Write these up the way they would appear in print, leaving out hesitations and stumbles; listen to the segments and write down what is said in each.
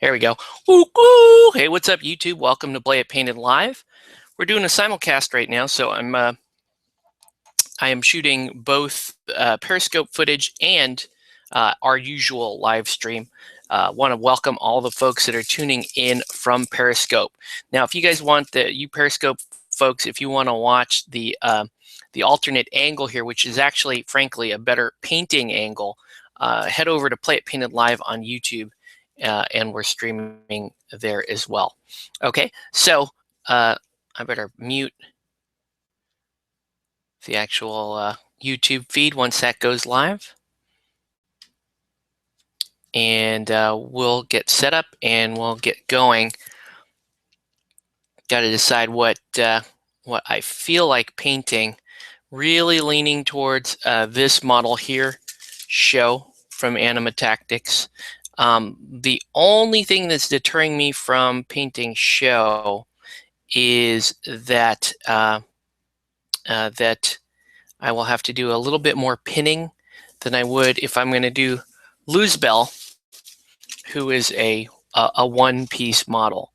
There we go. Woo, woo. Hey, what's up, YouTube? Welcome to Play It Painted Live. We're doing a simulcast right now, so I am shooting both Periscope footage and our usual live stream. Want to welcome all the folks that are tuning in from Periscope. Now, if you guys want you Periscope folks, if you want to watch the alternate angle here, which is actually, frankly, a better painting angle, head over to Play It Painted Live on YouTube. And we're streaming there as well. Okay, so I better mute the actual YouTube feed once that goes live. And we'll get set up and we'll get going. Got to decide what I feel like painting. Really leaning towards this model here, Show from Anima Tactics. The only thing that's deterring me from painting Show is that that I will have to do a little bit more pinning than I would if I'm going to do Luzbel, who is a one-piece model.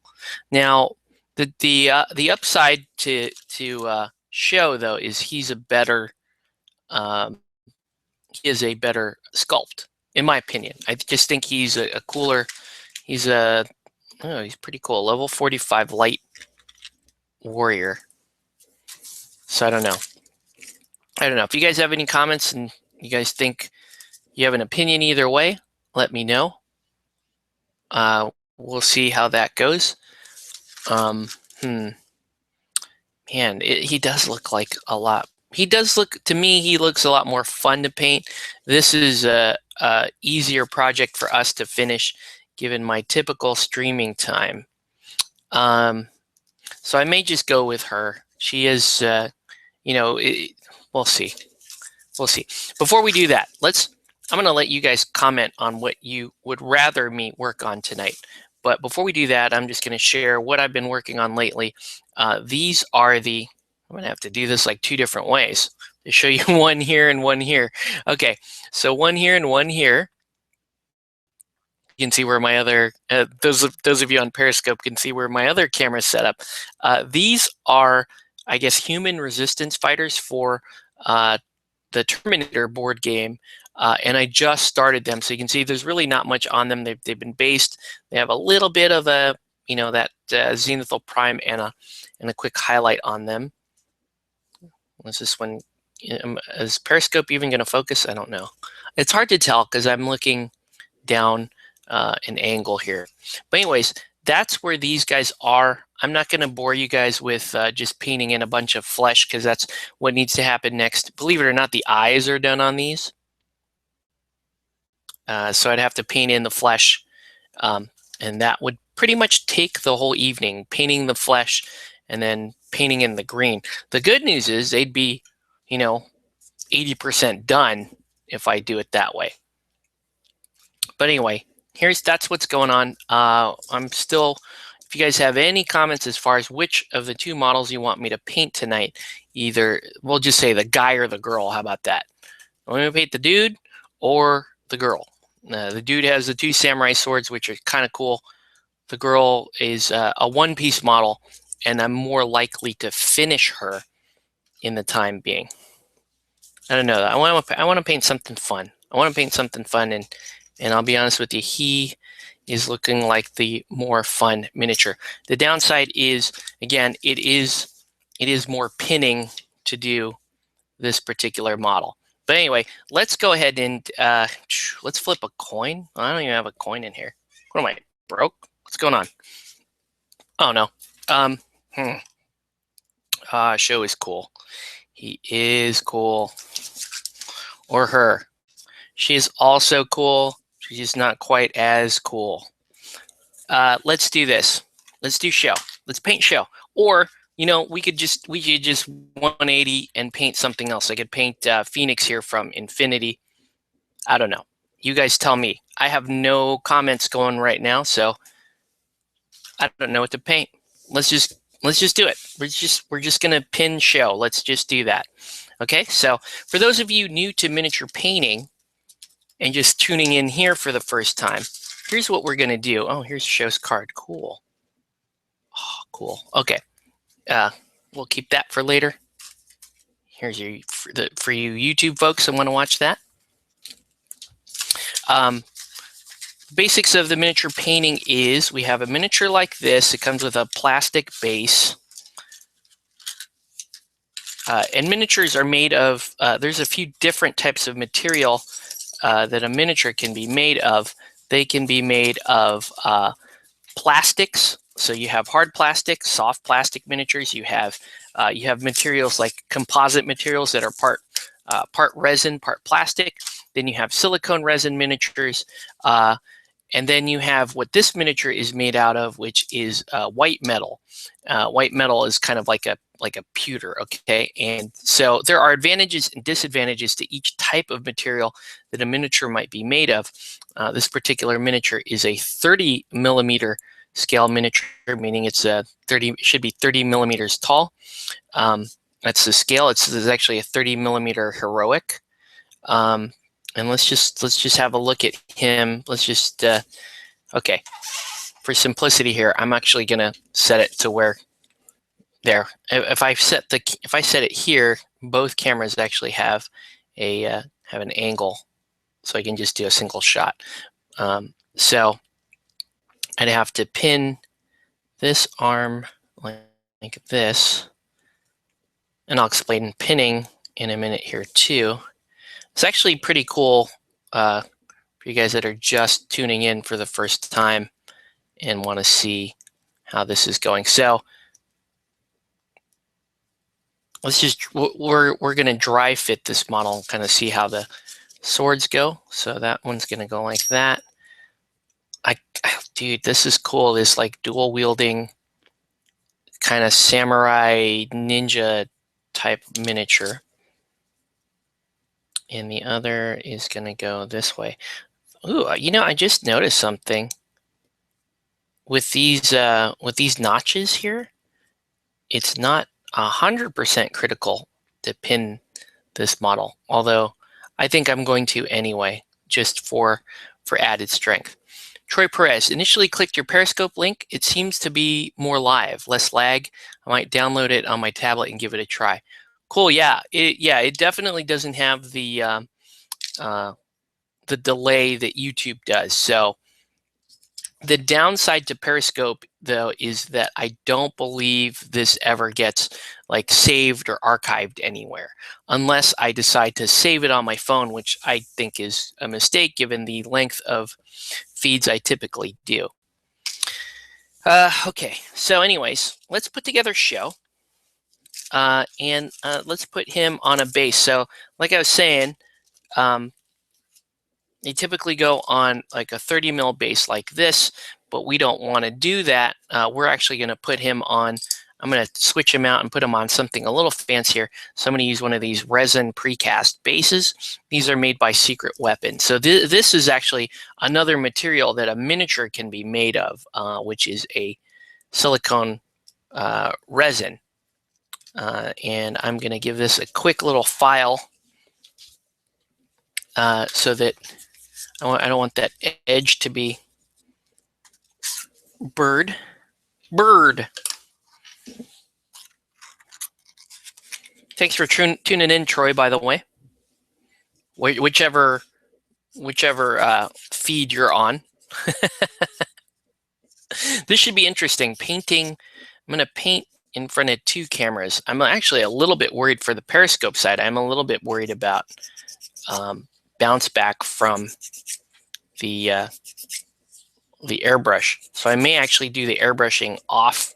Now, the upside to Show though is he's a better he is a better sculpt, in my opinion. I just think he's a cooler. He's he's pretty cool. Level 45 light warrior. So I don't know. If you guys have any comments and you guys think you have an opinion either way, let me know. We'll see how that goes. Man, he does look like a lot. He does look, to me, he looks a lot more fun to paint. This is a easier project for us to finish given my typical streaming time. So I may just go with her. She is, we'll see. We'll see. Before we do that, I'm going to let you guys comment on what you would rather me work on tonight. But before we do that, I'm just going to share what I've been working on lately. These are I'm going to have to do this like two different ways to show you one here and one here. Okay, so one here and one here. You can see where my other, those of you on Periscope can see where my other camera is set up. These are, I guess, human resistance fighters for the Terminator board game. And I just started them. So you can see there's really not much on them. They've been based. They have a little bit of that zenithal prime and a quick highlight on them. Is this one, is Periscope even going to focus? I don't know. It's hard to tell because I'm looking down an angle here. But anyways, that's where these guys are. I'm not going to bore you guys with just painting in a bunch of flesh because that's what needs to happen next. Believe it or not, the eyes are done on these. So I'd have to paint in the flesh, and that would pretty much take the whole evening, painting the flesh and then painting in the green. The good news is they'd be, 80% done if I do it that way. But anyway, that's what's going on. I'm still, if you guys have any comments as far as which of the two models you want me to paint tonight, either, we'll just say the guy or the girl. How about that? I'm going to paint the dude or the girl. The dude has the two samurai swords, which are kind of cool. The girl is a one-piece model, and I'm more likely to finish her in the time being. I don't know. I want to paint something fun. And I'll be honest with you, he is looking like the more fun miniature. The downside is, again, it is more pinning to do this particular model. But anyway, let's go ahead and let's flip a coin. I don't even have a coin in here. What am I, broke? What's going on? Oh no. Show is cool. He is cool. Or her. She is also cool. She's just not quite as cool. Let's do this. Let's do Show. Let's paint Show. Or we could just 180 and paint something else. I could paint Phoenix here from Infinity. I don't know. You guys tell me. I have no comments going right now, so I don't know what to paint. Let's just do it. We're just gonna pin Show. Let's just do that. Okay. So for those of you new to miniature painting and just tuning in here for the first time, here's what we're going to do. Oh, here's show's card. Cool. Oh, cool. Okay. We'll keep that for later. Here's your for you YouTube folks that want to watch that. Basics of the miniature painting is we have a miniature like this. It comes with a plastic base. And miniatures are made of, there's a few different types of material that a miniature can be made of. They can be made of plastics. So you have hard plastic, soft plastic miniatures. You have materials like composite materials that are part resin, part plastic. Then you have silicone resin miniatures. And then you have what this miniature is made out of, which is white metal. White metal is kind of like a pewter, okay? And so there are advantages and disadvantages to each type of material that a miniature might be made of. This particular miniature is a 30 millimeter scale miniature, meaning it's should be 30 millimeters tall. That's the scale. It's actually a 30 millimeter heroic. And let's just have a look at him. Let's just okay. For simplicity here, I'm actually gonna set it to where there. If I set it here, both cameras actually have an angle, so I can just do a single shot. So I'd have to pin this arm like this, and I'll explain pinning in a minute here too. It's actually pretty cool for you guys that are just tuning in for the first time and want to see how this is going. So let's just, we're going to dry fit this model and kind of see how the swords go. So that one's going to go like that. Dude, this is cool. This like dual wielding kind of samurai ninja type miniature. And the other is going to go this way. Ooh, you know, I just noticed something with these notches here. It's not 100% critical to pin this model, although I think I'm going to anyway, just for added strength. Troy Perez, initially clicked your Periscope link. It seems to be more live, less lag. I might download it on my tablet and give it a try. Cool, yeah, it definitely doesn't have the delay that YouTube does. So the downside to Periscope, though, is that I don't believe this ever gets like saved or archived anywhere, unless I decide to save it on my phone, which I think is a mistake given the length of feeds I typically do. Okay, so anyways, let's put together a show. And let's put him on a base. So like I was saying, they typically go on like a 30 mil base like this, but we don't want to do that. We're actually going to put him on, I'm going to switch him out and put him on something a little fancier. So I'm going to use one of these resin precast bases. These are made by Secret Weapon. So this is actually another material that a miniature can be made of, which is a silicone resin. And I'm going to give this a quick little file so that I don't want that edge to be bird. Thanks for tuning in, Troy, by the way. Whichever feed you're on. This should be interesting. Painting, I'm going to paint in front of two cameras. I'm actually a little bit worried for the Periscope side. I'm a little bit worried about bounce back from the airbrush. So I may actually do the airbrushing off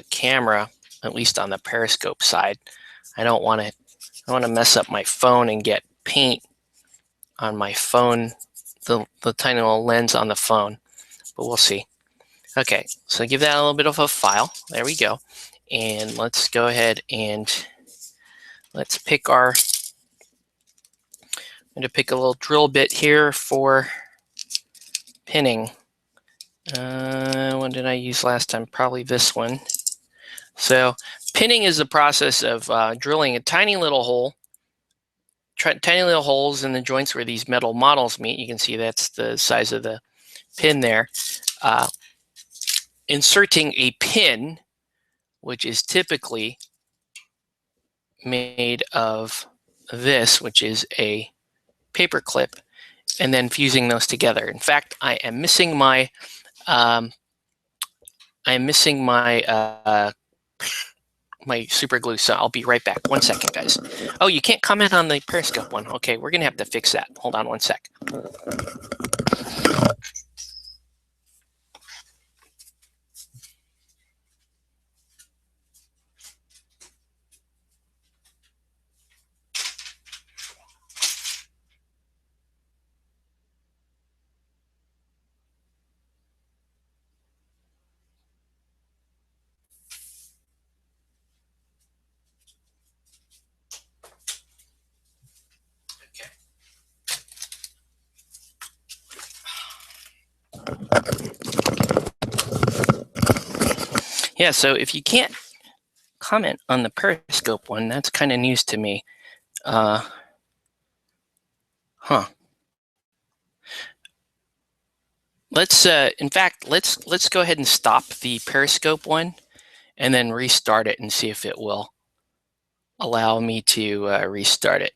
camera, at least on the Periscope side. I don't want to mess up my phone and get paint on my phone, the tiny little lens on the phone, but we'll see. Okay, so give that a little bit of a file. There we go. And let's go ahead and let's pick I'm going to pick a little drill bit here for pinning. What did I use last time? Probably this one. So pinning is the process of drilling a tiny little hole tiny little holes in the joints where these metal models meet. You can see that's the size of the pin there. Inserting a pin, which is typically made of this, which is a paper clip, and then fusing those together. In fact, I am missing my my super glue, so I'll be right back. 1 second, guys. Oh, you can't comment on the Periscope one. Okay, we're gonna have to fix that. Hold on 1 sec. Yeah, so if you can't comment on the Periscope one, that's kind of news to me. Let's in fact, let's go ahead and stop the Periscope one and then restart it and see if it will allow me to restart it.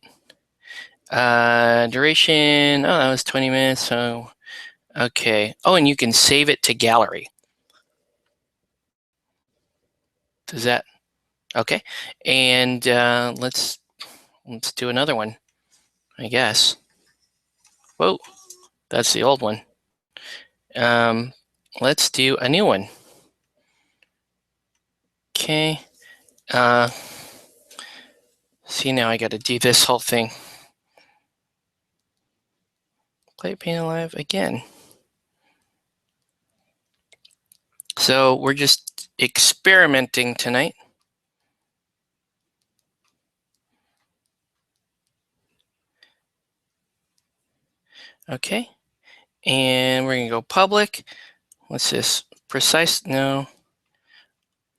Duration, oh, that was 20 minutes, so okay. Oh, and you can save it to gallery. Does that, okay. And let's do another one, I guess. Whoa, that's the old one. Let's do a new one. Okay. See, now I got to do this whole thing. Play Paint Alive again. So we're just experimenting tonight. Okay. And we're going to go public. What's this? Precise? No.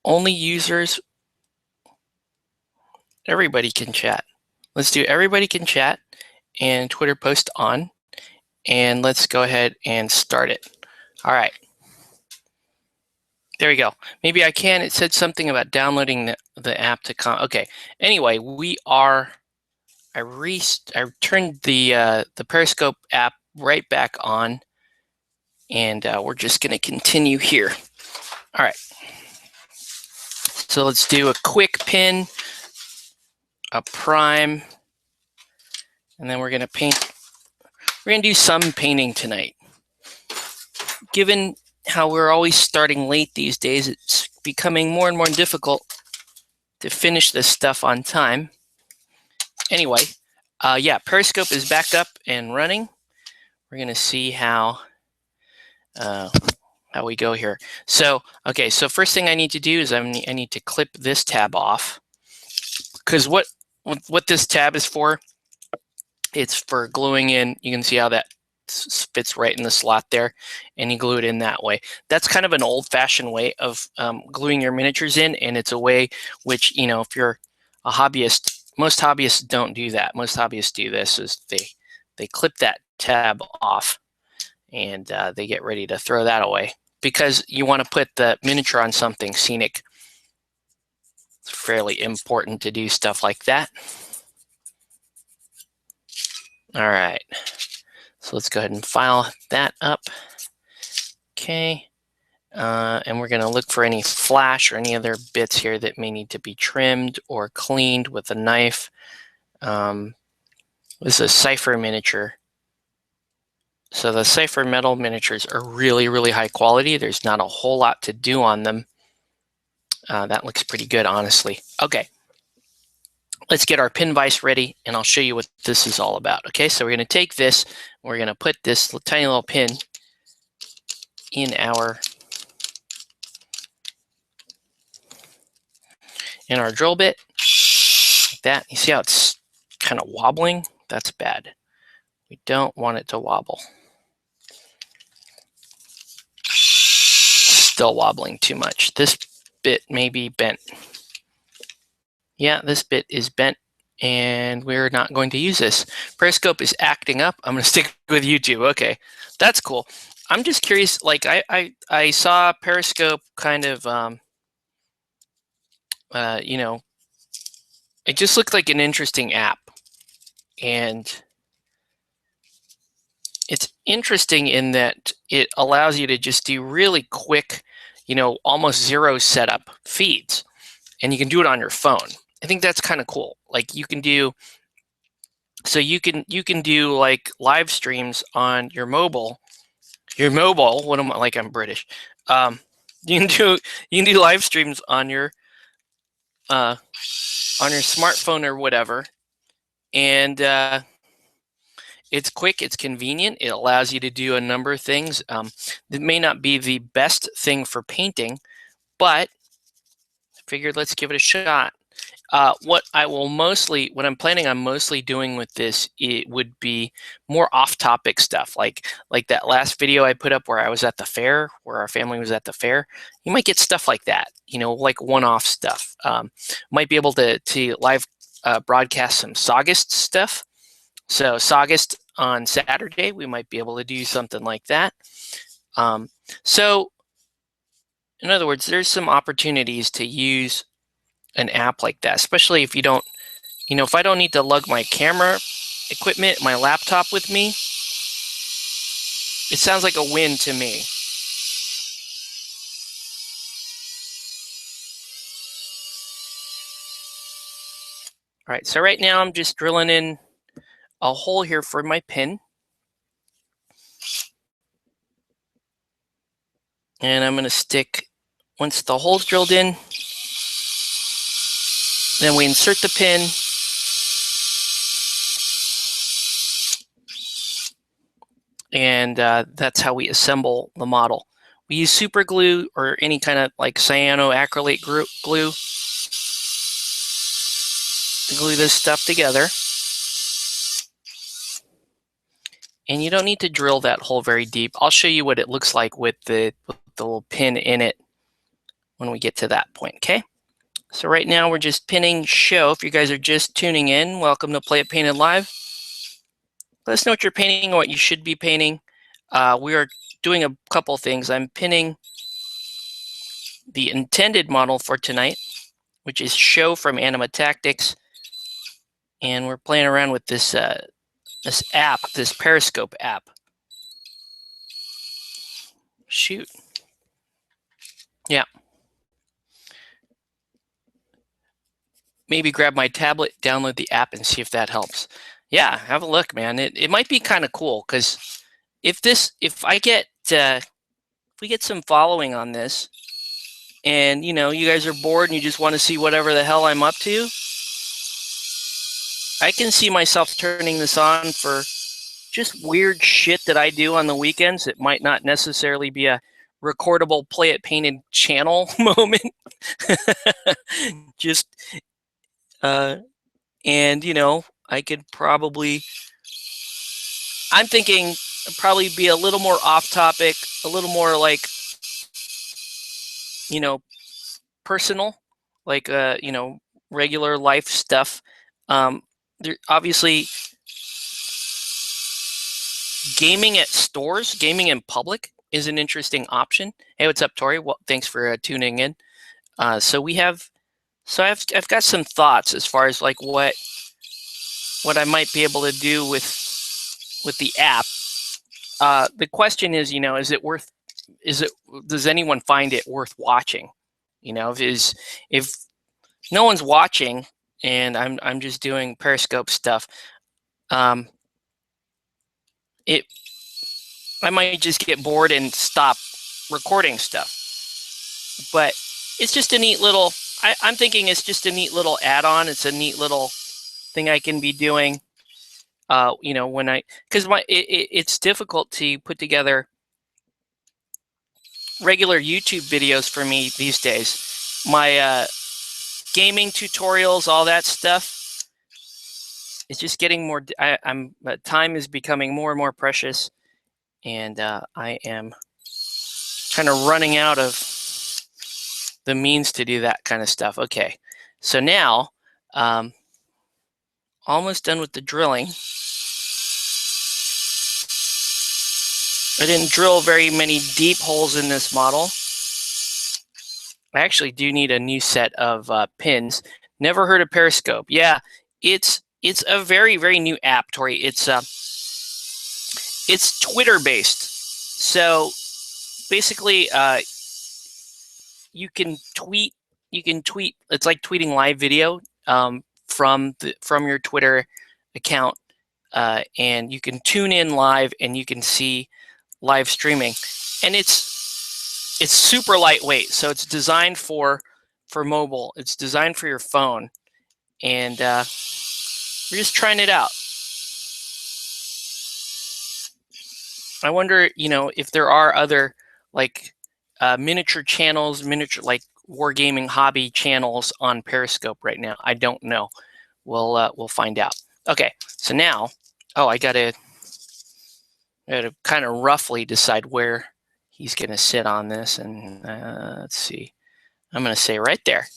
Only users. Everybody can chat. Let's do everybody can chat and Twitter post on. And let's go ahead and start it. All right. There we go. Maybe I can. It said something about downloading the app to okay. Anyway, we are. I turned the Periscope app right back on, and we're just going to continue here. All right. So let's do a quick pin, a prime, and then we're going to paint. We're going to do some painting tonight. Given how we're always starting late these days, it's becoming more and more difficult to finish this stuff on time. Anyway, yeah, Periscope is back up and running. We're going to see how we go here. So, okay, so first thing I need to do is I need to clip this tab off, because what this tab is for, it's for gluing in. You can see how that fits right in the slot there, and you glue it in that way. That's kind of an old-fashioned way of gluing your miniatures in, and it's a way which, you know, if you're a hobbyist, most hobbyists don't do that. Most hobbyists do this, is they clip that tab off, and they get ready to throw that away, because you want to put the miniature on something scenic. It's fairly important to do stuff like that. All right. So let's go ahead and file that up. Okay. And we're going to look for any flash or any other bits here that may need to be trimmed or cleaned with a knife. This is a Cypher miniature. So the Cypher metal miniatures are really, really high quality. There's not a whole lot to do on them. That looks pretty good, honestly. Okay. Let's get our pin vise ready, and I'll show you what this is all about. Okay, so we're going to take this, we're going to put this tiny little pin in our drill bit, like that. You see how it's kind of wobbling? That's bad. We don't want it to wobble. Still wobbling too much. This bit may be bent. Yeah, this bit is bent, and we're not going to use this. Periscope is acting up. I'm going to stick with YouTube. Okay, that's cool. I'm just curious, like I saw Periscope kind of, you know, it just looked like an interesting app. And it's interesting in that it allows you to just do really quick, you know, almost zero setup feeds. And you can do it on your phone. I think that's kind of cool. Like you can do, so you can do like live streams on your mobile. What am I, like I'm British. You can do live streams on your smartphone or whatever, and it's quick, it's convenient, it allows you to do a number of things. It may not be the best thing for painting, but I figured let's give it a shot. What I'm planning on mostly doing with this, it would be more off-topic stuff, like that last video I put up where I was at the fair, where our family was at the fair. You might get stuff like that, you know, like one-off stuff. Might be able to live broadcast some Sagaugust stuff. So Sagaugust on Saturday, we might be able to do something like that. So in other words, there's some opportunities to use an app like that, especially if you don't, you know, if I don't need to lug my camera equipment, my laptop with me, it sounds like a win to me. All right, so right now I'm just drilling in a hole here for my pin. And I'm going to stick, once the hole's drilled in, then we insert the pin. And that's how we assemble the model. We use super glue or any kind of like cyanoacrylate glue to glue this stuff together. And you don't need to drill that hole very deep. I'll show you what it looks like with the little pin in it when we get to that point, okay? So right now we're just pinning show. If you guys are just tuning in, welcome to Play It Painted Live. Let us know what you're painting or what you should be painting. We are doing a couple things. I'm pinning the intended model for tonight, which is Show from Anima Tactics. And we're playing around with this app, this Periscope app. Shoot. Yeah. Maybe grab my tablet, download the app, and see if that helps. Yeah, have a look, man. It might be kind of cool, because if we get some following on this, and you know, you guys are bored and you just want to see whatever the hell I'm up to, I can see myself turning this on for just weird shit that I do on the weekends. It might not necessarily be a recordable Play It Painted channel moment. Just and you know, I could probably, I'm thinking probably be a little more off topic, a little more like, you know, personal, like you know, regular life stuff. There obviously, gaming at stores, gaming in public is an interesting option. Hey, what's up, Tori? Well, thanks for tuning in. So I've got some thoughts as far as like what I might be able to do with the app. The question is, you know, does anyone find it worth watching? You know, if no one's watching and I'm just doing Periscope stuff, I might just get bored and stop recording stuff. But it's just a neat little, I'm thinking it's just a neat little add-on. It's a neat little thing I can be doing. You know, because it's difficult to put together regular YouTube videos for me these days. My gaming tutorials, all that stuff, it's just getting more. Time is becoming more and more precious, and I am kind of running out of the means to do that kind of stuff. Okay, so now almost done with the drilling. I didn't drill very many deep holes in this model. I actually do need a new set of pins. Never heard of Periscope. Yeah, it's a very, very new app, Tori. It's Twitter based. So basically, you can tweet. It's like tweeting live video from your Twitter account, and you can tune in live and you can see live streaming, and it's super lightweight. So it's designed for mobile. It's designed for your phone, and we're just trying it out. I wonder, if there are other like miniature channels, like wargaming hobby channels on Periscope right now. I don't know. We'll find out. Okay, so now, I gotta kind of roughly decide where he's gonna sit on this, and let's see. I'm gonna say right there.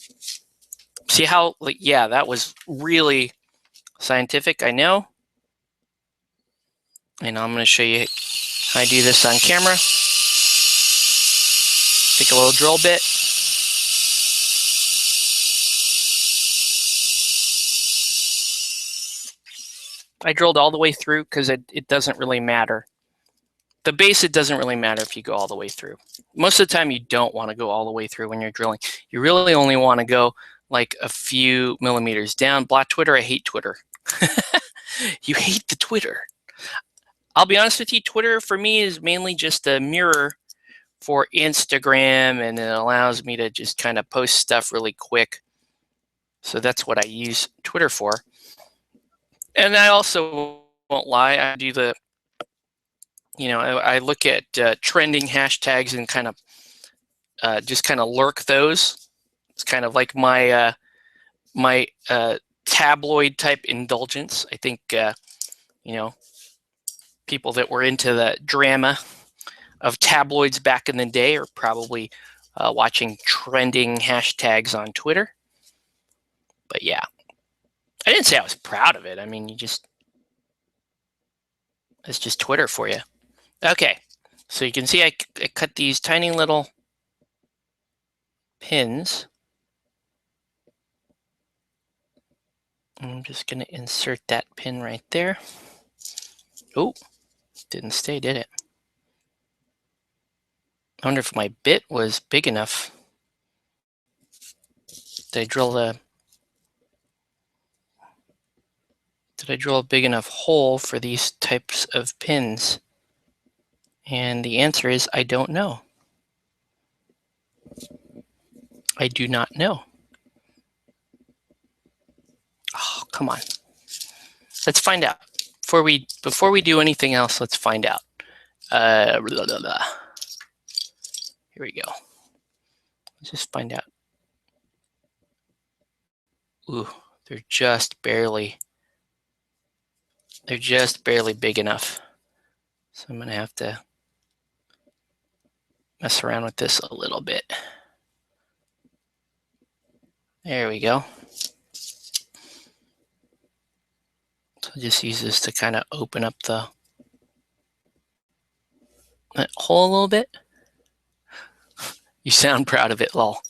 See how, yeah, that was really scientific, I know. And I'm gonna show you how I do this on camera. Take a little drill bit. I drilled all the way through because it doesn't really matter. The base, it doesn't really matter if you go all the way through. Most of the time, you don't want to go all the way through when you're drilling. You really only want to go like a few millimeters down. Block Twitter, I hate Twitter. You hate the Twitter. I'll be honest with you, Twitter for me is mainly just a mirror for Instagram, and it allows me to just kind of post stuff really quick. So that's what I use Twitter for. And I also won't lie, I do the, I look at trending hashtags and kind of just kind of lurk those. It's kind of like my my tabloid type indulgence. I think people that were into the drama of tabloids back in the day are probably watching trending hashtags on Twitter. But yeah, I didn't say I was proud of it. I mean, it's just Twitter for you. Okay, so you can see I cut these tiny little pins. I'm just going to insert that pin right there. Oh, didn't stay, did it? I wonder if my bit was big enough. Did I drill a big enough hole for these types of pins? And the answer is I don't know. I do not know. Oh, come on. Let's find out. Before we do anything else, let's find out. Blah, blah, blah. Here we go. Let's just find out. Ooh, they're just barely big enough. So I'm going to have to mess around with this a little bit. There we go. So I'll just use this to kind of open up that hole a little bit. You sound proud of it, lol.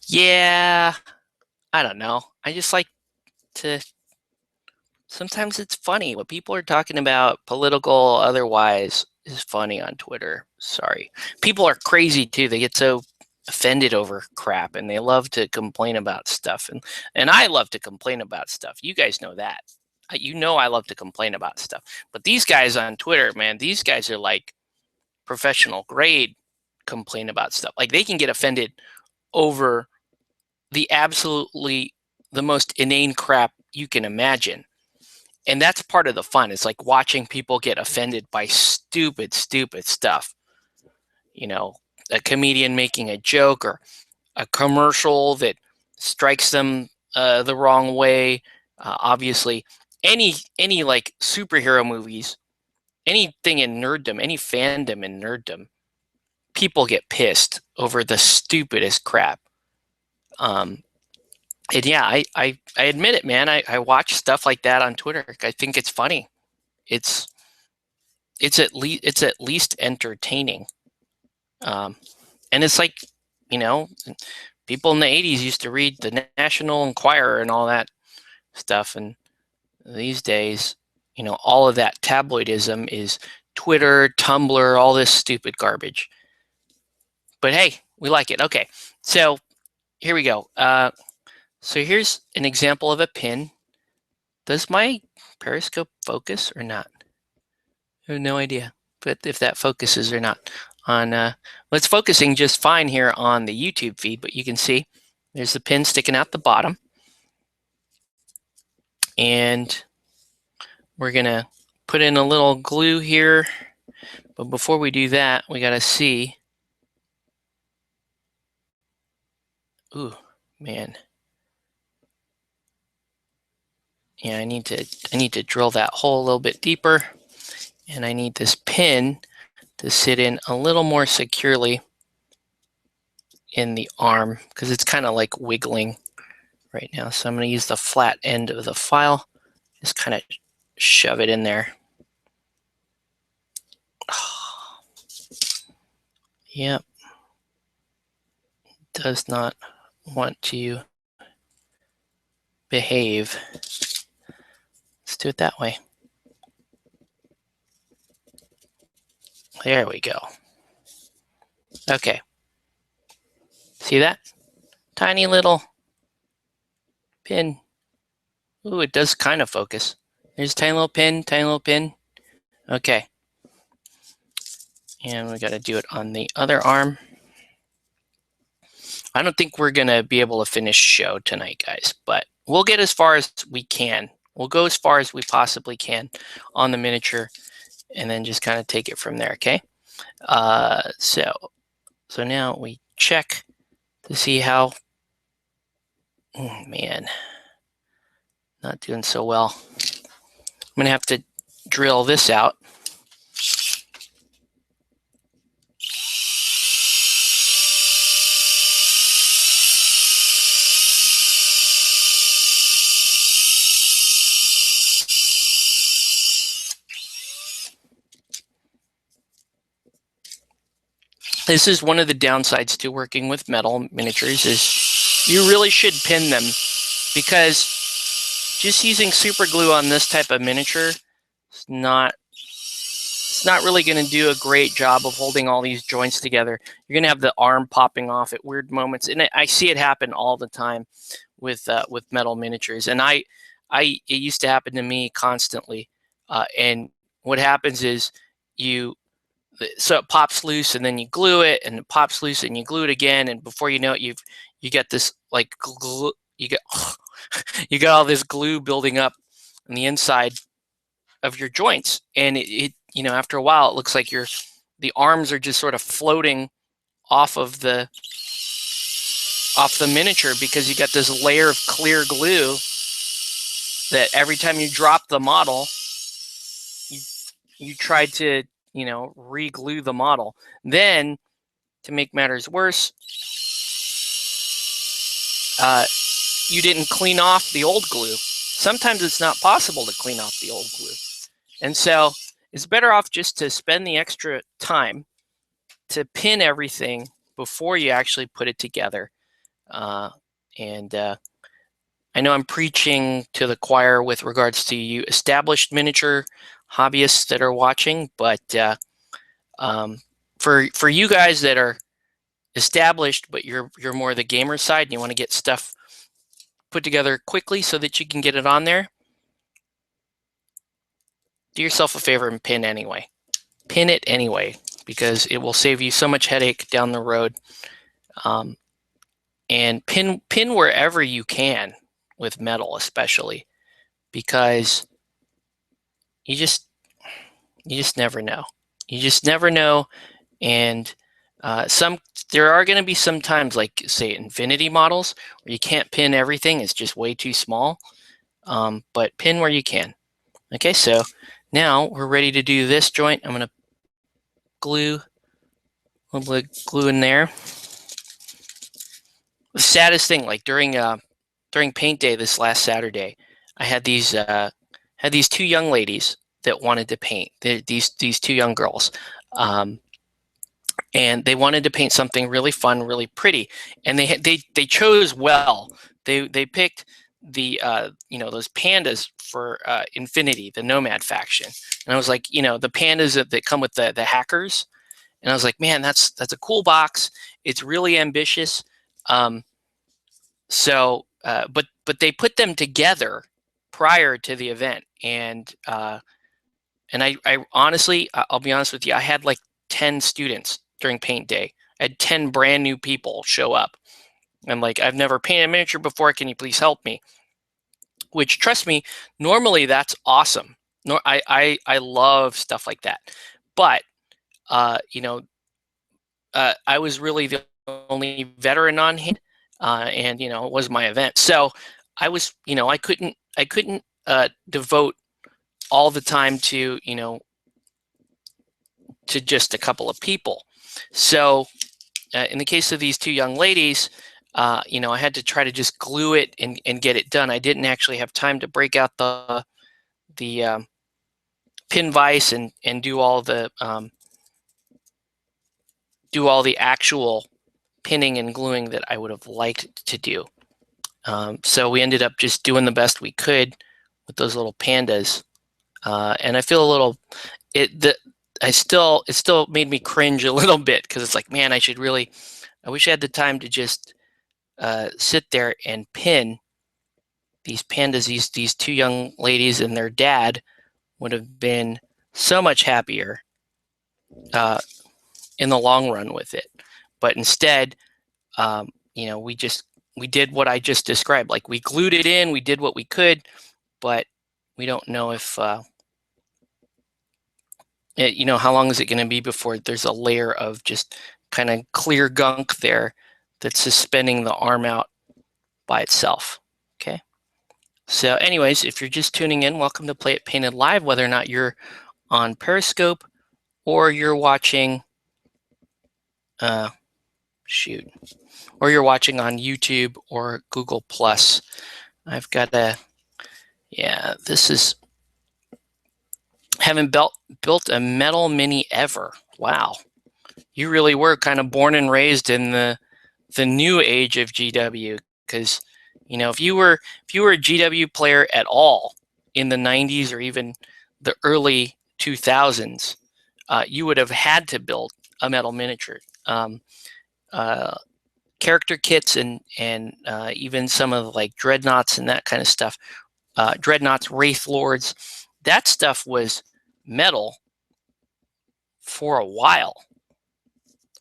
Yeah, I don't know. I just like to, sometimes it's funny. What people are talking about, political, otherwise, is funny on Twitter. Sorry. People are crazy too. They get so offended over crap, and they love to complain about stuff. And I love to complain about stuff. You guys know that. I love to complain about stuff. But these guys on Twitter, man, these guys are like professional grade complain about stuff. Like, they can get offended over the most inane crap you can imagine. And that's part of the fun. It's like watching people get offended by stupid stuff. A comedian making a joke, or a commercial that strikes them the wrong way. Obviously, any like superhero movies, anything in nerddom, any fandom in nerddom, people get pissed over the stupidest crap. And yeah, I admit it, man. I watch stuff like that on Twitter. I think it's funny. It's at least entertaining. And it's like, you know, people in the 80s used to read the National Enquirer and all that stuff. And these days, all of that tabloidism is Twitter, Tumblr, all this stupid garbage. But hey, we like it. Okay, so here we go. So here's an example of a pin. Does my periscope focus or not? I have no idea, but if that focuses or not. Well, it's focusing just fine here on the YouTube feed, but you can see there's the pin sticking out the bottom. And we're gonna put in a little glue here. But before we do that, we gotta see. Ooh, man. Yeah, I need to drill that hole a little bit deeper. And I need this pin to sit in a little more securely in the arm because it's kind of like wiggling right now. So I'm going to use the flat end of the file, just kind of shove it in there. Yep. Does not want to behave. Let's do it that way. There we go. Okay. See that? Tiny little pin. Ooh, it does kind of focus. There's a tiny little pin, tiny little pin. Okay. And we got to do it on the other arm. I don't think we're going to be able to finish show tonight, guys, but we'll get as far as we can. We'll go as far as we possibly can on the miniature and then just kind of take it from there, okay? So now we check to see how, oh man, not doing so well. I'm going to have to drill this out. This is one of the downsides to working with metal miniatures is you really should pin them because just using super glue on this type of miniature is not really going to do a great job of holding all these joints together. You're going to have the arm popping off at weird moments, and I see it happen all the time with metal miniatures. And it used to happen to me constantly. And what happens is so it pops loose, and then you glue it, and it pops loose, and you glue it again, and before you know it, you get this like glue, you got all this glue building up on the inside of your joints, and it after a while it looks like the arms are just sort of floating off the miniature because you got this layer of clear glue that every time you drop the model, you try to re-glue the model. Then, to make matters worse, you didn't clean off the old glue. Sometimes it's not possible to clean off the old glue. And so it's better off just to spend the extra time to pin everything before you actually put it together. I know I'm preaching to the choir with regards to you established miniature hobbyists that are watching, but for you guys that are established, but you're more the gamer side and you want to get stuff put together quickly so that you can get it on there, do yourself a favor and pin anyway. Pin it anyway, because it will save you so much headache down the road. And pin wherever you can with metal, especially, because you just never know. You just never know. And there are going to be some times, like say Infinity models, where you can't pin everything. It's just way too small. But pin where you can. Okay, so now we're ready to do this joint. I'm going to glue a little bit of glue in there. The saddest thing, like during during paint day this last Saturday, I had these two young ladies that wanted to paint. These two young girls, and they wanted to paint something really fun, really pretty, and they chose well. They picked the those pandas for Infinity, the Nomad faction, and I was like, the pandas that come with the hackers, and I was like, man, that's a cool box. It's really ambitious. But they put them together prior to the event, and I honestly, I'll be honest with you, I had like 10 students during paint day. I had 10 brand new people show up. I'm like, I've never painted a miniature before. Can you please help me? Which, trust me, normally that's awesome. I love stuff like that. But I was really the only veteran on hand, and it was my event. So I was, I couldn't devote all the time to just a couple of people. So in the case of these two young ladies, I had to try to just glue it and get it done. I didn't actually have time to break out the pin vise and do all the actual pinning and gluing that I would have liked to do. So we ended up just doing the best we could with those little pandas, and I feel a little it still made me cringe a little bit, because it's like, man, I wish I had the time to just sit there and pin these pandas. These two young ladies and their dad would have been so much happier in the long run with it. But instead, we did what I just described. Like, we glued it in, we did what we could, but we don't know if how long is it going to be before there's a layer of just kind of clear gunk there that's suspending the arm out by itself. Okay. So anyways, if you're just tuning in, welcome to Play It Painted Live, whether or not you're on Periscope or you're watching, or you're watching on YouTube or Google+. I've got haven't built a metal mini ever. Wow. You really were kind of born and raised in the new age of GW, because if you were a GW player at all in the 90s or even the early 2000s, you would have had to build a metal miniature. Character kits and even some of like dreadnoughts and that kind of stuff, dreadnoughts, wraith lords, that stuff was metal for a while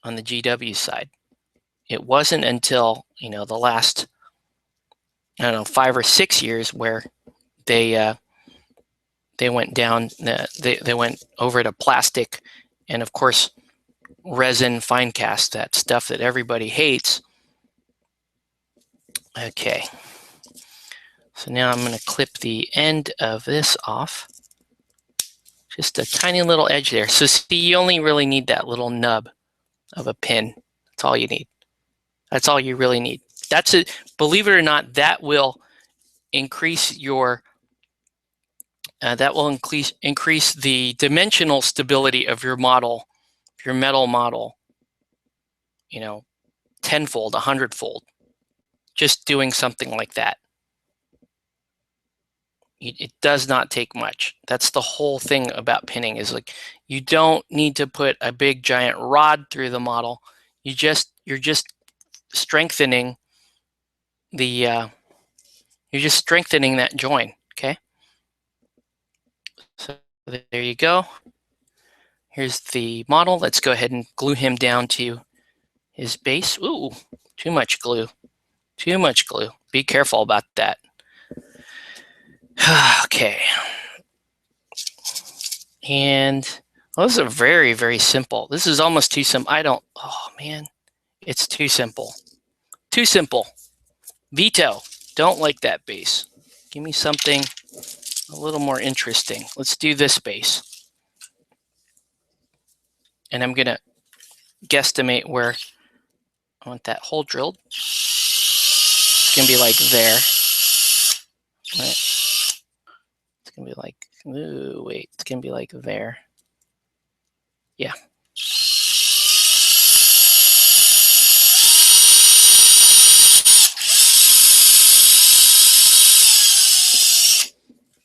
on the GW side. It wasn't until the last, I don't know, 5 or 6 years where they went down. They went over to plastic, and of course resin fine cast, that stuff that everybody hates. Okay, so now I'm going to clip the end of this off. Just a tiny little edge there. So see, you only really need that little nub of a pin. That's all you need. That's all you really need. That's it. Believe it or not, that will increase your increase the dimensional stability of your model, your metal model, tenfold, 100-fold, just doing something like that. It does not take much. That's the whole thing about pinning, is like, you don't need to put a big giant rod through the model. You're just strengthening the that join. Okay. So there you go. Here's the model. Let's go ahead and glue him down to his base. Ooh, too much glue. Too much glue. Be careful about that. Okay. And those are very, very simple. This is almost too simple. Oh man, it's too simple. Too simple. Veto. Don't like that base. Give me something a little more interesting. Let's do this base. And I'm going to guesstimate where I want that hole drilled. It's going to be like there. It's gonna be like, ooh, wait, it's gonna be like there. Yeah.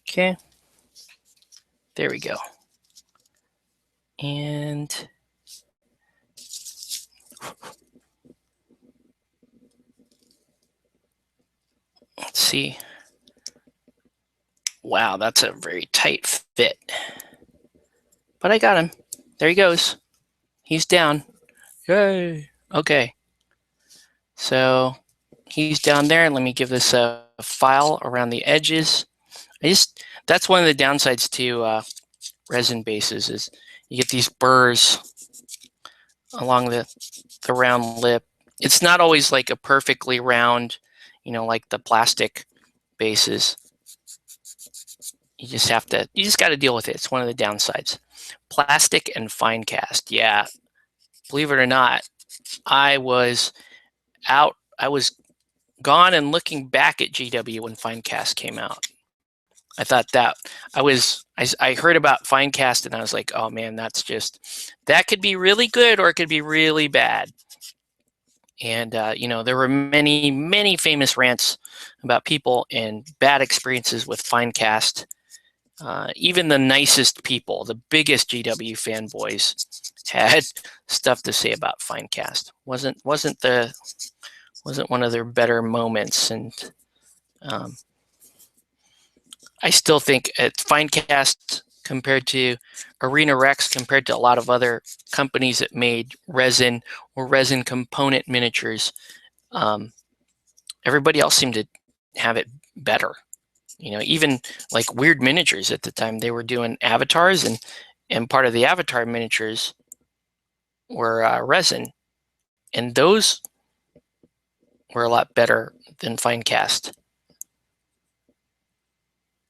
Okay. There we go. And let's see. Wow, that's a very tight fit. But I got him. There he goes. He's down. Yay. Okay. So he's down there. Let me give this a file around the edges. That's one of the downsides to resin bases is you get these burrs along the round lip. It's not always like a perfectly round, like the plastic bases. You just got to deal with it. It's one of the downsides. Plastic and fine cast. Yeah, believe it or not, I was gone and looking back at GW when fine cast came out. I thought that I heard about Finecast and I was like, oh man, that could be really good or it could be really bad. And there were many, many famous rants about people and bad experiences with Finecast. Even the nicest people, the biggest GW fanboys, had stuff to say about Finecast. Wasn't one of their better moments, and I still think at Finecast compared to Arena Rex, compared to a lot of other companies that made resin or resin component miniatures, everybody else seemed to have it better. Even like Weird Miniatures at the time, they were doing avatars, and part of the avatar miniatures were resin, and those were a lot better than Finecast.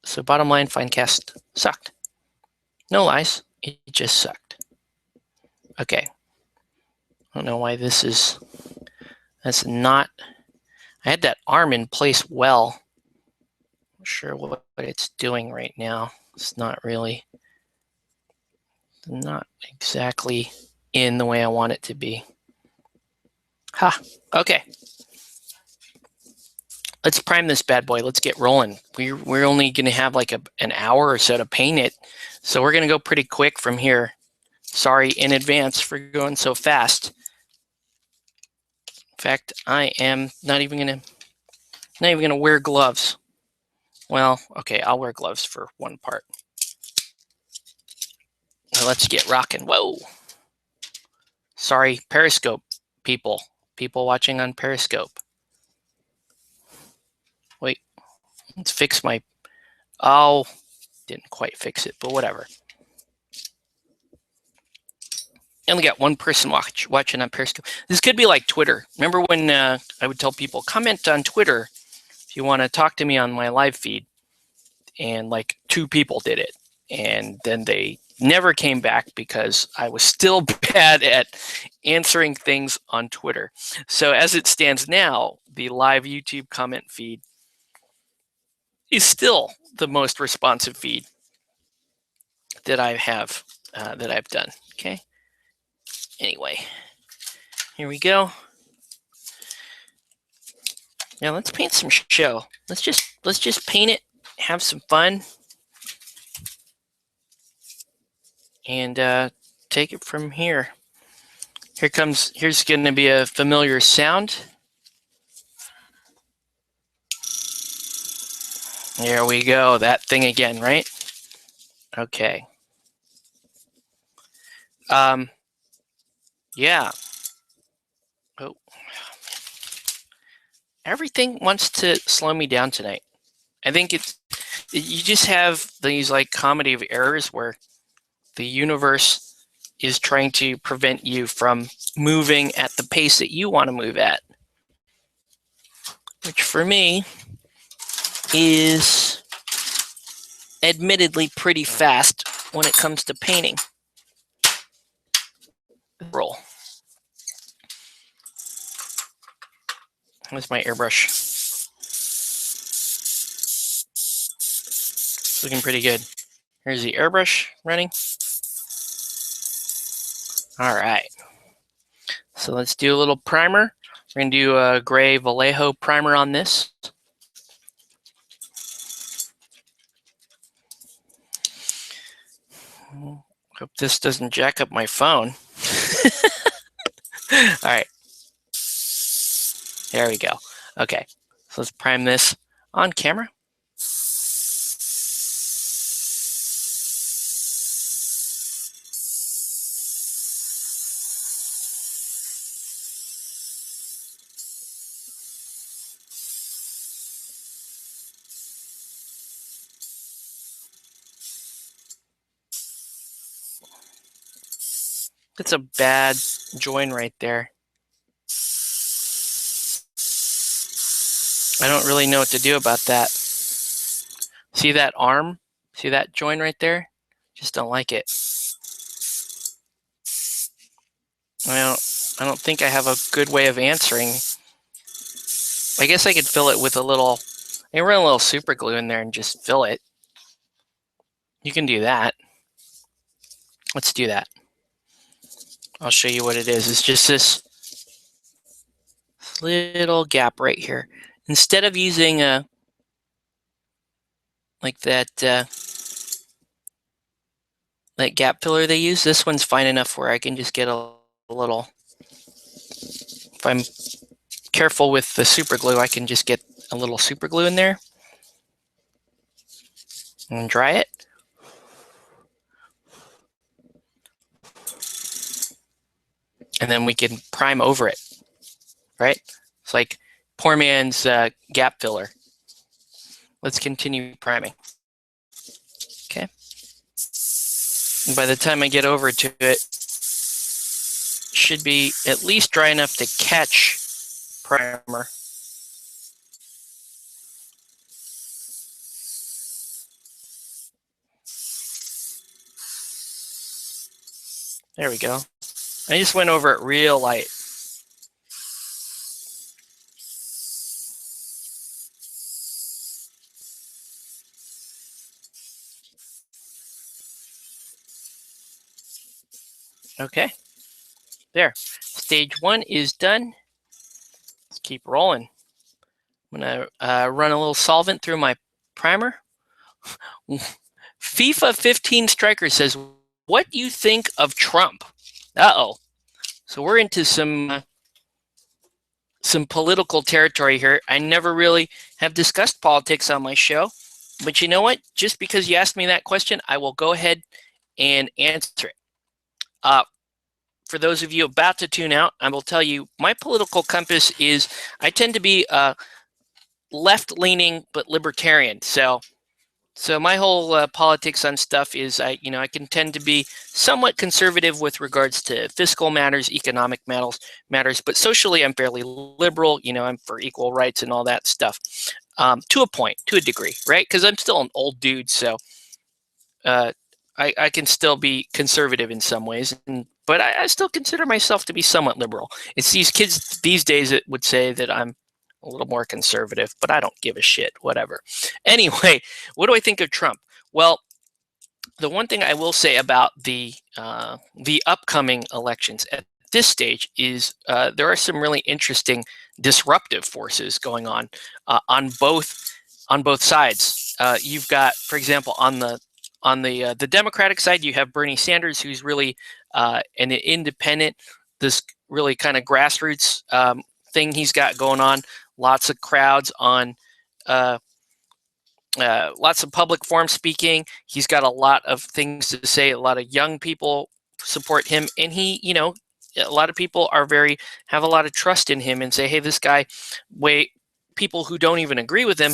So bottom line, Finecast sucked. No lies, it just sucked. Okay. I don't know why that's not, I had that arm in place well. Not sure what it's doing right now. It's not exactly in the way I want it to be. Ha, okay. Let's prime this bad boy. Let's get rolling. We're only going to have like an hour or so to paint it. So we're going to go pretty quick from here. Sorry in advance for going so fast. In fact, I am not even going to wear gloves. Well, okay, I'll wear gloves for one part. Now let's get rocking. Whoa. Sorry, Periscope people watching on Periscope. Wait, let's fix my, oh, didn't quite fix it, but whatever. I only got one person watching on Periscope. This could be like Twitter. Remember when I would tell people, comment on Twitter if you want to talk to me on my live feed, and like 2 people did it, and then they never came back because I was still bad at answering things on Twitter. So as it stands now, the live YouTube comment feed is still the most responsive feed that I have, that I've done. Okay. Anyway, here we go. Now let's paint some show. Let's just paint it, have some fun, and take it from here. Here's going to be a familiar sound. There we go. That thing again, right? Okay. Yeah. Oh. Everything wants to slow me down tonight. I think you just have these like comedy of errors where the universe is trying to prevent you from moving at the pace that you want to move at, which for me is admittedly pretty fast when it comes to painting. Roll. Where's my airbrush? looking pretty good. Here's the airbrush running. All right. So let's do a little primer. We're going to do a gray Vallejo primer on this. Hope this doesn't jack up my phone. All right. There we go. Okay. So let's prime this on camera. It's a bad join right there. I don't really know what to do about that. See that arm? See that join right there? Just don't like it. I don't think I have a good way of answering. I guess I could fill it with a little, I run a little super glue in there and just fill it. You can do that. Let's do that. I'll show you what it is. It's just this little gap right here. Instead of using like that gap filler they use, this one's fine enough where I can just get a little, if I'm careful with the super glue, I can just get a little super glue in there and dry it. And then we can prime over it, right? It's like poor man's gap filler. Let's continue priming. Okay. And by the time I get over to it, should be at least dry enough to catch primer. There we go. I just went over it real light. Okay, there. Stage 1 is done. Let's keep rolling. I'm gonna run a little solvent through my primer. FIFA 15 Striker says, what do you think of Trump? Uh-oh. So we're into some political territory here. I never really have discussed politics on my show, but you know what? Just because you asked me that question, I will go ahead and answer it. For those of you about to tune out, I will tell you my political compass is I tend to be left-leaning but libertarian. So my whole politics on stuff is I can tend to be somewhat conservative with regards to fiscal matters, economic matters, but socially I'm fairly liberal. I'm for equal rights and all that stuff, to a point, to a degree, right? Because I'm still an old dude, so I can still be conservative in some ways, but I still consider myself to be somewhat liberal. It's these kids these days that would say that I'm a little more conservative, but I don't give a shit, whatever. Anyway, what do I think of Trump? Well, the one thing I will say about the upcoming elections at this stage is there are some really interesting disruptive forces going on both sides. You've got, for example, on the Democratic side, you have Bernie Sanders, who's really an independent, this really kind of grassroots thing he's got going on. Lots of crowds on, lots of public forum speaking. He's got a lot of things to say. A lot of young people support him, and a lot of people have a lot of trust in him and say, hey, this guy, people who don't even agree with him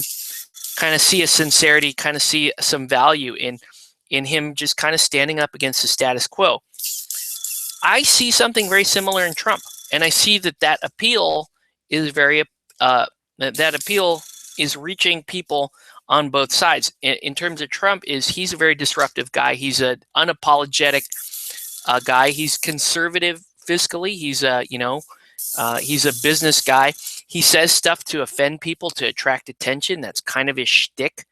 kind of see a sincerity, kind of see some value in him just kind of standing up against the status quo. I see something very similar in Trump, and I see that appeal is that appeal is reaching people on both sides. In terms of Trump, he's a very disruptive guy. He's an unapologetic guy. He's conservative fiscally. He's he's a business guy. He says stuff to offend people, to attract attention. That's kind of his shtick.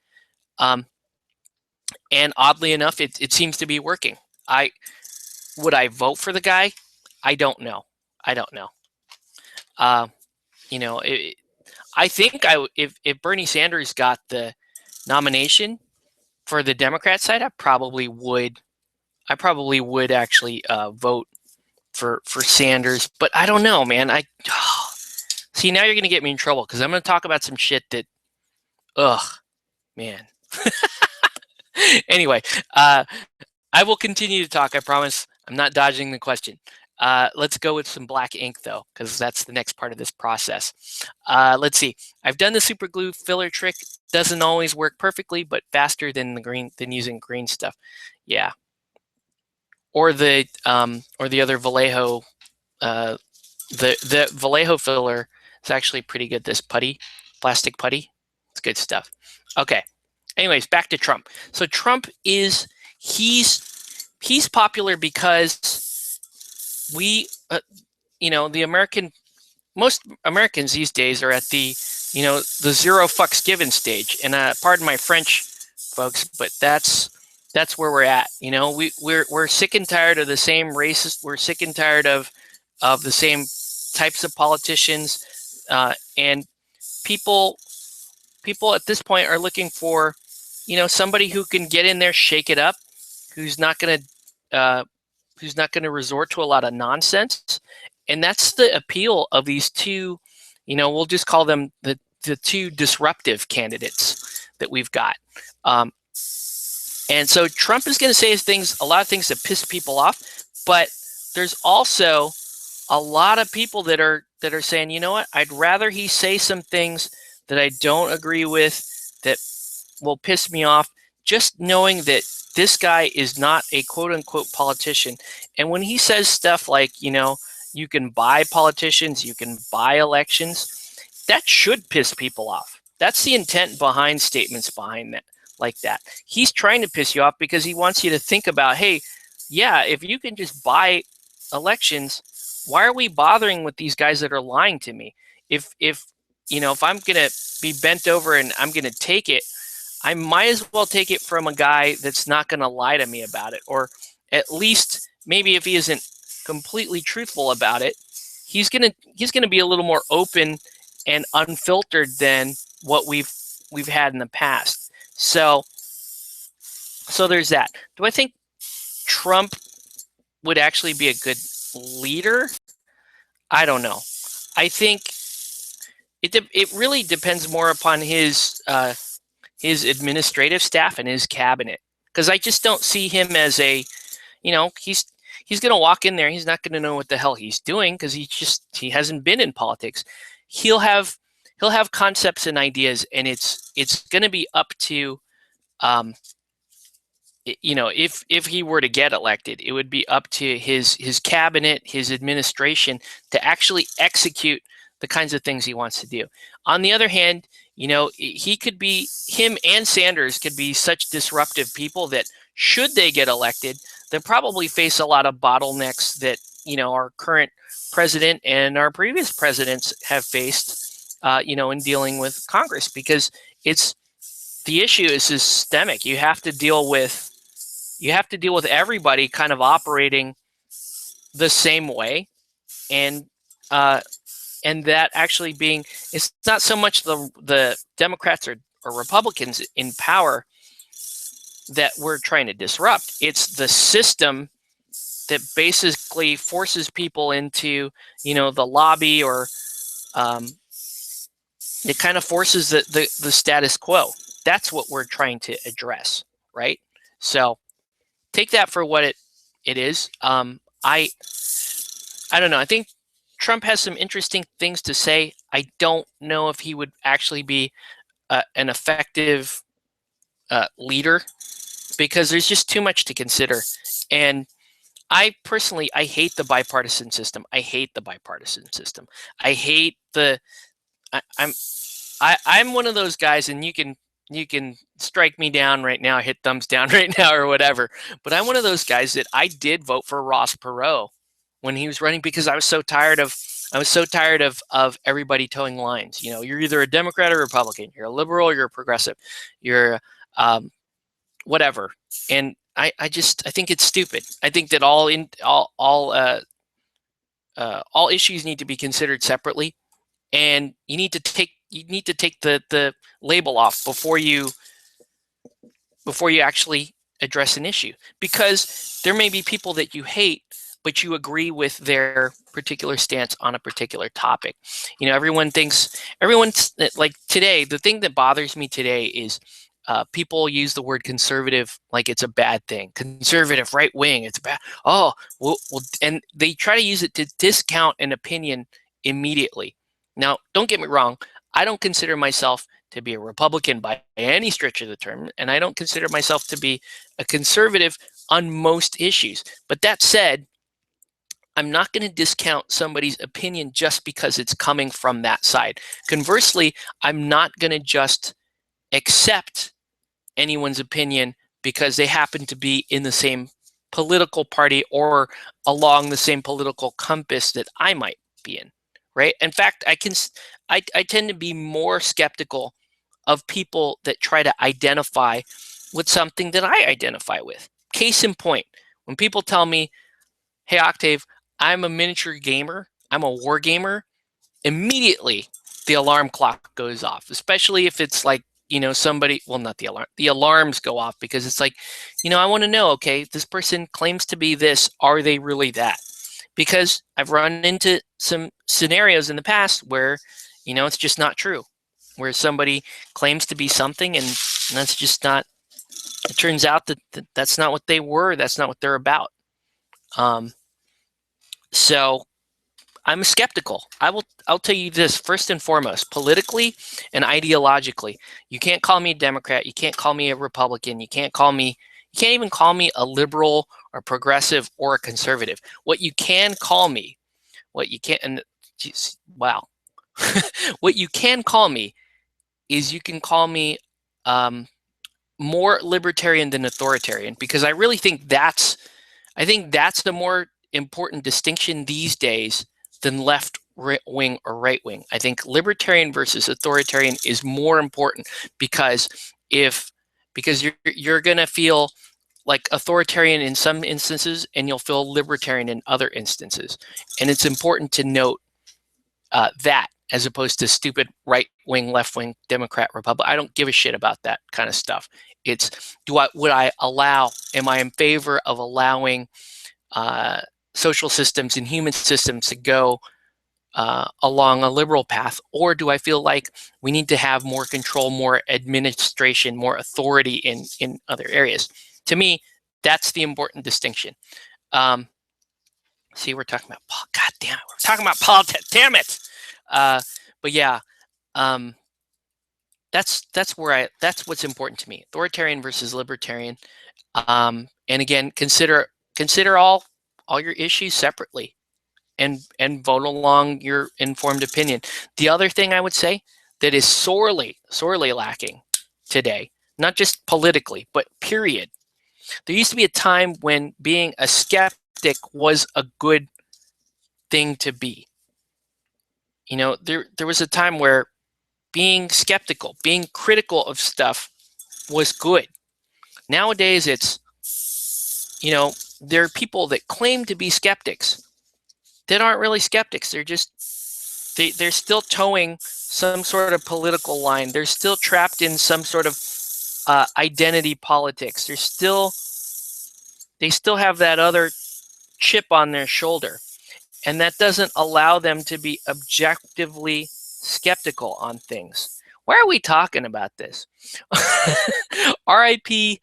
And oddly enough, it seems to be working. Would I vote for the guy? I don't know. I don't know. Uh, you know, I think if Bernie Sanders got the nomination for the Democrat side, I probably would. I probably would actually vote for Sanders, but I don't know, man. See, now you're gonna get me in trouble because I'm gonna talk about some shit that, ugh, man. Anyway, I will continue to talk. I promise. I'm not dodging the question. Let's go with some black ink though, because that's the next part of this process. Let's see. I've done the super glue filler trick. Doesn't always work perfectly, but faster than using green stuff. Yeah. Or the other Vallejo. The Vallejo filler is actually pretty good. This putty, plastic putty, it's good stuff. Okay. Anyways, back to Trump. So Trump he's popular because most Americans these days are at the zero fucks given stage. And pardon my French, folks, but that's where we're at. We're sick and tired of the same racist. We're sick and tired of the same types of politicians, and people at this point are looking for somebody who can get in there, shake it up, who's not going to resort to a lot of nonsense. And that's the appeal of these two, we'll just call them the two disruptive candidates that we've got. And so Trump is going to say a lot of things that piss people off, but there's also a lot of people that are saying, you know what, I'd rather he say some things that I don't agree with, that will piss me off, just knowing that this guy is not a quote unquote politician. And when he says stuff like, you can buy politicians, you can buy elections, that should piss people off. That's the intent behind statements behind that, like that. He's trying to piss you off because he wants you to think about, hey, yeah, if you can just buy elections, why are we bothering with these guys that are lying to me? If I'm going to be bent over and I'm going to take it, I might as well take it from a guy that's not going to lie to me about it. Or at least maybe if he isn't completely truthful about it, he's going to be a little more open and unfiltered than what we've had in the past. So there's that. Do I think Trump would actually be a good leader? I don't know. I think it really depends more upon his administrative staff and his cabinet, because I just don't see him as he's going to walk in there. He's not going to know what the hell he's doing because he hasn't been in politics. He'll have concepts and ideas, and it's going to be up to if he were to get elected, it would be up to his cabinet, his administration, to actually execute the kinds of things he wants to do. On the other hand, him and Sanders could be such disruptive people that should they get elected, they'll probably face a lot of bottlenecks that our current president and our previous presidents have faced, in dealing with Congress, because the issue is systemic. You have to deal with everybody kind of operating the same way, and that actually being, it's not so much the Democrats or Republicans in power that we're trying to disrupt. It's the system that basically forces people into, the lobby, or it kind of forces the status quo. That's what we're trying to address, right? So take that for what it is. I don't know. I think Trump has some interesting things to say. I don't know if he would actually be an effective leader, because there's just too much to consider. And I personally, I hate the bipartisan system. I hate I'm one of those guys, and you can strike me down right now, hit thumbs down right now or whatever. But I'm one of those guys that I did vote for Ross Perot when he was running, because I was so tired of everybody towing lines. You're either a Democrat or Republican. You're a liberal or you're a progressive. You're whatever. And I think it's stupid. I think that all issues need to be considered separately, and you need to take the label off before you actually address an issue, because there may be people that you hate, but you agree with their particular stance on a particular topic. Everyone's like today. The thing that bothers me today is people use the word conservative like it's a bad thing. Conservative, right wing, it's bad. Oh, well, and they try to use it to discount an opinion immediately. Now, don't get me wrong. I don't consider myself to be a Republican by any stretch of the term, and I don't consider myself to be a conservative on most issues. But that said, I'm not going to discount somebody's opinion just because it's coming from that side. Conversely, I'm not going to just accept anyone's opinion because they happen to be in the same political party or along the same political compass that I might be in, right? In fact, I tend to be more skeptical of people that try to identify with something that I identify with. Case in point, when people tell me, hey, Octave, I'm a miniature gamer, I'm a war gamer, immediately the alarm clock goes off, especially if it's like, somebody, well, not the alarms go off, because it's like, I want to know, okay, this person claims to be this, are they really that? Because I've run into some scenarios in the past where, it's just not true, where somebody claims to be something and that's just not, it turns out that that's not what they were, that's not what they're about. So I'm skeptical. I'll tell you this, first and foremost, politically and ideologically. You can't call me a Democrat, you can't call me a Republican, you can't even call me a liberal or progressive or a conservative. What you can call me, what you can what you can call me is you can call me more libertarian than authoritarian, because I really think that's the more important distinction these days than left wing or right wing. I think libertarian versus authoritarian is more important, because you're going to feel like authoritarian in some instances and you'll feel libertarian in other instances. And it's important to note that, as opposed to stupid right wing, left wing, Democrat, Republican. I don't give a shit about that kind of stuff. It's would I allow? Am I in favor of allowing social systems and human systems to go along a liberal path, or do I feel like we need to have more control, more administration, more authority in other areas? To me, that's the important distinction. See, we're talking about, God damn it, we're talking about politics. Damn it. But yeah, that's what's important to me. Authoritarian versus libertarian. And again, consider all your issues separately, and vote along your informed opinion. The other thing I would say that is sorely lacking today, not just politically, but period. There used to be a time when being a skeptic was a good thing to be. There was a time where being skeptical, being critical of stuff was good. Nowadays, it's, there are people that claim to be skeptics that aren't really skeptics. They're still towing some sort of political line. They're still trapped in some sort of identity politics. They still have that other chip on their shoulder, and that doesn't allow them to be objectively skeptical on things. Why are we talking about this? R.I.P.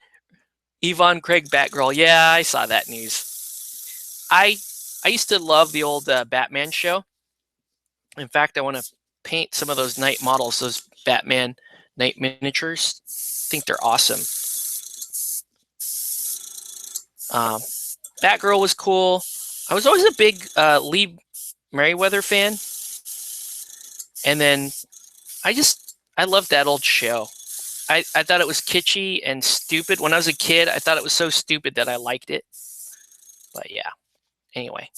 Yvonne Craig Batgirl. Yeah, I saw that news. I used to love the old Batman show. In fact, I want to paint some of those night models, those Batman night miniatures. I think they're awesome. Batgirl was cool. I was always a big Lee Meriwether fan. And then I loved that old show. I thought it was kitschy and stupid. When I was a kid, I thought it was so stupid that I liked it. But yeah, anyway.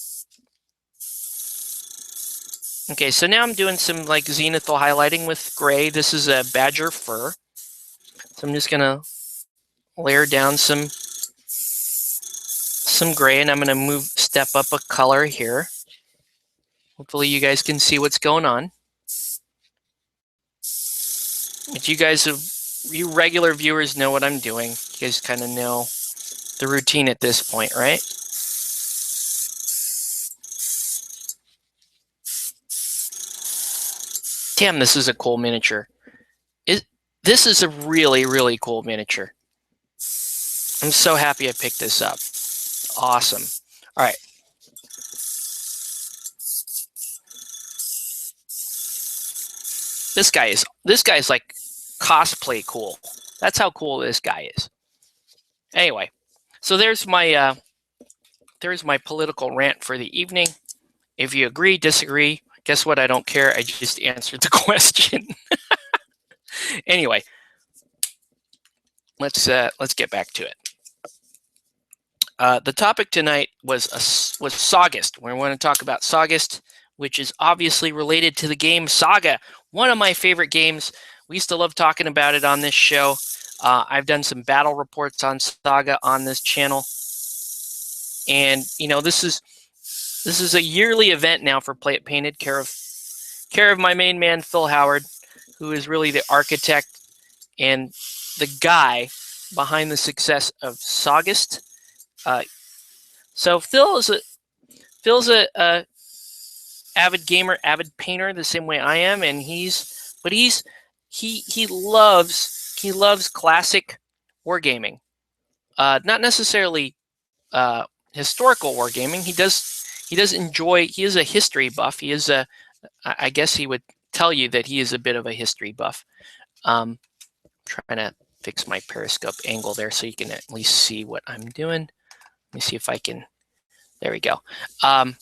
Okay, so now I'm doing some like zenithal highlighting with gray. This is a badger fur. So I'm just gonna layer down some gray, and I'm going to step up a color here. Hopefully you guys can see what's going on. But you regular viewers know what I'm doing. You guys kind of know the routine at this point, right? Damn, this is a cool miniature. This is a really, really cool miniature. I'm so happy I picked this up. Awesome. All right. This guy's like cosplay cool. That's how cool this guy is. Anyway, so there's my political rant for the evening. If you agree, disagree, guess what? I don't care. I just answered the question. Anyway, let's get back to it. The topic tonight was Sagaugust. We want to talk about Sagaugust, which is obviously related to the game Saga, one of my favorite games. We used to love talking about it on this show. I've done some battle reports on Saga on this channel, and this is a yearly event now for Play It Painted, care of my main man Phil Howard, who is really the architect and the guy behind the success of Sagaugust. So Phil's a avid gamer, avid painter, the same way I am, and he loves classic wargaming. Not necessarily historical wargaming. He does enjoy. He is a history buff. I guess he would tell you that he is a bit of a history buff. Trying to fix my periscope angle there so you can at least see what I'm doing. Let me see if I can. There we go. A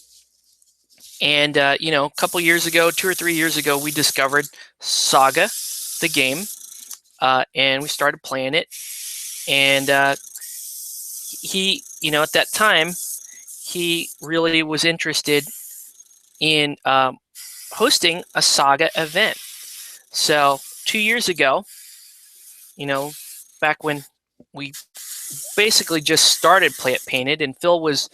couple years ago, 2 or 3 years ago, we discovered Saga, the game, and we started playing it. And he, at that time, he really was interested in hosting a Saga event. So 2 years ago, back when we basically just started Play It Painted, and Phil was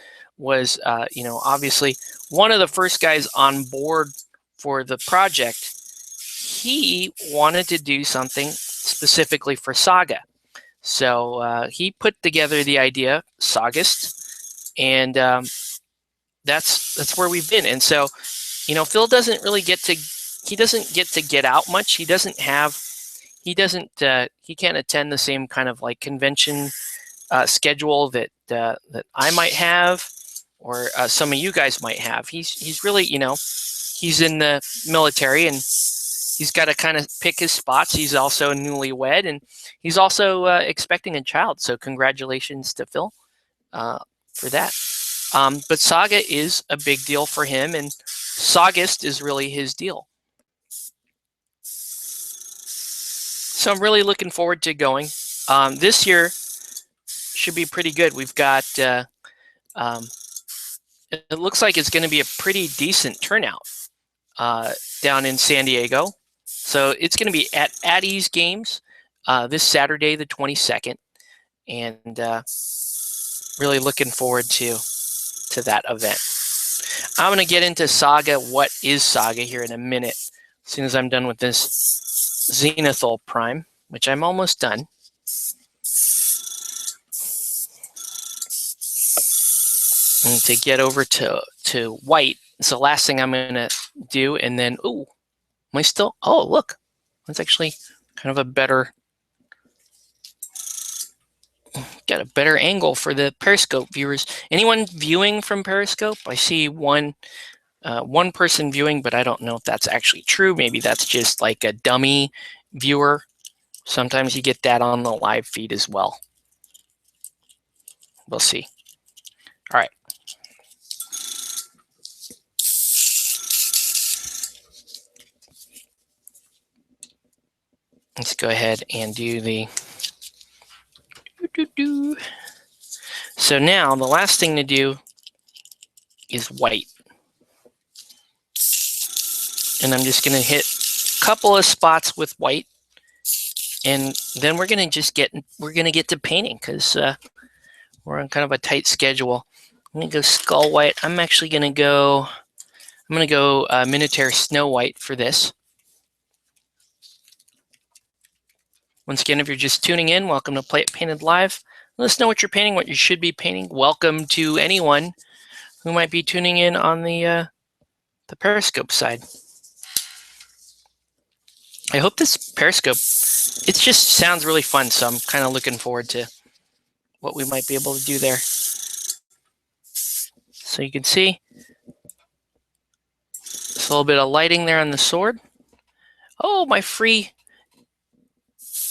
obviously one of the first guys on board for the project. He wanted to do something specifically for Saga, so he put together the idea Sagaugust, and that's where we've been. And so Phil doesn't really get to get out much. He can't attend the same kind of like convention schedule that I might have, or some of you guys might have. He's really, he's in the military, and he's got to kind of pick his spots. He's also newlywed, and he's also expecting a child. So congratulations to Phil for that. But Saga is a big deal for him, and Sagaugust is really his deal. So I'm really looking forward to going. This year should be pretty good. We've got, it looks like it's going to be a pretty decent turnout down in San Diego. So it's going to be at Addie's Games this Saturday, the 22nd. And really looking forward to that event. I'm going to get into Saga, what is Saga, here in a minute, as soon as I'm done with this Zenithal Prime, which I'm almost done. And to get over to white, it's the last thing I'm going to do. And then, am I still? Oh, look, that's actually kind of a better, got a better angle for the Periscope viewers. Anyone viewing from Periscope? I see one person viewing, but I don't know if that's actually true. Maybe that's just like a dummy viewer. Sometimes you get that on the live feed as well. We'll see. All right. Let's go ahead and do the So now the last thing to do is white. And I'm just going to hit a couple of spots with white. and then we're gonna get to painting because we're on kind of a tight schedule. I'm gonna go Skull White. I'm gonna go Minotaur Snow White for this. Once again, if you're just tuning in, welcome to Play It Painted Live. Let us know what you're painting, what you should be painting. Welcome to anyone who might be tuning in on the Periscope side. I hope this Periscope, it just sounds really fun, so I'm kind of looking forward to what we might be able to do there. So you can see, there's a little bit of lighting there on the sword. Oh, my free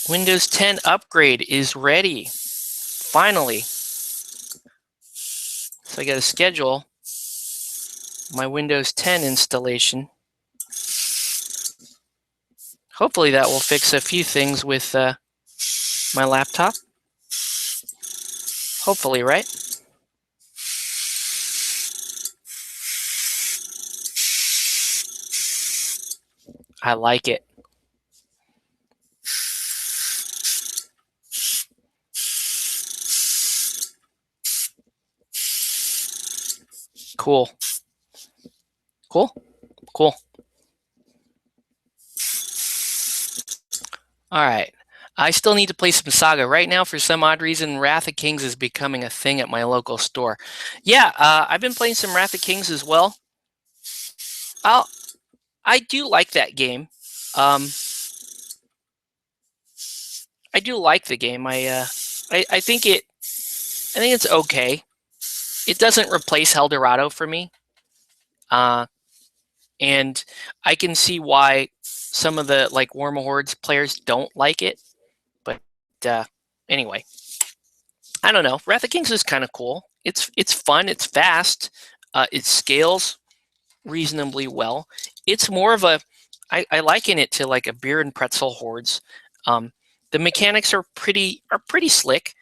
Windows 10 upgrade is ready. Finally. So I got to schedule my Windows 10 installation. Hopefully that will fix a few things with my laptop. Hopefully, right? I like it. Cool. Cool. Cool. All right. I still need to play some Saga. Right now, for some odd reason, Wrath of Kings is becoming a thing at my local store. Yeah, I've been playing some Wrath of Kings as well. I do like that game. I do like the game. I think it's okay. It doesn't replace Eldorado for me. And I can see why some of the like Warma Hordes players don't like it. But anyway, I don't know. Wrath of Kings is kind of cool. It's fun. It's fast. It scales reasonably well. It's more of I liken it to like a beer and pretzel hordes. The mechanics are pretty slick.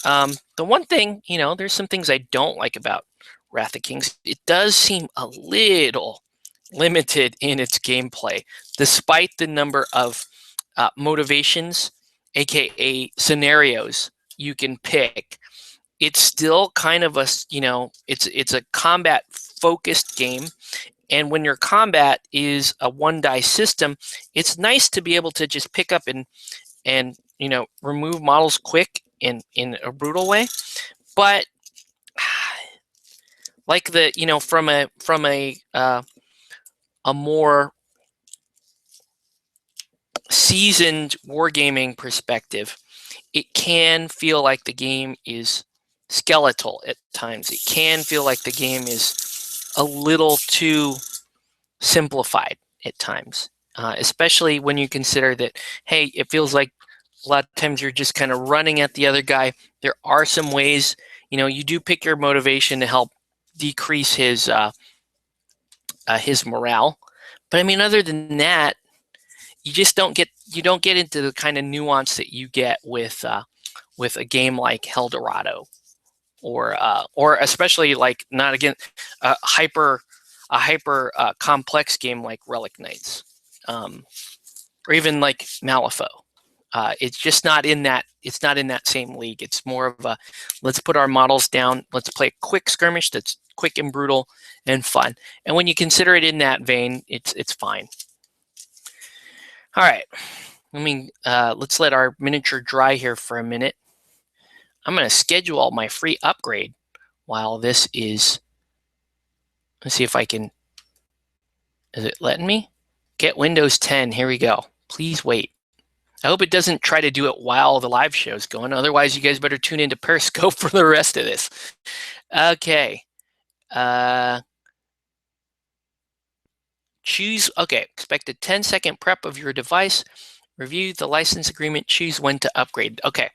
The one thing, there's some things I don't like about Wrath of Kings. It does seem a little limited in its gameplay, despite the number of motivations, aka scenarios, you can pick. It's still kind of it's a combat focused game. And when your combat is a one die system, it's nice to be able to just pick up and remove models quick in a brutal way. But like from a more seasoned wargaming perspective, it can feel like the game is skeletal at times. It can feel like the game is a little too simplified at times, especially when you consider that, hey, it feels like a lot of times you're just kind of running at the other guy. There are some ways, you do pick your motivation to help decrease his morale. But I mean, other than that, you don't get into the kind of nuance that you get with a game like Eldorado, or especially like not again a hyper complex game like Relic Knights, or even like Malifaux. It's just not in that. It's not in that same league. It's more of a let's put our models down. Let's play a quick skirmish that's quick and brutal and fun. And when you consider it in that vein, it's fine. All right. Let's let our miniature dry here for a minute. I'm going to schedule my free upgrade while this is. Let's see if I can. Is it letting me? Get Windows 10. Here we go. Please wait. I hope it doesn't try to do it while the live show's going. Otherwise, you guys better tune into Periscope for the rest of this. Okay. Choose. Okay. Expect a 10-second prep of your device. Review the license agreement. Choose when to upgrade. Okay.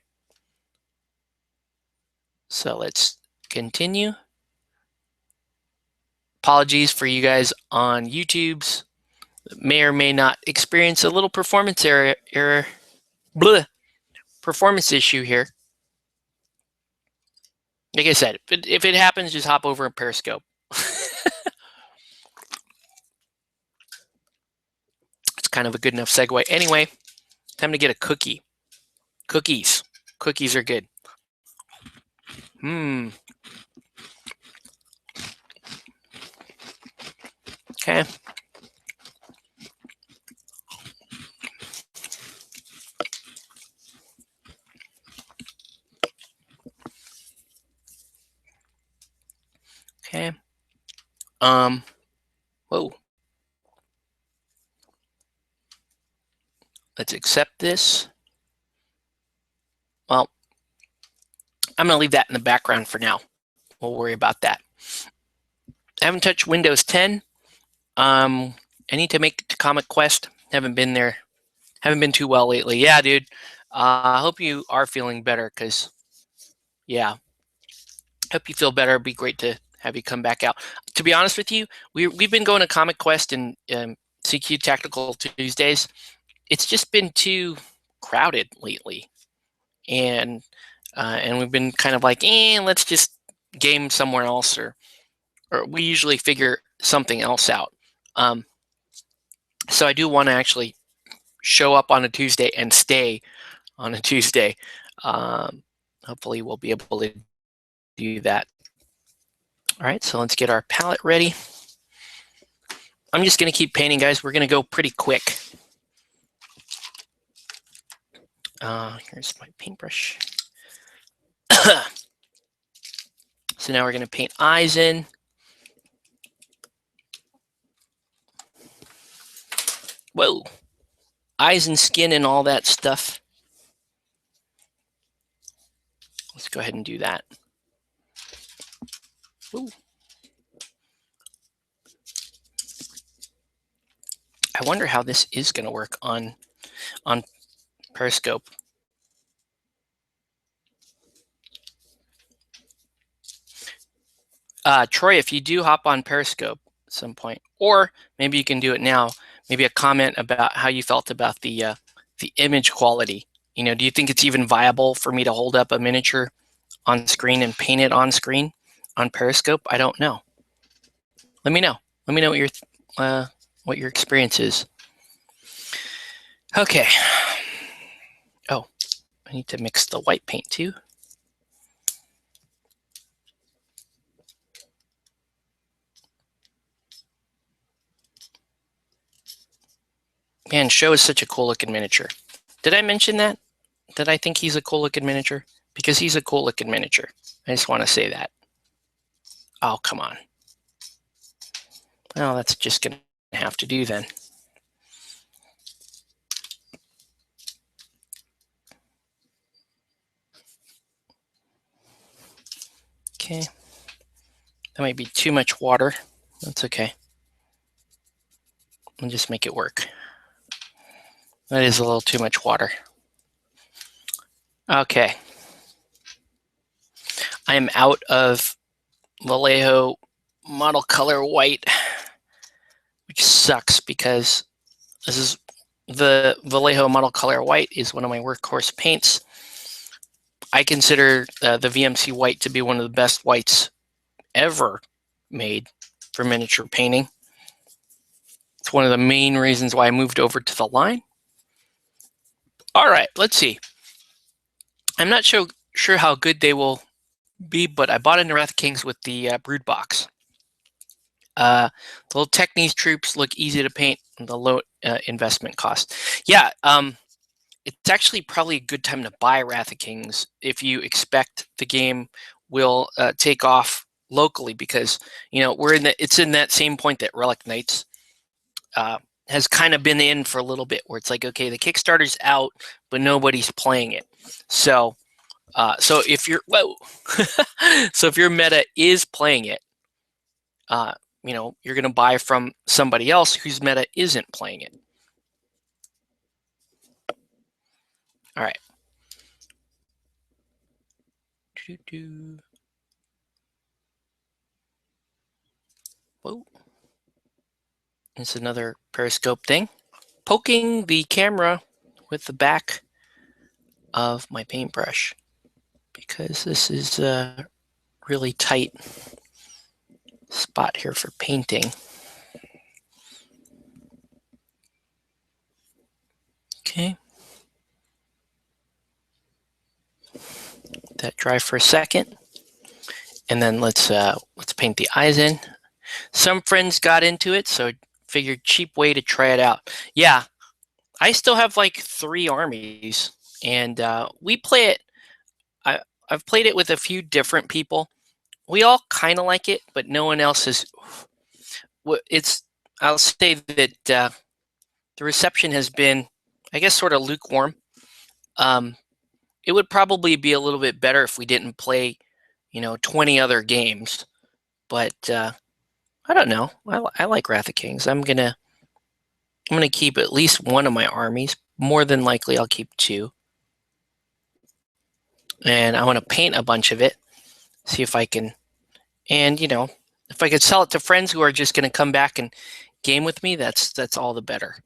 So let's continue. Apologies for you guys on YouTube's may or may not experience a little performance performance issue here. Like I said, if it happens, just hop over in Periscope. It's kind of a good enough segue. Anyway, time to get a cookie. Cookies. Cookies are good. Okay. Okay. Whoa. Let's accept this. Well, I'm going to leave that in the background for now. We'll worry about that. I haven't touched Windows 10. I need to make it to Comic Quest. Haven't been there. Haven't been too well lately. Yeah, dude. I hope you are feeling better because, yeah, hope you feel better. It'd be great to have you come back out. To be honest with you, we've been going to Comic Quest and CQ Tactical Tuesdays. It's just been too crowded lately, and we've been kind of like, let's just game somewhere else, or we usually figure something else out. So I do want to actually show up on a Tuesday and stay on a Tuesday. Hopefully we'll be able to do that. All right, so let's get our palette ready. I'm just going to keep painting, guys. We're going to go pretty quick. Here's my paintbrush. So now we're going to paint eyes in. Whoa. Eyes and skin and all that stuff. Let's go ahead and do that. Ooh. I wonder how this is going to work on Periscope. Troy, if you do hop on Periscope at some point, or maybe you can do it now, maybe a comment about how you felt about the image quality. You know, do you think it's even viable for me to hold up a miniature on screen and paint it on screen on Periscope? I don't know. Let me know. Let me know what your experience is. Okay. Oh, I need to mix the white paint too. Man, Show is such a cool looking miniature. Did I mention that? That I think he's a cool looking miniature? Because he's a cool looking miniature. I just want to say that. Oh, come on. Well, that's just going to have to do then. Okay. That might be too much water. That's okay. I'll just make it work. That is a little too much water. Okay. I am out of Vallejo model color white, which sucks because this is the Vallejo model color white is one of my workhorse paints. I consider the VMC white to be one of the best whites ever made for miniature painting. It's one of the main reasons why I moved over to the line. All right, let's see. I'm not sure how good they will be, but I bought into Wrath Kings with the Brood box. The little Technies troops look easy to paint, and the low investment cost. Yeah, it's actually probably a good time to buy Wrath of Kings if you expect the game will take off locally, because it's in that same point that Relic Knights has kind of been in for a little bit, where it's like, okay, the Kickstarter's out, but nobody's playing it. So if you're so if your meta is playing it, you're going to buy from somebody else whose meta isn't playing it. All right. Whoa. It's another Periscope thing. Poking the camera with the back of my paintbrush, because this is a really tight spot here for painting. Okay. that dry for a second. And then let's paint the eyes in. Some friends got into it, so figured cheap way to try it out. Yeah, I still have like 3 armies, and we play it. I've played it with a few different people. We all kind of like it, but no one else is. I'll say that the reception has been, I guess, sort of lukewarm. It would probably be a little bit better if we didn't play, 20 other games. But I don't know. I like Wrath of Kings. I'm gonna keep at least one of my armies. More than likely, I'll keep 2. And I want to paint a bunch of it. See if I can. And if I could sell it to friends who are just going to come back and game with me, that's all the better.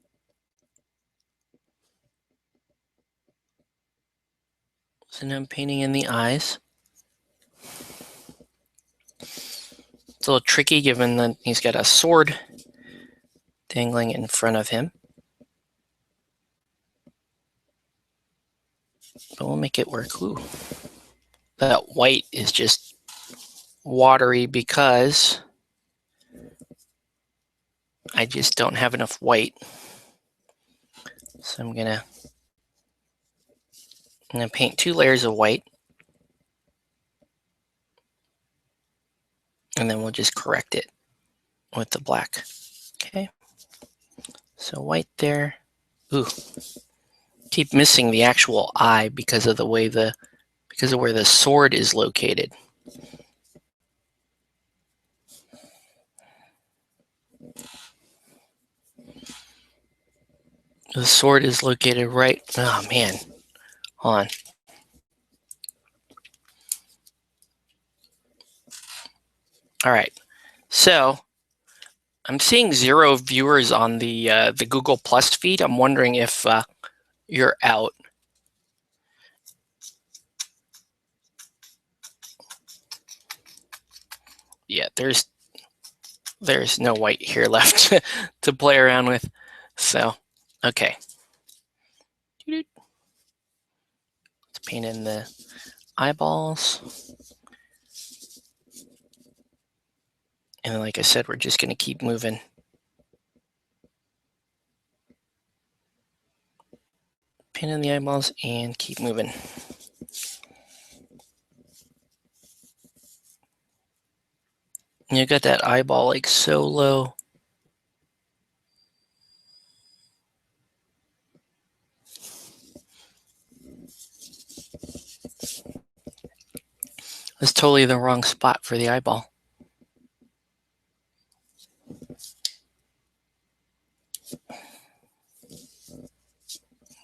So now I'm painting in the eyes. It's a little tricky given that he's got a sword dangling in front of him. But we'll make it work. Ooh. That white is just watery because I just don't have enough white. So I'm gonna paint 2 layers of white. And then we'll just correct it with the black. Okay. So white there. Ooh. Keep missing the actual eye because of where the sword is located. The sword is located right. Oh man. Hold on. All right. So I'm seeing 0 viewers on the Google Plus feed. I'm wondering if you're out. Yeah, there's no white here left to play around with. So, okay. Let's paint in the eyeballs. And then, like I said, we're just going to keep moving. Paint in the eyeballs and keep moving. You got that eyeball like so low. That's totally the wrong spot for the eyeball.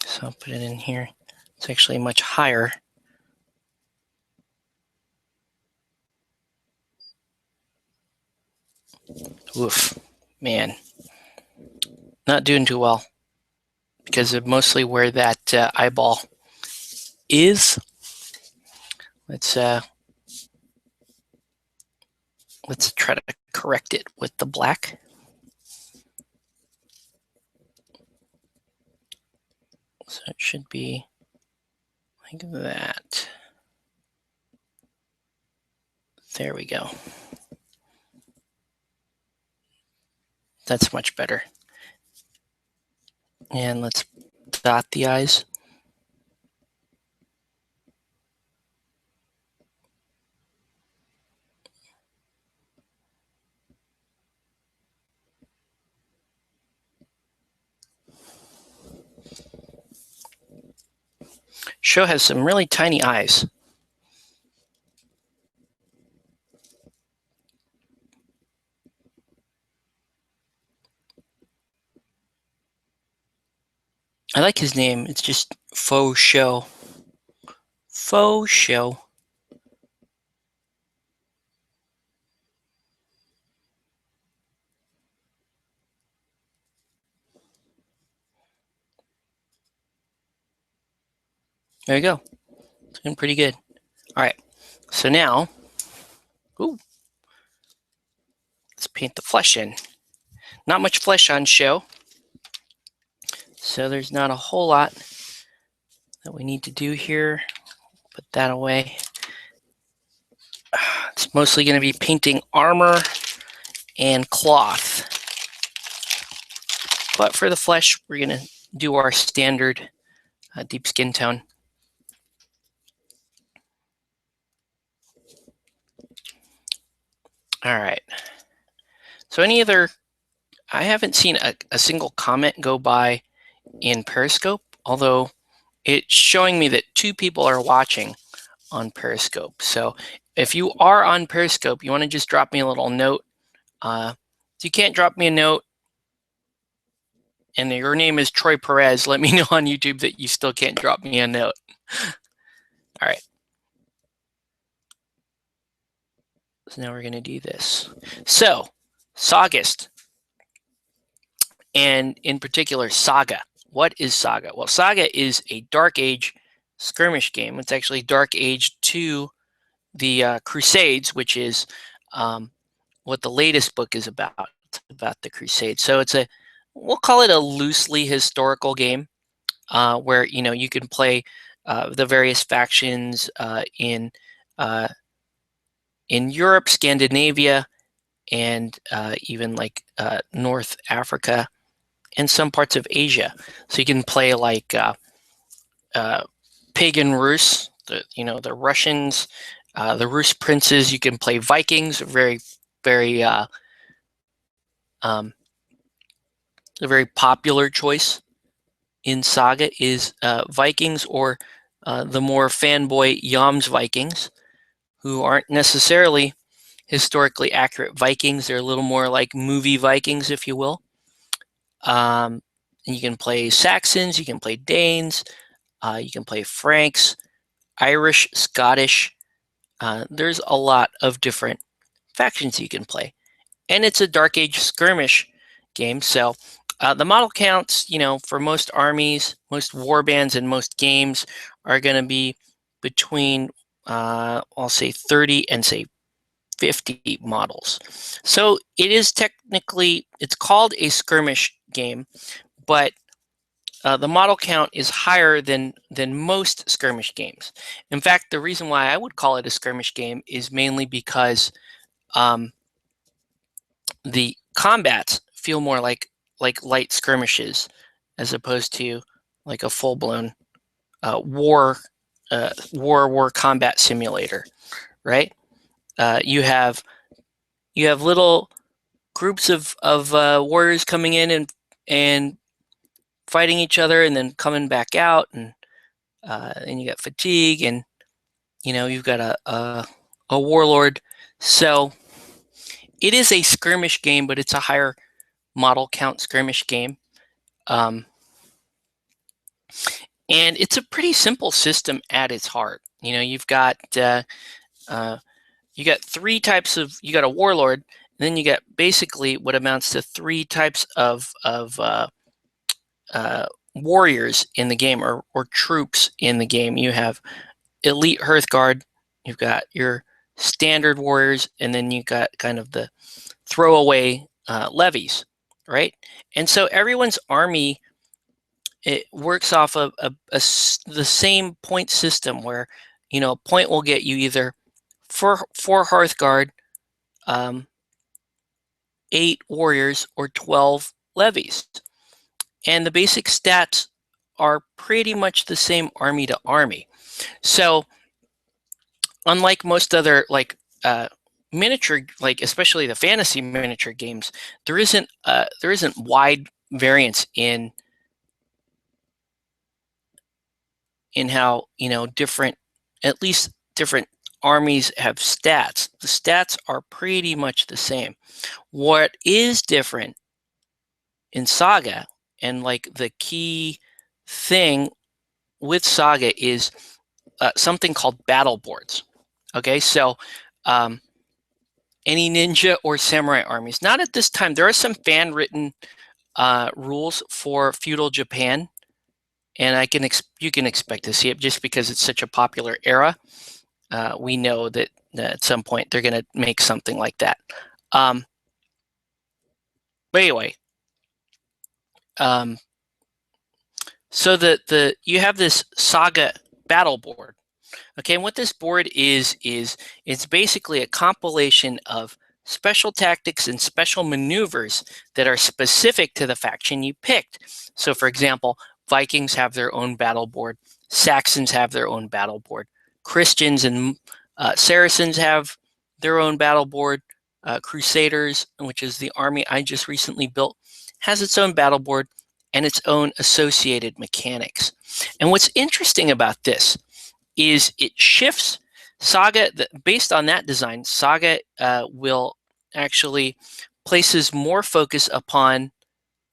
So I'll put it in here. It's actually much higher. Oof, man. Not doing too well because of mostly where that eyeball is. Let's try to correct it with the black. So it should be like that. There we go. That's much better. And let's dot the eyes. Show has some really tiny eyes. I like his name. It's just Faux Show. Faux Show. There you go. It's looking pretty good. All right. So now, let's paint the flesh in. Not much flesh on show. So there's not a whole lot that we need to do here. Put that away. mostly going to be painting armor and cloth. But for the flesh, we're going to do our standard deep skin tone. All right. So I haven't seen a single comment go by in Periscope, although it's showing me that 2 people are watching on Periscope. So if you are on Periscope, you want to just drop me a little note. If you can't drop me a note and your name is Troy Perez, let me know on YouTube that you still can't drop me a note. All right. So now we're going to do this. So Sagaugust, and in particular Saga. What is Saga? Well, Saga is a Dark Age skirmish game. It's actually Dark Age to the Crusades, which is what the latest book is about the Crusades. So we'll call it a loosely historical game where you can play the various factions in Europe, Scandinavia, and even like North Africa and some parts of Asia. So you can play like pagan Rus, the Russians, the Rus princes. You can play Vikings, very, very a very popular choice in Saga is Vikings, or the more fanboy Yams Vikings, who aren't necessarily historically accurate Vikings. They're a little more like movie Vikings, if you will. And you can play Saxons, you can play Danes, you can play Franks, Irish, Scottish. There's a lot of different factions you can play. And it's a Dark Age skirmish game. So the model counts, for most armies, most war bands, and most games are going to be between, I'll say 30 and say 50 models. So it is technically, it's called a skirmish game, but the model count is higher than most skirmish games. In fact, the reason why I would call it a skirmish game is mainly because the combats feel more like light skirmishes as opposed to like a full-blown war combat simulator, right? You have little groups of warriors coming in and fighting each other and then coming back out, and you got fatigue, and you've got a warlord. So it is a skirmish game, but it's a higher model count skirmish game. And it's a pretty simple system at its heart. You've got you got 3 types of, you got a warlord, and then you got basically what amounts to 3 types of warriors in the game, or troops in the game. You have elite Hearthguard, you've got your standard warriors, and then you got kind of the throwaway levies, right? And so everyone's army, it works off of the same point system where, a point will get you either 4 Hearthguard, 8 warriors, or 12 levies. And the basic stats are pretty much the same army to army. So unlike most other miniature, especially the fantasy miniature games, there isn't wide variance in how different, at least different armies have stats. The stats are pretty much the same. What is different in Saga, and the key thing with Saga, is something called battle boards. Okay, so any ninja or samurai armies, not at this time. There are some fan-written rules for feudal Japan, and you can expect to see it just because it's such a popular era. We know that at some point they're going to make something like that. But anyway, so you have this Saga battle board, Okay, and what this board is it's basically a compilation of special tactics and special maneuvers that are specific to the faction you picked. So for example, Vikings have their own battle board, Saxons have their own battle board, Christians and Saracens have their own battle board, Crusaders, which is the army I just recently built, has its own battle board and its own associated mechanics. And what's interesting about this is it shifts Saga, based on that design. Saga will actually places more focus upon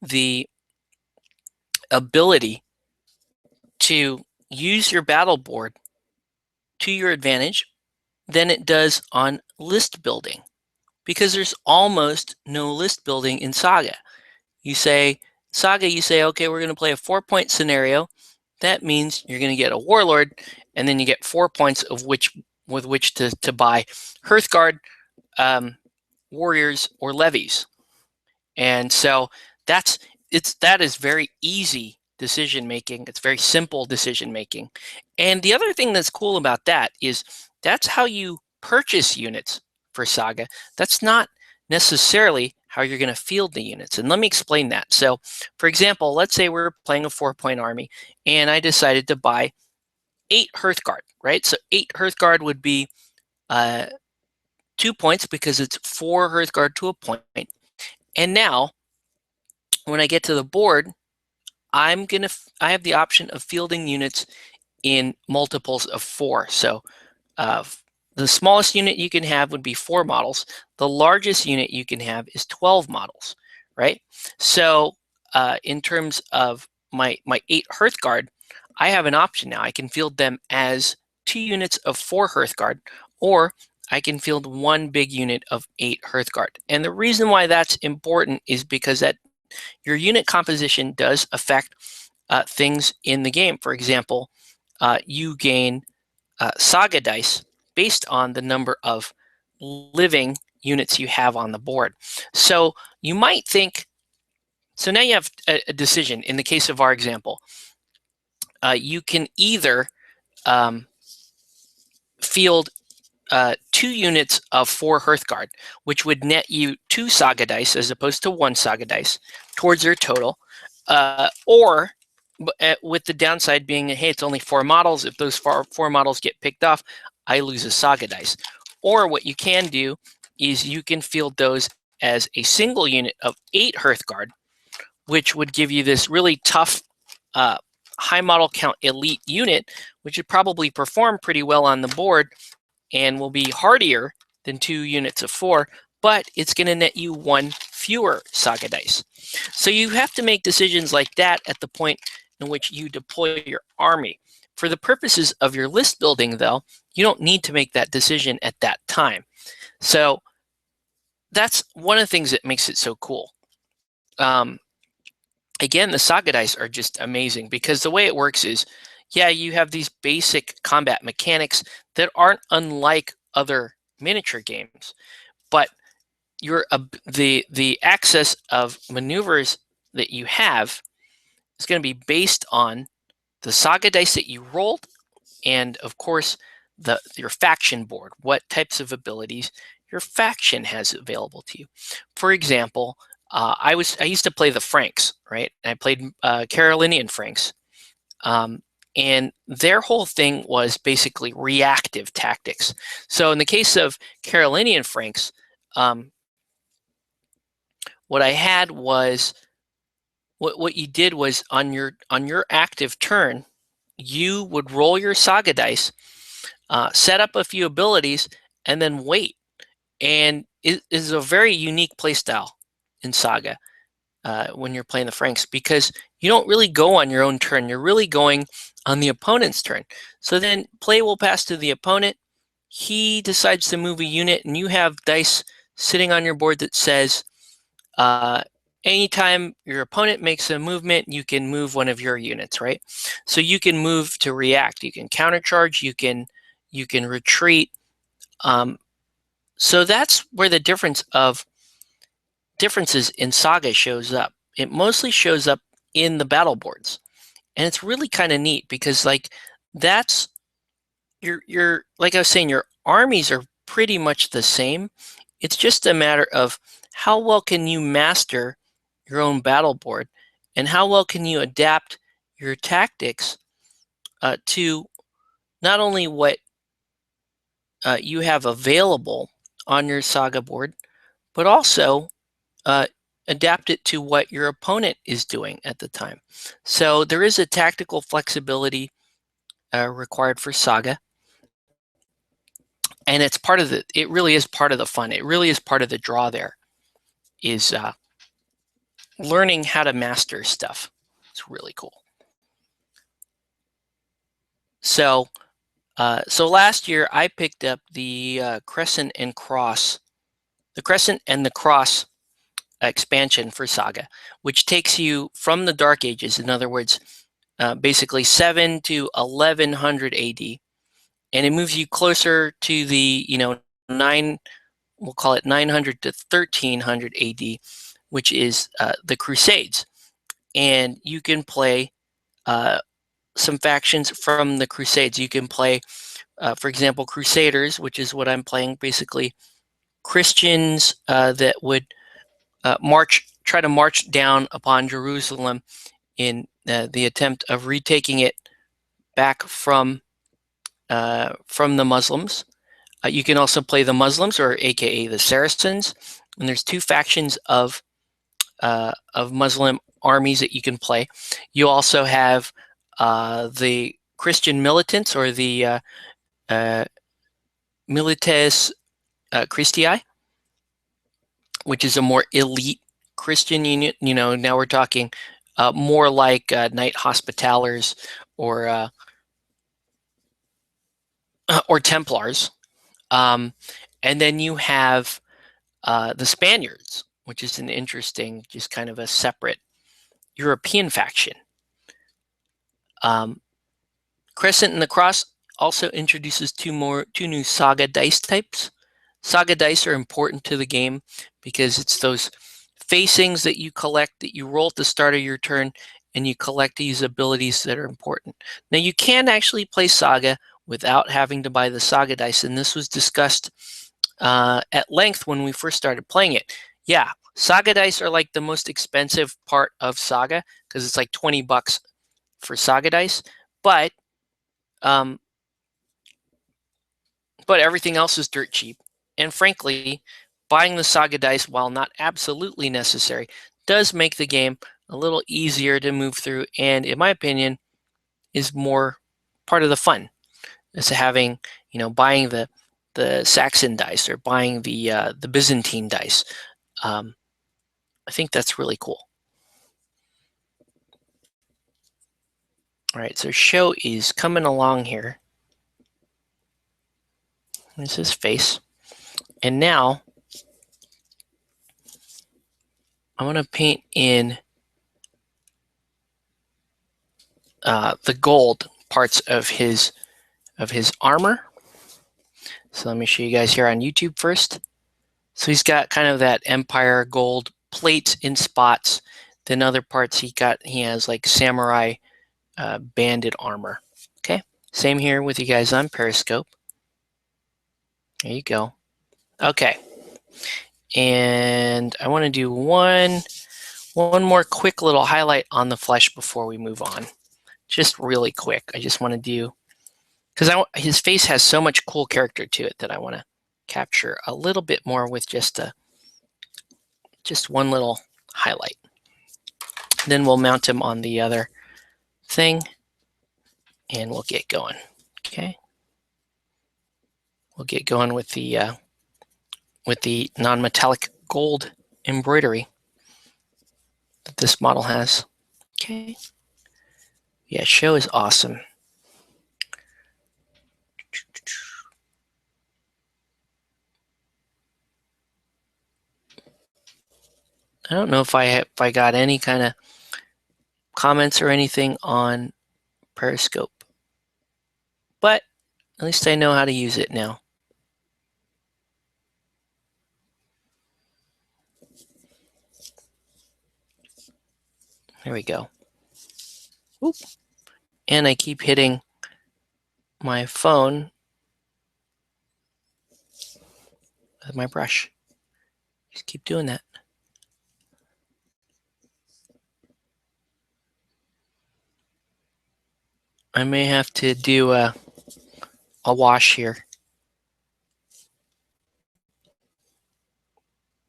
the ability to use your battle board to your advantage than it does on list building, because there's almost no list building in Saga. You say, okay, we're going to play a 4-point scenario. That means you're going to get a warlord, and then you get 4 points of with which to buy Hearthguard, warriors, or levies. And so that is very easy decision making. It's very simple decision making. And the other thing that's cool about that is that's how you purchase units for Saga. That's not necessarily how you're going to field the units. And let me explain that. So, for example, let's say we're playing a 4-point army, and I decided to buy 8 Hearthguard, right? So 8 Hearthguard would be 2 points because it's 4 Hearthguard to a point. And now, when I get to the board, I have the option of fielding units in multiples of 4. So the smallest unit you can have would be 4 models. The largest unit you can have is 12 models, right? So in terms of my 8 Hearthguard, I have an option now. I can field them as 2 units of 4 Hearthguard, or I can field 1 big unit of 8 Hearthguard. And the reason why that's important is because that your unit composition does affect things in the game. For example, you gain Saga dice based on the number of living units you have on the board. So you might think, so now you have a decision. In the case of our example, you can either field 2 units of 4 Hearthguard, which would net you 2 Saga dice as opposed to 1 Saga dice towards your total, or with the downside being, hey, it's only 4 models. If those 4 models get picked off, I lose a Saga dice. Or what you can do is you can field those as a single unit of 8 Hearthguard, which would give you this really tough high model count elite unit, which would probably perform pretty well on the board and will be hardier than 2 units of 4, but it's going to net you 1 fewer Saga dice. So you have to make decisions like that at the point in which you deploy your army. For the purposes of your list building, though, you don't need to make that decision at that time. So that's one of the things that makes it so cool. Again, the Saga dice are just amazing because the way it works is, yeah, you have these basic combat mechanics that aren't unlike other miniature games, but the access of maneuvers that you have is going to be based on the Saga dice that you rolled, and of course your faction board, what types of abilities your faction has available to you. For example, I used to play the Franks, right? I played Carolinian Franks, and their whole thing was basically reactive tactics. So in the case of Carolinian Franks, what I had was what you did was on your active turn, you would roll your Saga dice, set up a few abilities, and then wait. And it is a very unique playstyle in Saga when you're playing the Franks, because you don't really go on your own turn. You're really going on the opponent's turn. So then play will pass to the opponent. He decides to move a unit, and you have dice sitting on your board that says, anytime your opponent makes a movement, you can move one of your units, right? So you can move to react. You can countercharge. You can retreat. So that's where the differences in Saga shows up. It mostly shows up in the battle boards, and it's really kind of neat because like that's your like I was saying, your armies are pretty much the same. It's just a matter of how well can you master your own battle board, and how well can you adapt your tactics to not only what you have available on your saga board, but also uh, adapt it to what your opponent is doing at the time. So there is a tactical flexibility required for saga, and it's part of the. It really is part of the fun. It really is part of the draw. There is learning how to master stuff. It's really cool. So, so last year I picked up the Crescent and Cross, the Crescent and the Cross expansion for Saga, which takes you from the Dark Ages. In other words, basically 7 to 1100 AD, and it moves you closer to the 9. We'll call it 900 to 1300 AD, which is the Crusades, and you can play some factions from the Crusades. You can play, for example, Crusaders, which is what I'm playing, basically Christians that would try to march down upon Jerusalem in the attempt of retaking it back from the Muslims. You can also play the Muslims, or AKA the Saracens, and there's two factions of Muslim armies that you can play. You also have the Christian militants, or the Milites Christii, which is a more elite Christian unit. Now we're talking more like Knight Hospitallers or Templars. And then you have the Spaniards, which is an interesting, just kind of a separate European faction. Crescent and the Cross also introduces two new Saga dice types. Saga dice are important to the game because it's those facings that you collect, that you roll at the start of your turn, and you collect these abilities that are important. Now, you can actually play Saga without having to buy the Saga dice, and this was discussed at length when we first started playing it. Yeah, Saga dice are like the most expensive part of Saga, because it's like $20 for Saga dice, but everything else is dirt cheap. And frankly, buying the Saga dice, while not absolutely necessary, does make the game a little easier to move through, and in my opinion, is more part of the fun. Is having, buying the Saxon dice, or buying the Byzantine dice. I think that's really cool. All right, so show is coming along here. This is face. And now I'm going to paint in the gold parts of his armor. So let me show you guys here on YouTube first. So he's got kind of that Empire gold plates in spots. Then other parts he has like samurai banded armor. Okay, same here with you guys on Periscope. There you go. Okay, and I want to do one more quick little highlight on the flesh before we move on. Just really quick. I just want to do, because his face has so much cool character to it, that I want to capture a little bit more with just one little highlight. Then we'll mount him on the other thing, and we'll get going. Okay, we'll get going with the non-metallic gold embroidery that this model has. Okay, yeah, show is awesome. I don't know if I got any kind of comments or anything on Periscope, but at least I know how to use it now. There we go. Oop. And I keep hitting my phone with my brush. Just keep doing that. I may have to do a wash here.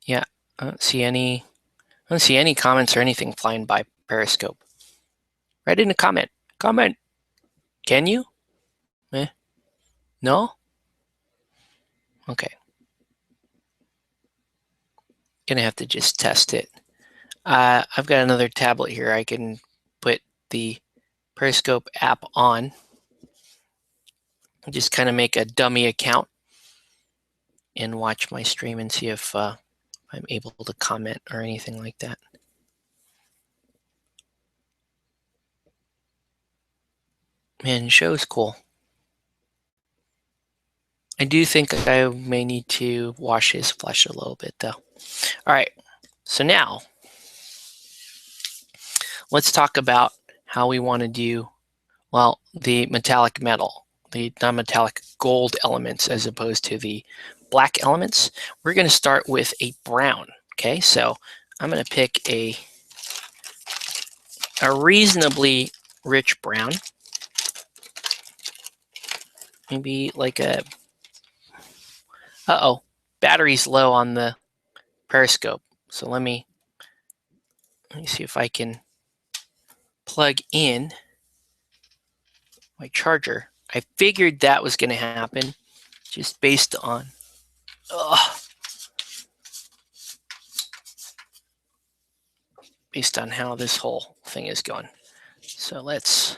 Yeah, I don't see any comments or anything flying by Periscope. Write in a comment. Comment. Can you? No? Okay. Gonna have to just test it. I've got another tablet here. I can put the Periscope app on. Just kind of make a dummy account and watch my stream and see if I'm able to comment or anything like that. Man, show's cool. I do think I may need to wash his flesh a little bit though. All right, so now let's talk about how we want to do, well, the metallic metal, the non-metallic gold elements as opposed to the black elements. We're going to start with a brown. Okay, so I'm going to pick a reasonably rich brown. Maybe like a, battery's low on the Periscope. So let me see if I can plug in my charger. I figured that was going to happen just based on how this whole thing is going. So let's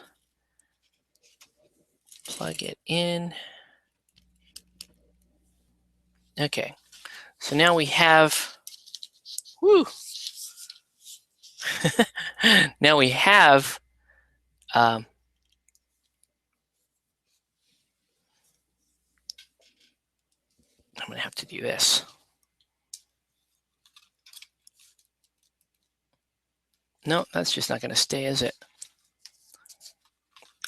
plug it in. Okay, so now we have, now we have I'm going to have to do this. No, that's just not going to stay, is it?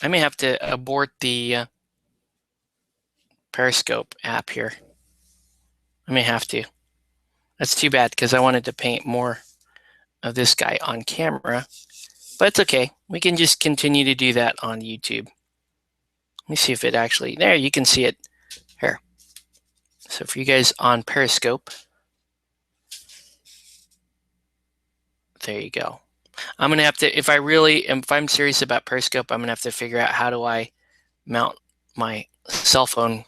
I may have to abort the Periscope app here. I may have to. That's too bad because I wanted to paint more of this guy on camera, but it's okay. We can just continue to do that on YouTube. Let me see if it actually, there, you can see it here. So for you guys on Periscope, there you go. I'm going to have to, if I'm serious about Periscope, I'm going to have to figure out how do I mount my cell phone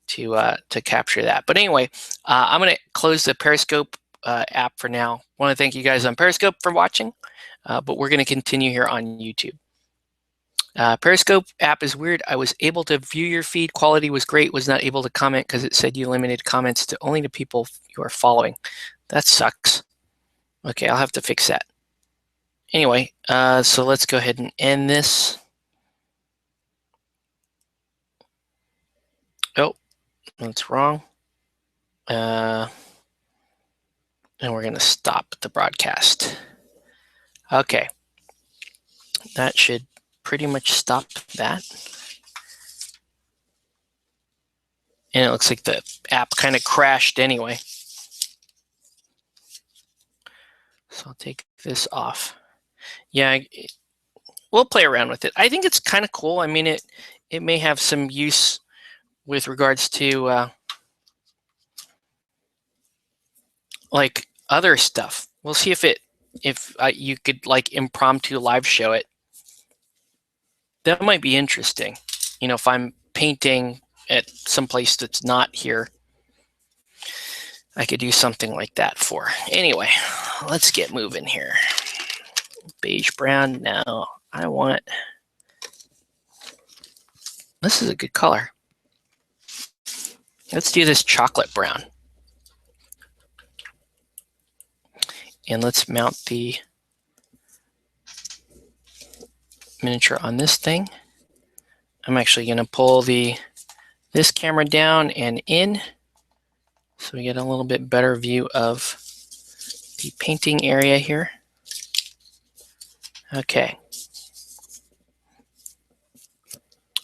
to capture that. But anyway, I'm going to close the Periscope app for now. I want to thank you guys on Periscope for watching, but we're going to continue here on YouTube. Periscope app is weird. I was able to view your feed. Quality was great. Was not able to comment because it said you limited comments to only the people you are following. That sucks. Okay, I'll have to fix that. Anyway, so let's go ahead and end this. Oh, that's wrong. And we're going to stop the broadcast. Okay. That should pretty much stop that. And it looks like the app kind of crashed anyway. So I'll take this off. Yeah, we'll play around with it. I think it's kind of cool. I mean, it may have some use with regards to like other stuff. We'll see if you could like impromptu live show it. That might be interesting. You know, if I'm painting at some place that's not here, I could do something like that for. Anyway, let's get moving here. Beige brown. No, I want, this is a good color. Let's do this chocolate brown. And let's mount the miniature on this thing. I'm actually going to pull this camera down and in so we get a little bit better view of the painting area here. Okay.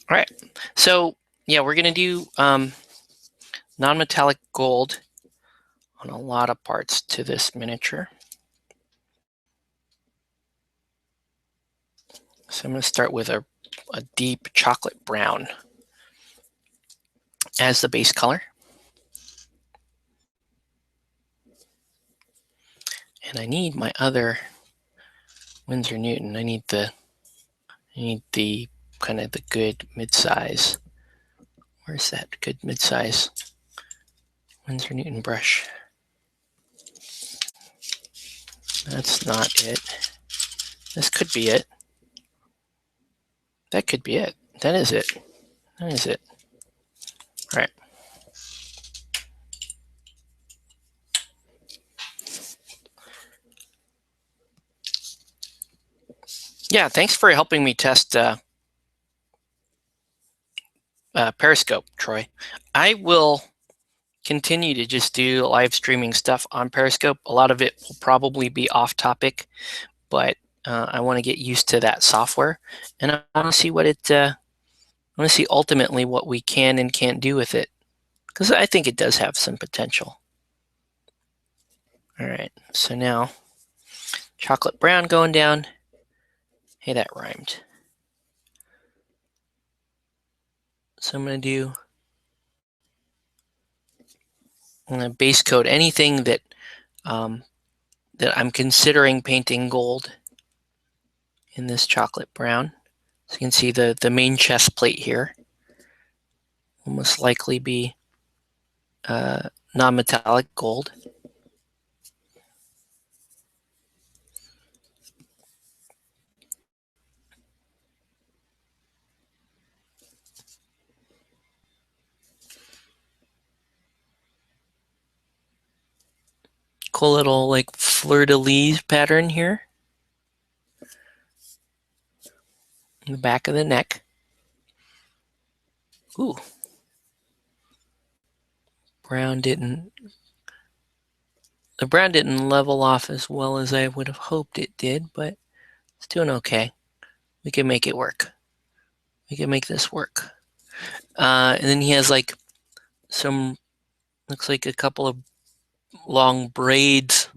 All right. So yeah, we're going to do non-metallic gold on a lot of parts to this miniature. So I'm going to start with a deep chocolate brown as the base color. And I need my other Winsor Newton. I need the kind of the good mid-size. Where's that good mid-size Winsor Newton brush? That's not it. This could be it. That could be it. That is it. That is it. All right. Yeah, thanks for helping me test Periscope, Troy. I will continue to just do live streaming stuff on Periscope. A lot of it will probably be off topic, but I want to get used to that software, and I want to see what it. I want to see ultimately what we can and can't do with it, because I think it does have some potential. All right, so now chocolate brown going down. Hey, that rhymed. So I'm going to base coat anything that that I'm considering painting gold in this chocolate brown. So you can see the main chest plate here will most likely be non-metallic gold. Cool little like fleur-de-lis pattern here in the back of the neck. Ooh, the brown didn't level off as well as I would have hoped it did, but it's doing okay. We can make it work. We can make this work. And then he has like some, looks like a couple of long braids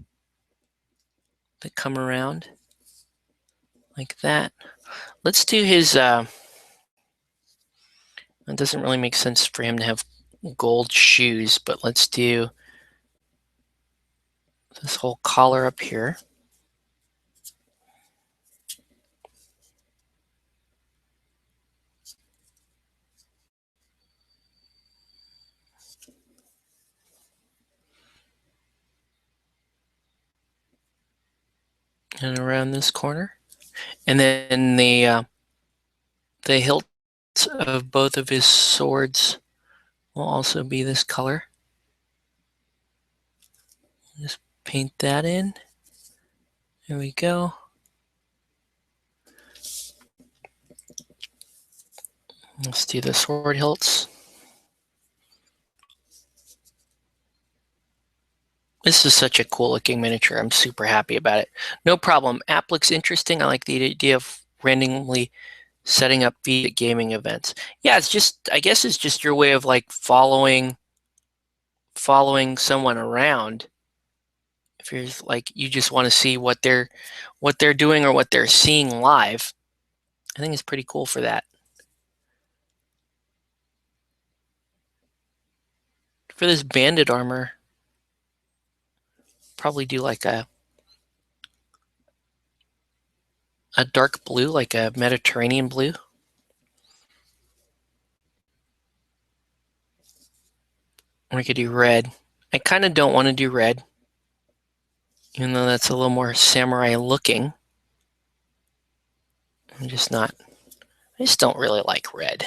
that come around like that. Let's do his, it doesn't really make sense for him to have gold shoes, but let's do this whole collar up here. And around this corner. And then the hilt of both of his swords will also be this color. Just paint that in. There we go. Let's do the sword hilts. This is such a cool looking miniature. I'm super happy about it. No problem. App looks interesting. I like the idea of randomly setting up feed at gaming events. Yeah, it's just, I guess it's just your way of like following someone around. If you're like, you just want to see what they're doing or what they're seeing live. I think it's pretty cool for that. For this banded armor, probably do like a dark blue, like a Mediterranean blue. Or we could do red. I kind of don't want to do red, even though that's a little more samurai looking. I just don't really like red.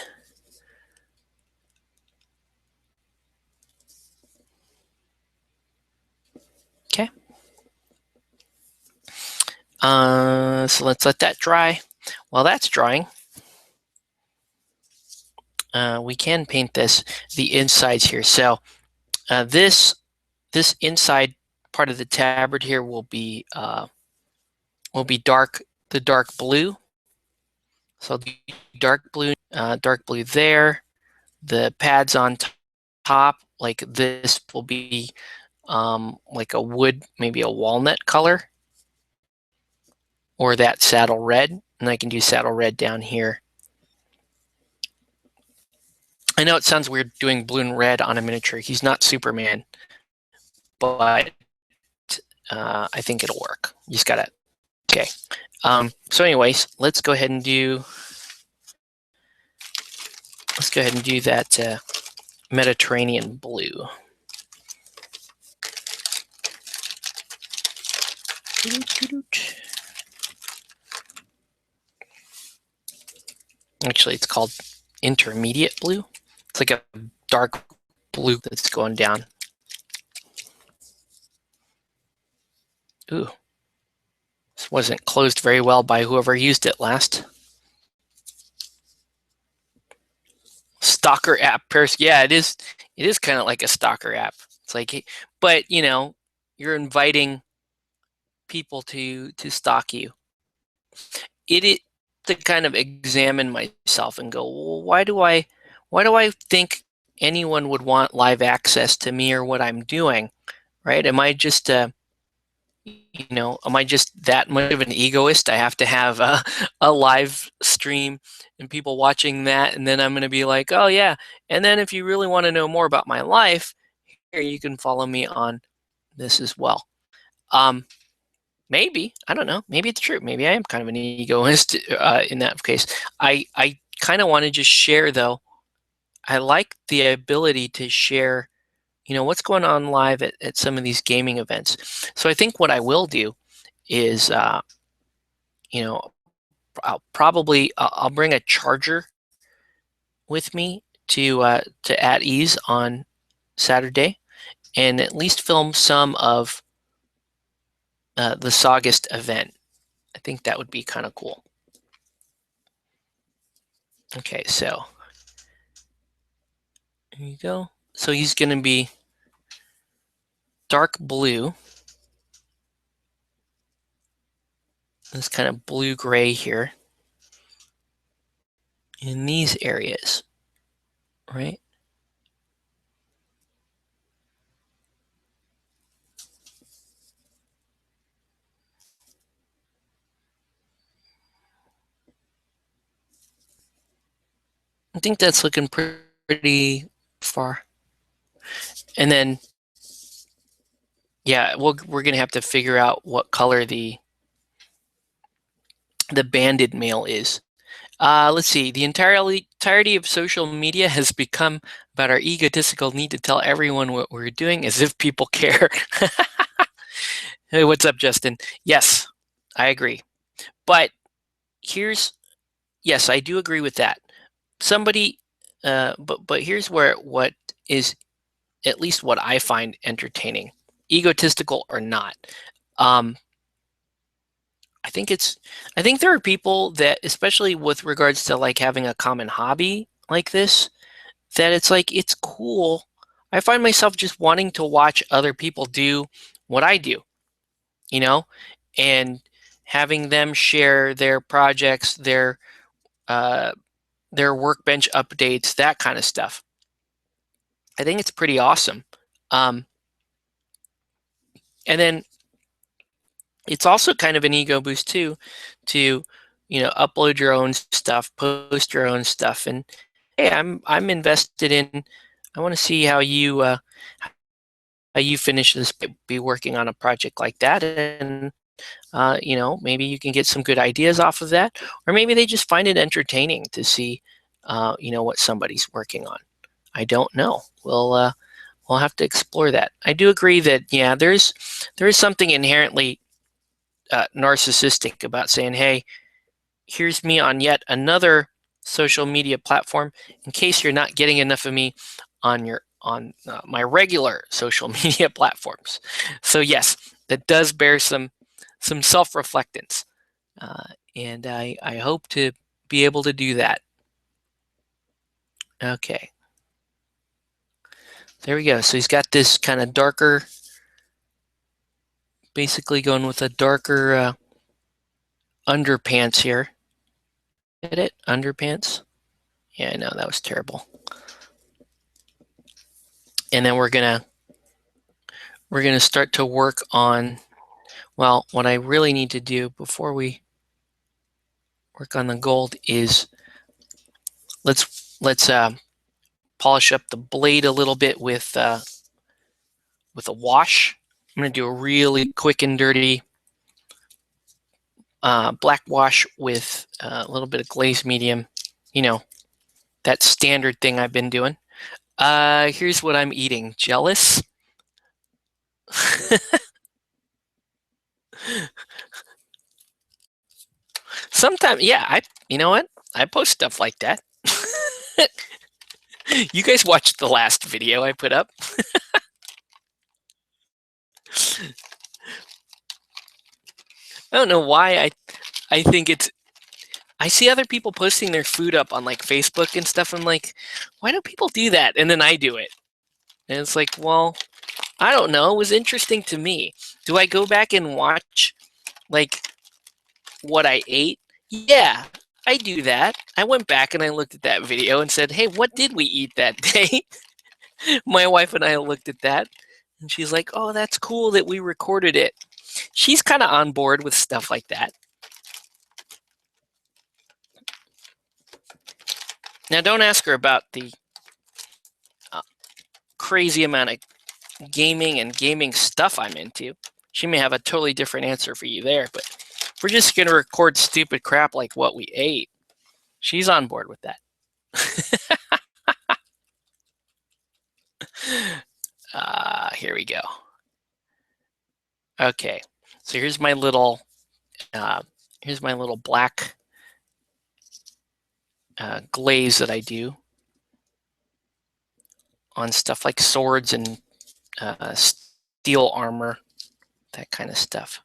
Okay. So let's let that dry. While that's drying, we can paint the insides here. So this inside part of the tabard here will be the dark blue. So dark blue there. The pads on top like this will be like a wood, maybe a walnut color, or that saddle red, and I can do saddle red down here. I know it sounds weird doing blue and red on a miniature. He's not Superman, but I think it'll work. You just gotta, okay. So anyways, let's go ahead and do that Mediterranean blue. Actually, it's called intermediate blue. It's like a dark blue that's going down. Ooh, this wasn't closed very well by whoever used it last. Stalker app, yeah, it is. It is kind of like a stalker app. It's like, but you know, you're inviting people to stalk you. It to kind of examine myself and go, well, why do I think anyone would want live access to me or what I'm doing, right? Am I just am I just that much of an egoist? I have to have a live stream and people watching that, and then I'm going to be like, oh yeah, and then if you really want to know more about my life, here you can follow me on this as well. Maybe, I don't know. Maybe it's true. Maybe I am kind of an egoist in that case. I kind of want to just share though. I like the ability to share, what's going on live at some of these gaming events. So I think what I will do is, I'll bring a charger with me to At Ease on Saturday, and at least film some of the Sagaugust event. I think that would be kind of cool. Okay, so here you go. So he's going to be dark blue. This kind of blue-gray here in these areas, right? I think that's looking pretty far. And then, yeah, we're going to have to figure out what color the banded male is. Let's see. The entirety of social media has become about our egotistical need to tell everyone what we're doing as if people care. Hey, what's up, Justin? Yes, I agree. But yes, I do agree with that. Somebody, but here's what is at least what I find entertaining, egotistical or not. I think there are people that, especially with regards to like having a common hobby like this, that it's like, it's cool. I find myself just wanting to watch other people do what I do, and having them share their projects, their workbench updates, that kind of stuff. I think it's pretty awesome. And then it's also kind of an ego boost too, to upload your own stuff, post your own stuff, and hey, I'm invested in. I want to see how you finish this. Be working on a project like that, and maybe you can get some good ideas off of that, or maybe they just find it entertaining to see, what somebody's working on. I don't know. We'll have to explore that. I do agree that there is something inherently narcissistic about saying, hey, here's me on yet another social media platform in case you're not getting enough of me on my regular social media platforms. So yes, that does bear some self-reflectance, and I hope to be able to do that. Okay, there we go. So he's got this kind of darker, basically going with a darker underpants here. Get it? Underpants? Yeah, I know, that was terrible. And then we're gonna start to work on, well, what I really need to do before we work on the gold is let's polish up the blade a little bit with a wash. I'm going to do a really quick and dirty black wash with a little bit of glaze medium. You know, that standard thing I've been doing. Here's what I'm eating. Jealous? Sometimes, yeah, you know what? I post stuff like that. You guys watched the last video I put up. I don't know why I think it's, I see other people posting their food up on like Facebook and stuff. I'm like, why do people do that? And then I do it. And it's like, well, I don't know. It was interesting to me. Do I go back and watch like what I ate? Yeah, I do that. I went back and I looked at that video and said, hey, what did we eat that day? My wife and I looked at that and she's like, oh, that's cool that we recorded it. She's kind of on board with stuff like that. Now, don't ask her about the crazy amount of gaming and gaming stuff I'm into. She may have a totally different answer for you there, but we're just going to record stupid crap like what we ate. She's on board with that. Here we go. Okay, so here's my little black glaze that I do on stuff like swords and steel armor, that kind of stuff.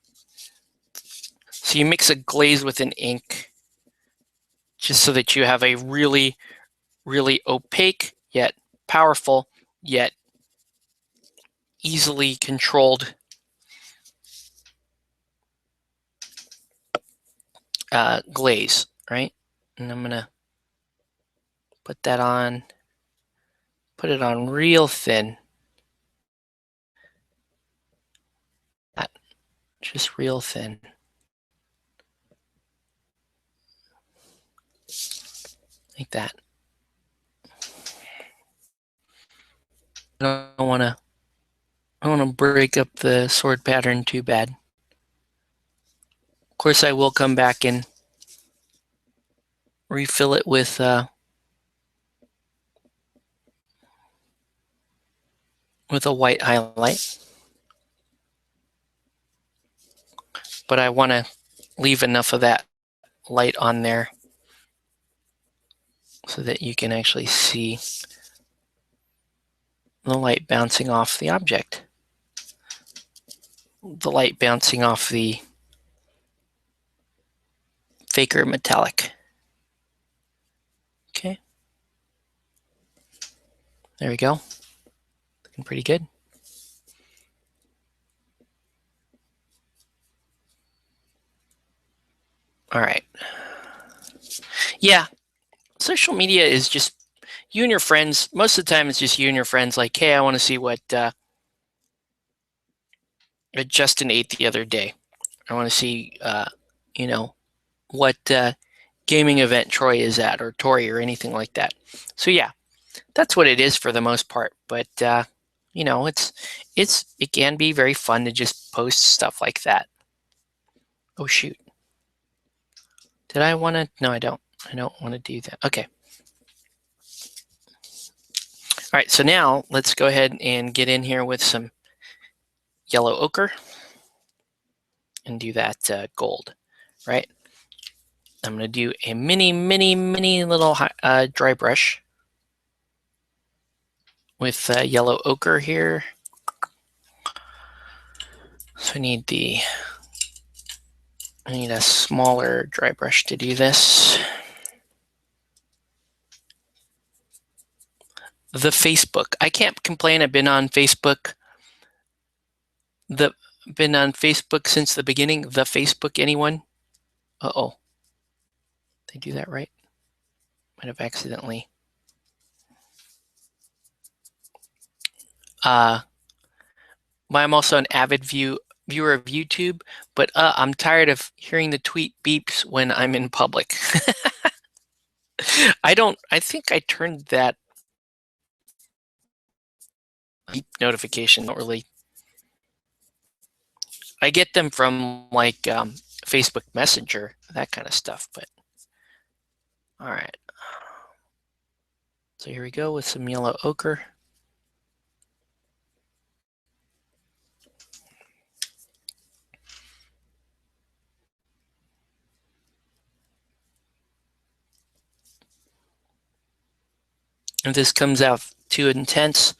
So you mix a glaze with an ink just so that you have a really, really opaque yet powerful yet easily controlled glaze, right? And I'm gonna put that on, put it on real thin. Just real thin. Like that. I don't want to break up the sword pattern too bad. Of course, I will come back and refill it with a white highlight. But I want to leave enough of that light on there so that you can actually see the light bouncing off the object. The light bouncing off the faker metallic. Okay. There we go. Looking pretty good. All right. Yeah, social media is just you and your friends. Most of the time, it's just you and your friends. Like, hey, I want to see what Justin ate the other day. I want to see, you know, what gaming event Troy is at, or Tori, or anything like that. So yeah, that's what it is for the most part. But you know, it can be very fun to just post stuff like that. Oh shoot. Did I want to? No, I don't. I don't want to do that. Okay. All right, so now let's go ahead and get in here with some yellow ochre and do that gold, right? I'm going to do a mini little dry brush with yellow ochre here. So I need a smaller dry brush to do this. The Facebook. I can't complain. I've been on Facebook. Been on Facebook since the beginning. The Facebook, anyone? Uh-oh. Did I do that right? Might have accidentally. I'm also an avid viewer of YouTube, but I'm tired of hearing the tweet beeps when I'm in public. I think I turned that beep notification. Not really. I get them from like Facebook Messenger, that kind of stuff, but all right. So here we go with some yellow ochre. If this comes out too intense,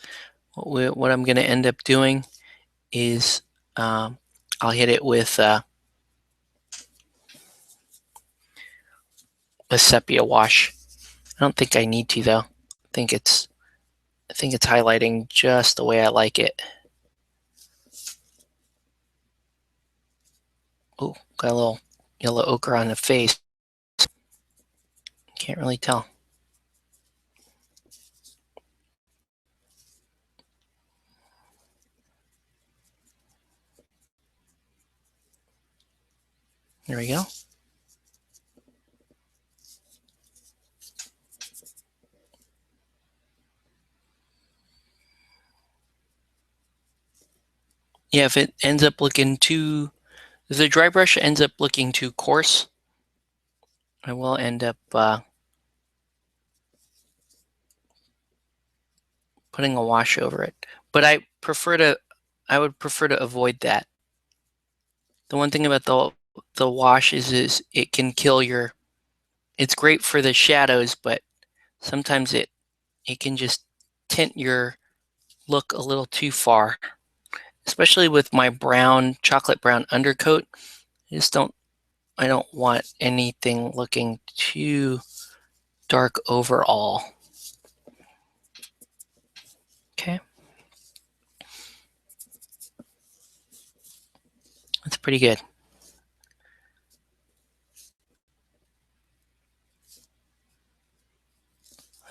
what I'm going to end up doing is I'll hit it with a sepia wash. I don't think I need to though. I think it's highlighting just the way I like it. Oh, got a little yellow ochre on the face. Can't really tell. There we go. Yeah, if it ends up looking too, if the dry brush ends up looking too coarse, I will end up putting a wash over it. But I would prefer to avoid that. The one thing about the wash is it can kill your. It's great for the shadows, but sometimes it can just tint your look a little too far. Especially with my chocolate brown undercoat, I don't want anything looking too dark overall. Okay. That's pretty good.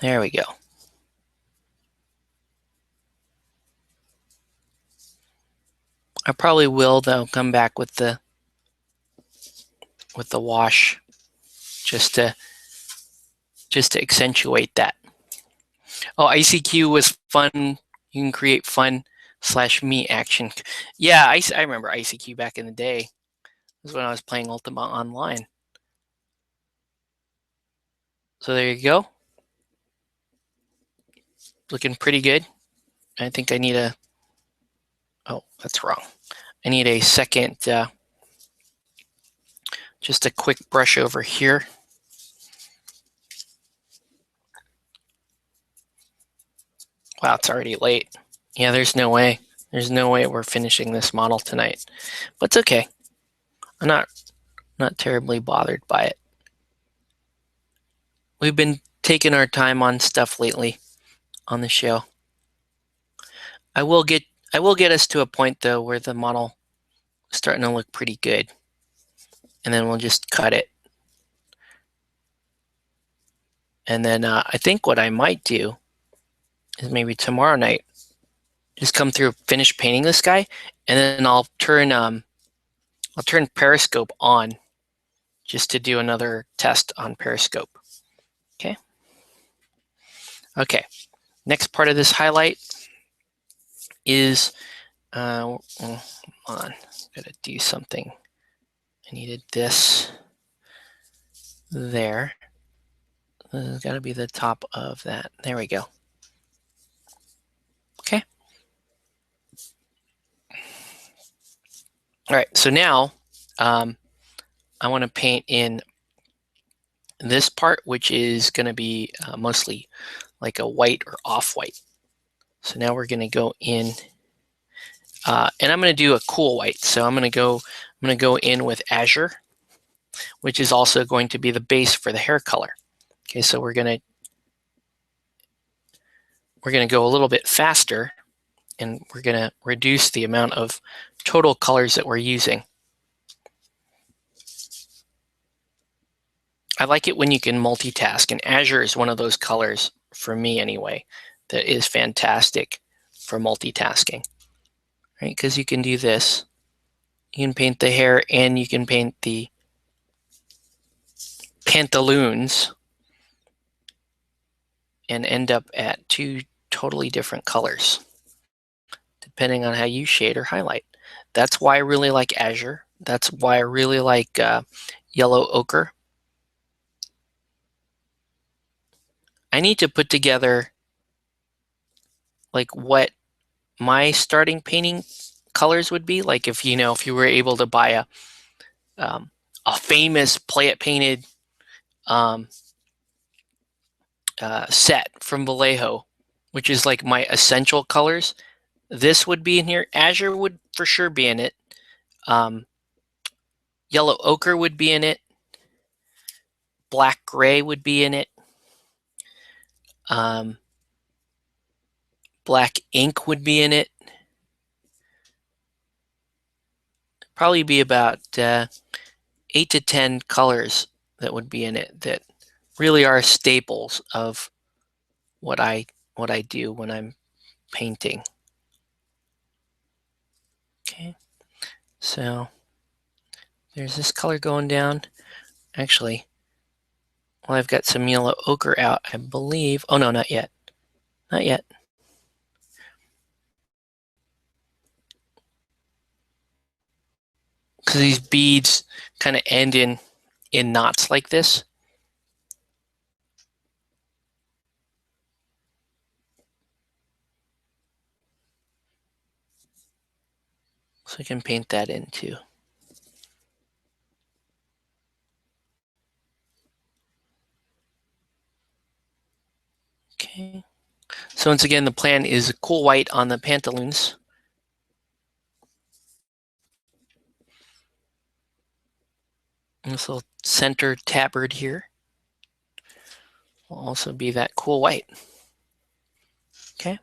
There we go. I probably will though come back with the wash just to accentuate that. Oh, ICQ was fun. You can create fun /me action. Yeah, I remember ICQ back in the day. This was when I was playing Ultima Online. So there you go. Looking pretty good. I think I need a. Oh, that's wrong. I need a second. Just a quick brush over here. Wow, it's already late. Yeah, there's no way. There's no way we're finishing this model tonight. But it's okay. I'm not terribly bothered by it. We've been taking our time on stuff lately on the show. I will get us to a point though where the model is starting to look pretty good. And then we'll just cut it. And then I think what I might do is maybe tomorrow night just come through, finish painting this guy, and then I'll turn Periscope on just to do another test on Periscope. Okay. Okay. Next part of this highlight is hold on. Gotta do something. I needed this there. This has got to be the top of that. There we go. Okay. All right. So now I want to paint in this part, which is going to be mostly like a white or off-white. So now we're going to go in, and I'm going to do a cool white. So I'm going to go in with Azure, which is also going to be the base for the hair color. Okay, so we're going to go a little bit faster, and we're going to reduce the amount of total colors that we're using. I like it when you can multitask, and Azure is one of those colors, for me anyway, that is fantastic for multitasking, right? Because you can do this. You can paint the hair and you can paint the pantaloons and end up at two totally different colors, depending on how you shade or highlight. That's why I really like azure. That's why I really like yellow ochre. I need to put together like what my starting painting colors would be. Like if you were able to buy a famous Play It Painted set from Vallejo, which is like my essential colors, this would be in here. Azure would for sure be in it. Yellow ochre would be in it. Black gray would be in it. Black ink would be in it. Probably be about 8 to 10 colors that would be in it that really are staples of what I do when I'm painting. Okay, so there's this color going down. Actually, well, I've got some yellow ochre out, I believe. Oh no, not yet. Not yet. Because these beads kind of end in knots like this. So I can paint that in too. Okay. So once again, the plan is cool white on the pantaloons. And this little center tabard here will also be that cool white. Okay.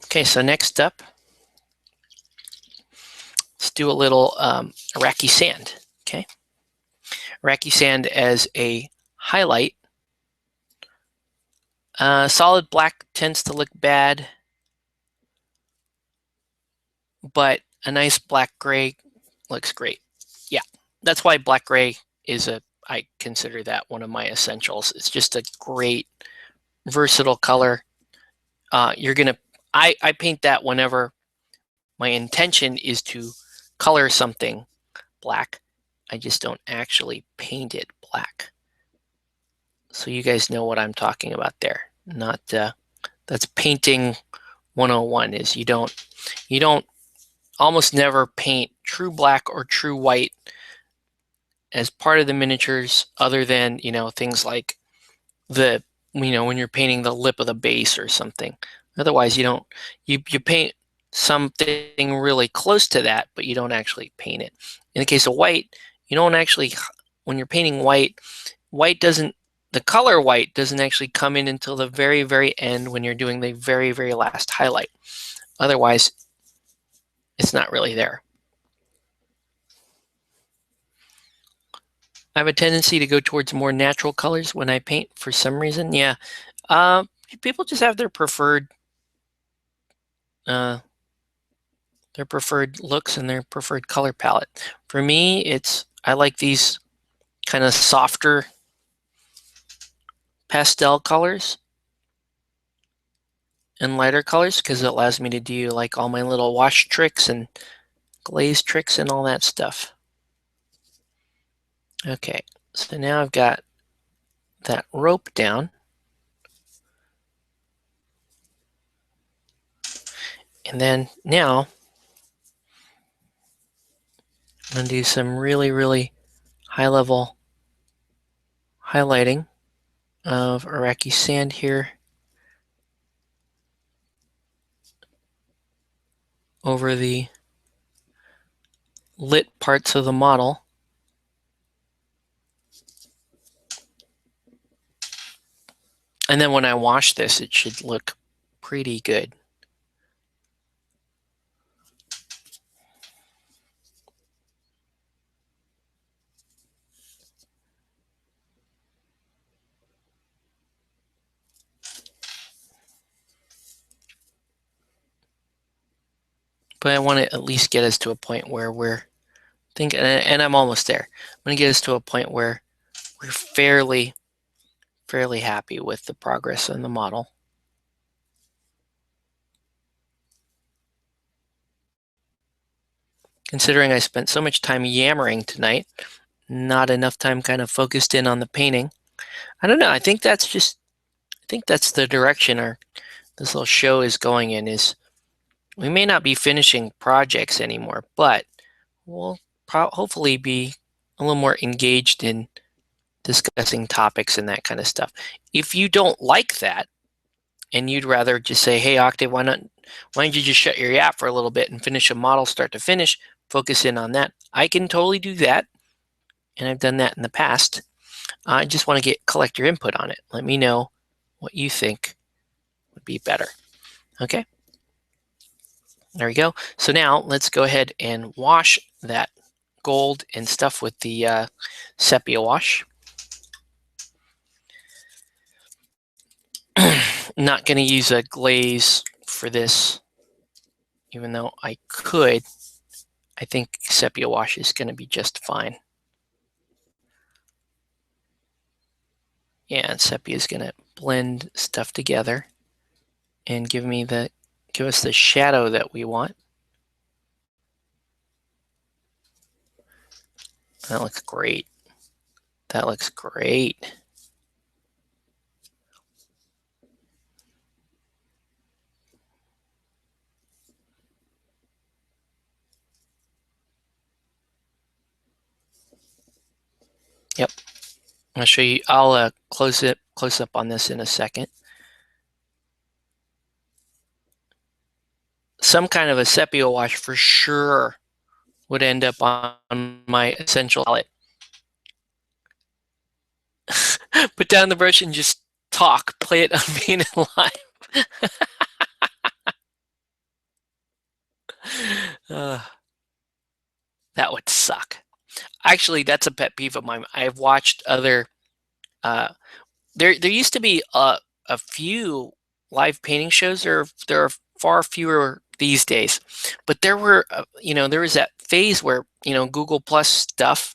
Okay, so next up, let's do a little Iraqi sand. Okay. Iraqi sand as a highlight. Solid black tends to look bad, but a nice black gray looks great. Yeah, that's why black gray is I consider that one of my essentials. It's just a great versatile color. I paint that whenever my intention is to color something black. I just don't actually paint it black. So you guys know what I'm talking about there. Not that's painting 101 is you don't almost never paint true black or true white as part of the miniatures, other than things like when you're painting the lip of the base or something. Otherwise, you paint something really close to that, but you don't actually paint it. In the case of white, you don't actually, when you're painting white doesn't, the color white doesn't actually come in until the very, very end when you're doing the very, very last highlight. Otherwise, it's not really there. I have a tendency to go towards more natural colors when I paint for some reason. Yeah, people just have their preferred looks and their preferred color palette. For me, I like these kind of softer pastel colors and lighter colors because it allows me to do like all my little wash tricks and glaze tricks and all that stuff. Okay, so now I've got that rope down. And then now I'm going to do some really, really high level highlighting of Iraqi sand here over the lit parts of the model. And then when I wash this, it should look pretty good. but I want to at least get us to a point where we're thinking, and I'm almost there. I'm going to get us to a point where we're fairly happy with the progress in the model. Considering I spent so much time yammering tonight, not enough time kind of focused in on the painting. I don't know. I think that's the direction this little show is going in. Is we may not be finishing projects anymore, but we'll hopefully be a little more engaged in discussing topics and that kind of stuff. If you don't like that, and you'd rather just say, "Hey, Octave, why don't you just shut your yap for a little bit and finish a model start to finish, focus in on that," I can totally do that, and I've done that in the past. I just want to collect your input on it. Let me know what you think would be better. Okay, there we go. So now let's go ahead and wash that gold and stuff with the sepia wash. Not going to use a glaze for this, even though I could. I think sepia wash is going to be just fine. Yeah, and sepia is going to blend stuff together and give us the shadow that we want. That looks great. That looks great. Yep. I'll show you. I'll close up on this in a second. Some kind of a sepia wash for sure would end up on my essential palette. Put down the brush and just talk. Play it on being live. That would suck. Actually, that's a pet peeve of mine. I've watched other. There used to be a few live painting shows. There are far fewer these days, but there were there was that phase where Google Plus stuff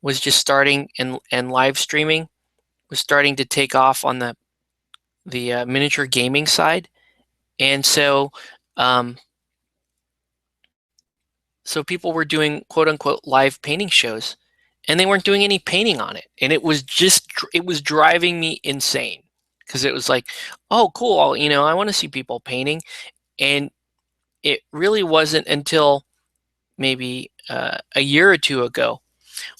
was just starting, and live streaming was starting to take off on the miniature gaming side, and so people were doing quote unquote live painting shows, and they weren't doing any painting on it, and it was driving me insane, because it was like, oh cool, I want to see people painting. And it really wasn't until maybe a year or two ago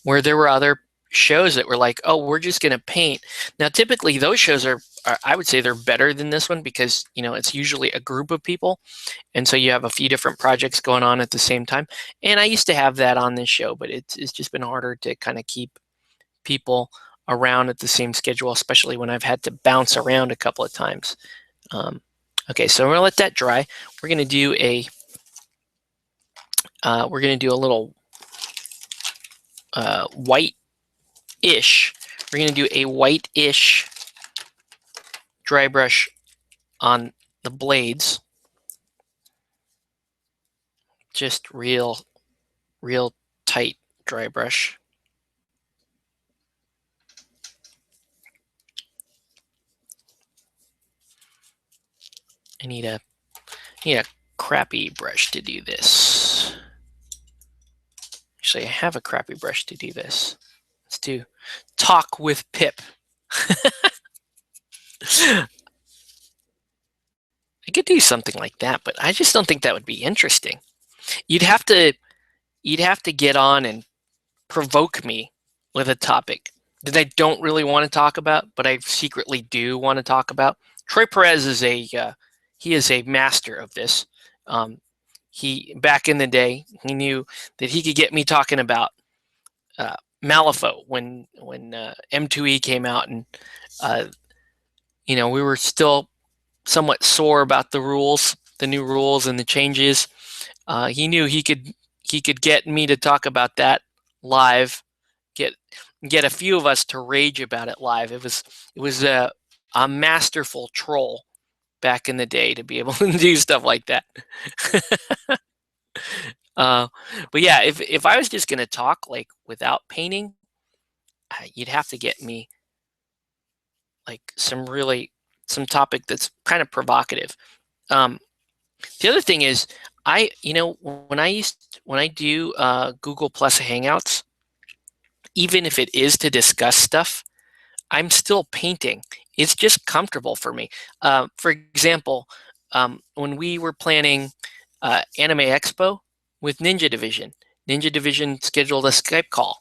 where there were other shows that were like, oh, we're just going to paint. Now typically those shows are, I would say they're better than this one, because it's usually a group of people, and so you have a few different projects going on at the same time. And I used to have that on this show, but it's just been harder to kind of keep people around at the same schedule, especially when I've had to bounce around a couple of times. Okay, so we're gonna let that dry. We're gonna do a little white-ish. We're gonna do a white-ish dry brush on the blades. Just real tight dry brush. I need a crappy brush to do this. Actually, I have a crappy brush to do this. Let's do Talk with Pip. I could do something like that, but I just don't think that would be interesting. You'd have to get on and provoke me with a topic that I don't really want to talk about, but I secretly do want to talk about. Troy Perez is he is a master of this. He, back in the day, he knew that he could get me talking about Malifaux when M2E came out, and we were still somewhat sore about the new rules and the changes. He knew he could get me to talk about that live, get a few of us to rage about it live. It was a masterful troll back in the day to be able to do stuff like that. But yeah, if I was just gonna talk like without painting, you'd have to get me like some topic that's kind of provocative. Um, the other thing is, when I do Google Plus Hangouts, even if it is to discuss stuff, I'm still painting. It's just comfortable for me. For example, when we were planning Anime Expo with Ninja Division scheduled a Skype call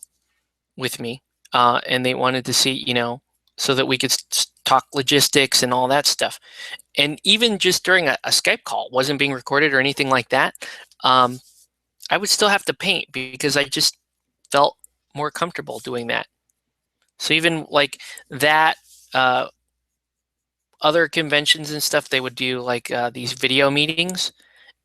with me, and they wanted to see, so that we could talk logistics and all that stuff. And even just during a Skype call, wasn't being recorded or anything like that. Um, I would still have to paint because I just felt more comfortable doing that. So even like that, uh, other conventions and stuff, they would do like these video meetings,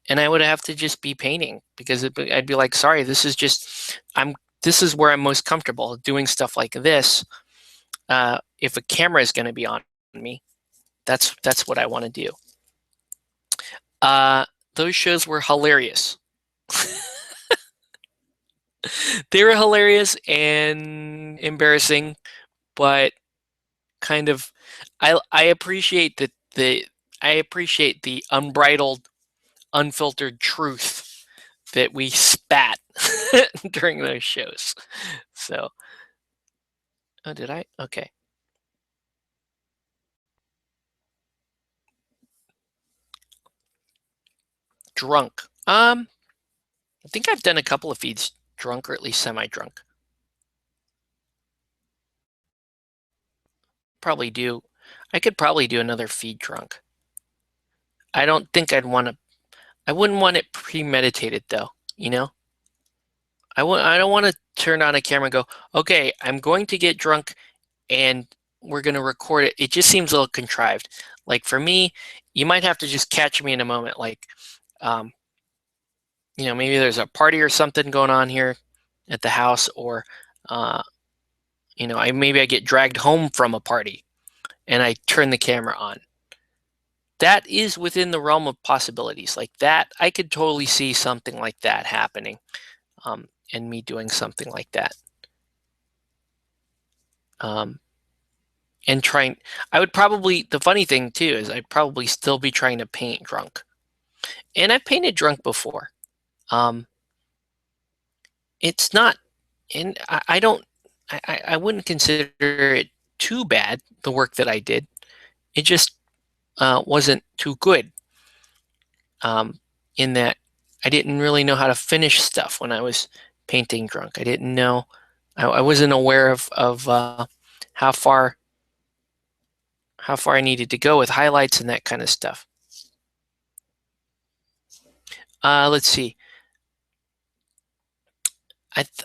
and I would have to just be painting because I'd be like, sorry, this is where I'm most comfortable doing stuff like this. If a camera is going to be on me, that's what I want to do. Uh, those shows were hilarious. They were hilarious and embarrassing, but kind of I appreciate the unbridled, unfiltered truth that we spat during those shows. So, oh, did I? Okay. Drunk. I think I've done a couple of feeds drunk or at least semi-drunk. Probably do. I could probably do another feed drunk. I don't think I wouldn't want it premeditated though, you know? I don't want to turn on a camera and go, okay, I'm going to get drunk and we're going to record it. It just seems a little contrived. Like for me, you might have to just catch me in a moment. Like, um, maybe there's a party or something going on here at the house, or, uh, maybe I get dragged home from a party and I turn the camera on. That is within the realm of possibilities. Like that, I could totally see something like that happening, and me doing something like that. Um, and trying, the funny thing too is I'd probably still be trying to paint drunk. And I've painted drunk before. Um, it's not, and I don't, I wouldn't consider it too bad, the work that I did. It just wasn't too good, in that I didn't really know how to finish stuff when I was painting drunk. I didn't know, I wasn't aware of how far I needed to go with highlights and that kind of stuff. Let's see.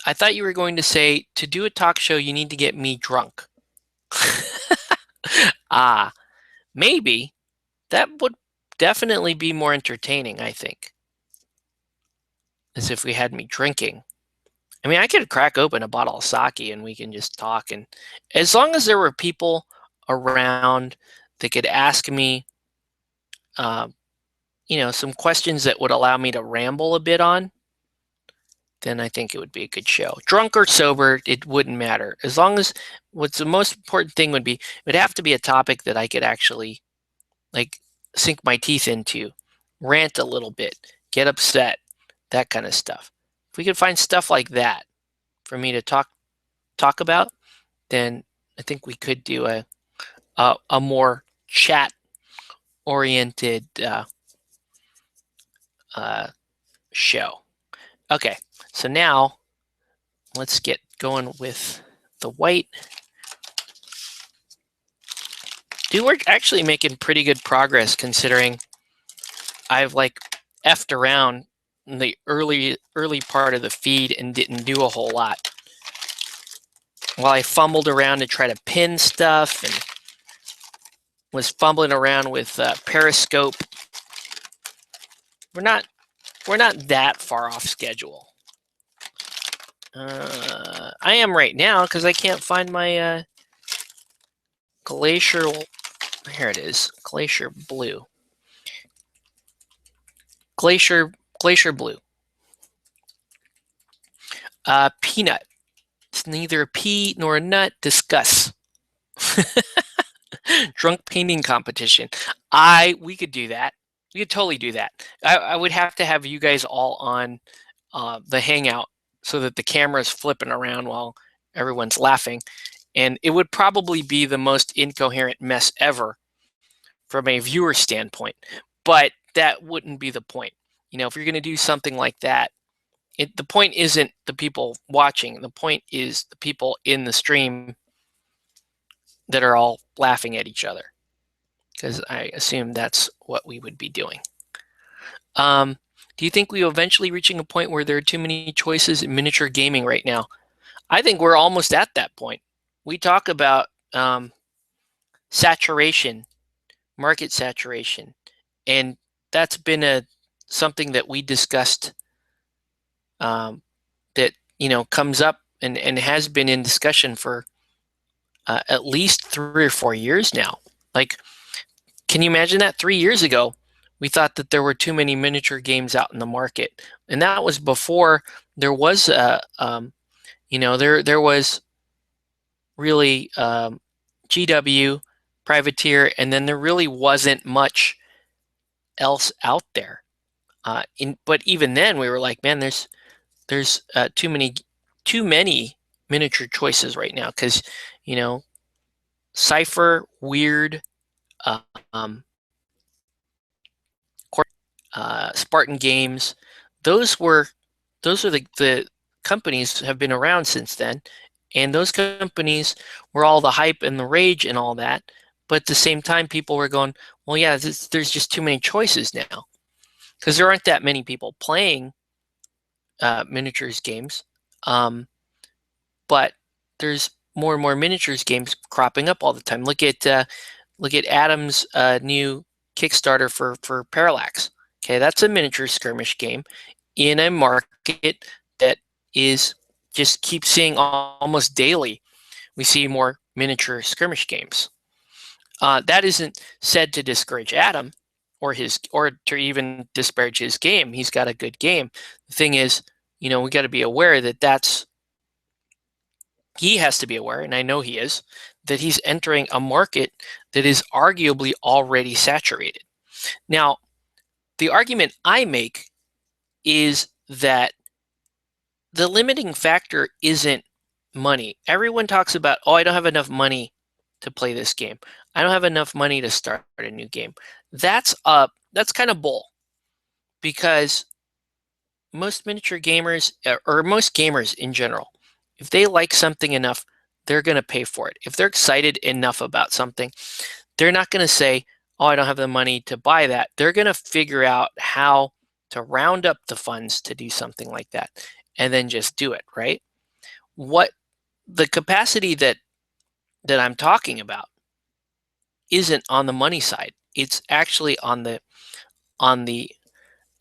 I thought you were going to say, to do a talk show, you need to get me drunk. Ah, maybe. That would definitely be more entertaining, I think, as if we had me drinking. I mean, I could crack open a bottle of sake and we can just talk. And as long as there were people around that could ask me, uh, some questions that would allow me to ramble a bit on, then I think it would be a good show. Drunk or sober, it wouldn't matter. As long as what's the most important thing would have to be a topic that I could actually like sink my teeth into, rant a little bit, get upset, that kind of stuff. If we could find stuff like that for me to talk about, then I think we could do a more chat oriented show. Okay, so now let's get going with the white. Dude, we're actually making pretty good progress considering I've like effed around in the early part of the feed and didn't do a whole lot. While I fumbled around to try to pin stuff and was fumbling around with Periscope, we're not that far off schedule. I am right now because I can't find my glacial. Here it is, glacier blue. Glacier blue. Peanut. It's neither a pea nor a nut. Discuss. Drunk painting competition. We could do that. We could totally do that. I would have to have you guys all on the Hangout so that the camera's flipping around while everyone's laughing. And it would probably be the most incoherent mess ever from a viewer standpoint. But that wouldn't be the point. If you're going to do something like that, the point isn't the people watching. The point is the people in the stream that are all laughing at each other, because I assume that's what we would be doing. Do you think we are eventually reaching a point where there are too many choices in miniature gaming right now? I think we're almost at that point. We talk about saturation, market saturation, and that's been something that we discussed that comes up and has been in discussion for at least 3 or 4 years now. Like, can you imagine that 3 years ago? We thought that there were too many miniature games out in the market, and that was before there was there was really GW, Privateer, and then there really wasn't much else out there. But even then, we were like, man, there's too many miniature choices right now, because Cypher, Weird, Spartan Games, those are the companies have been around since then, and those companies were all the hype and the rage and all that. But at the same time, people were going, well, yeah, there's just too many choices now, because there aren't that many people playing miniatures games, but there's more and more miniatures games cropping up all the time. Look at Adam's new Kickstarter for Parallax. Okay, that's a miniature skirmish game in a market that is just keeps seeing almost daily. We see more miniature skirmish games. That isn't said to discourage Adam or to even disparage his game. He's got a good game. The thing is, we got to be aware that he has to be aware, and I know he is, that he's entering a market that is arguably already saturated. Now, the argument I make is that the limiting factor isn't money. Everyone talks about, oh, I don't have enough money to play this game. I don't have enough money to start a new game. That's kind of bull, because most miniature gamers, or most gamers in general, if they like something enough, they're going to pay for it. If they're excited enough about something, they're not going to say, oh, I don't have the money to buy that. They're going to figure out how to round up the funds to do something like that, and then just do it, right? What the capacity that I'm talking about isn't on the money side. It's actually on the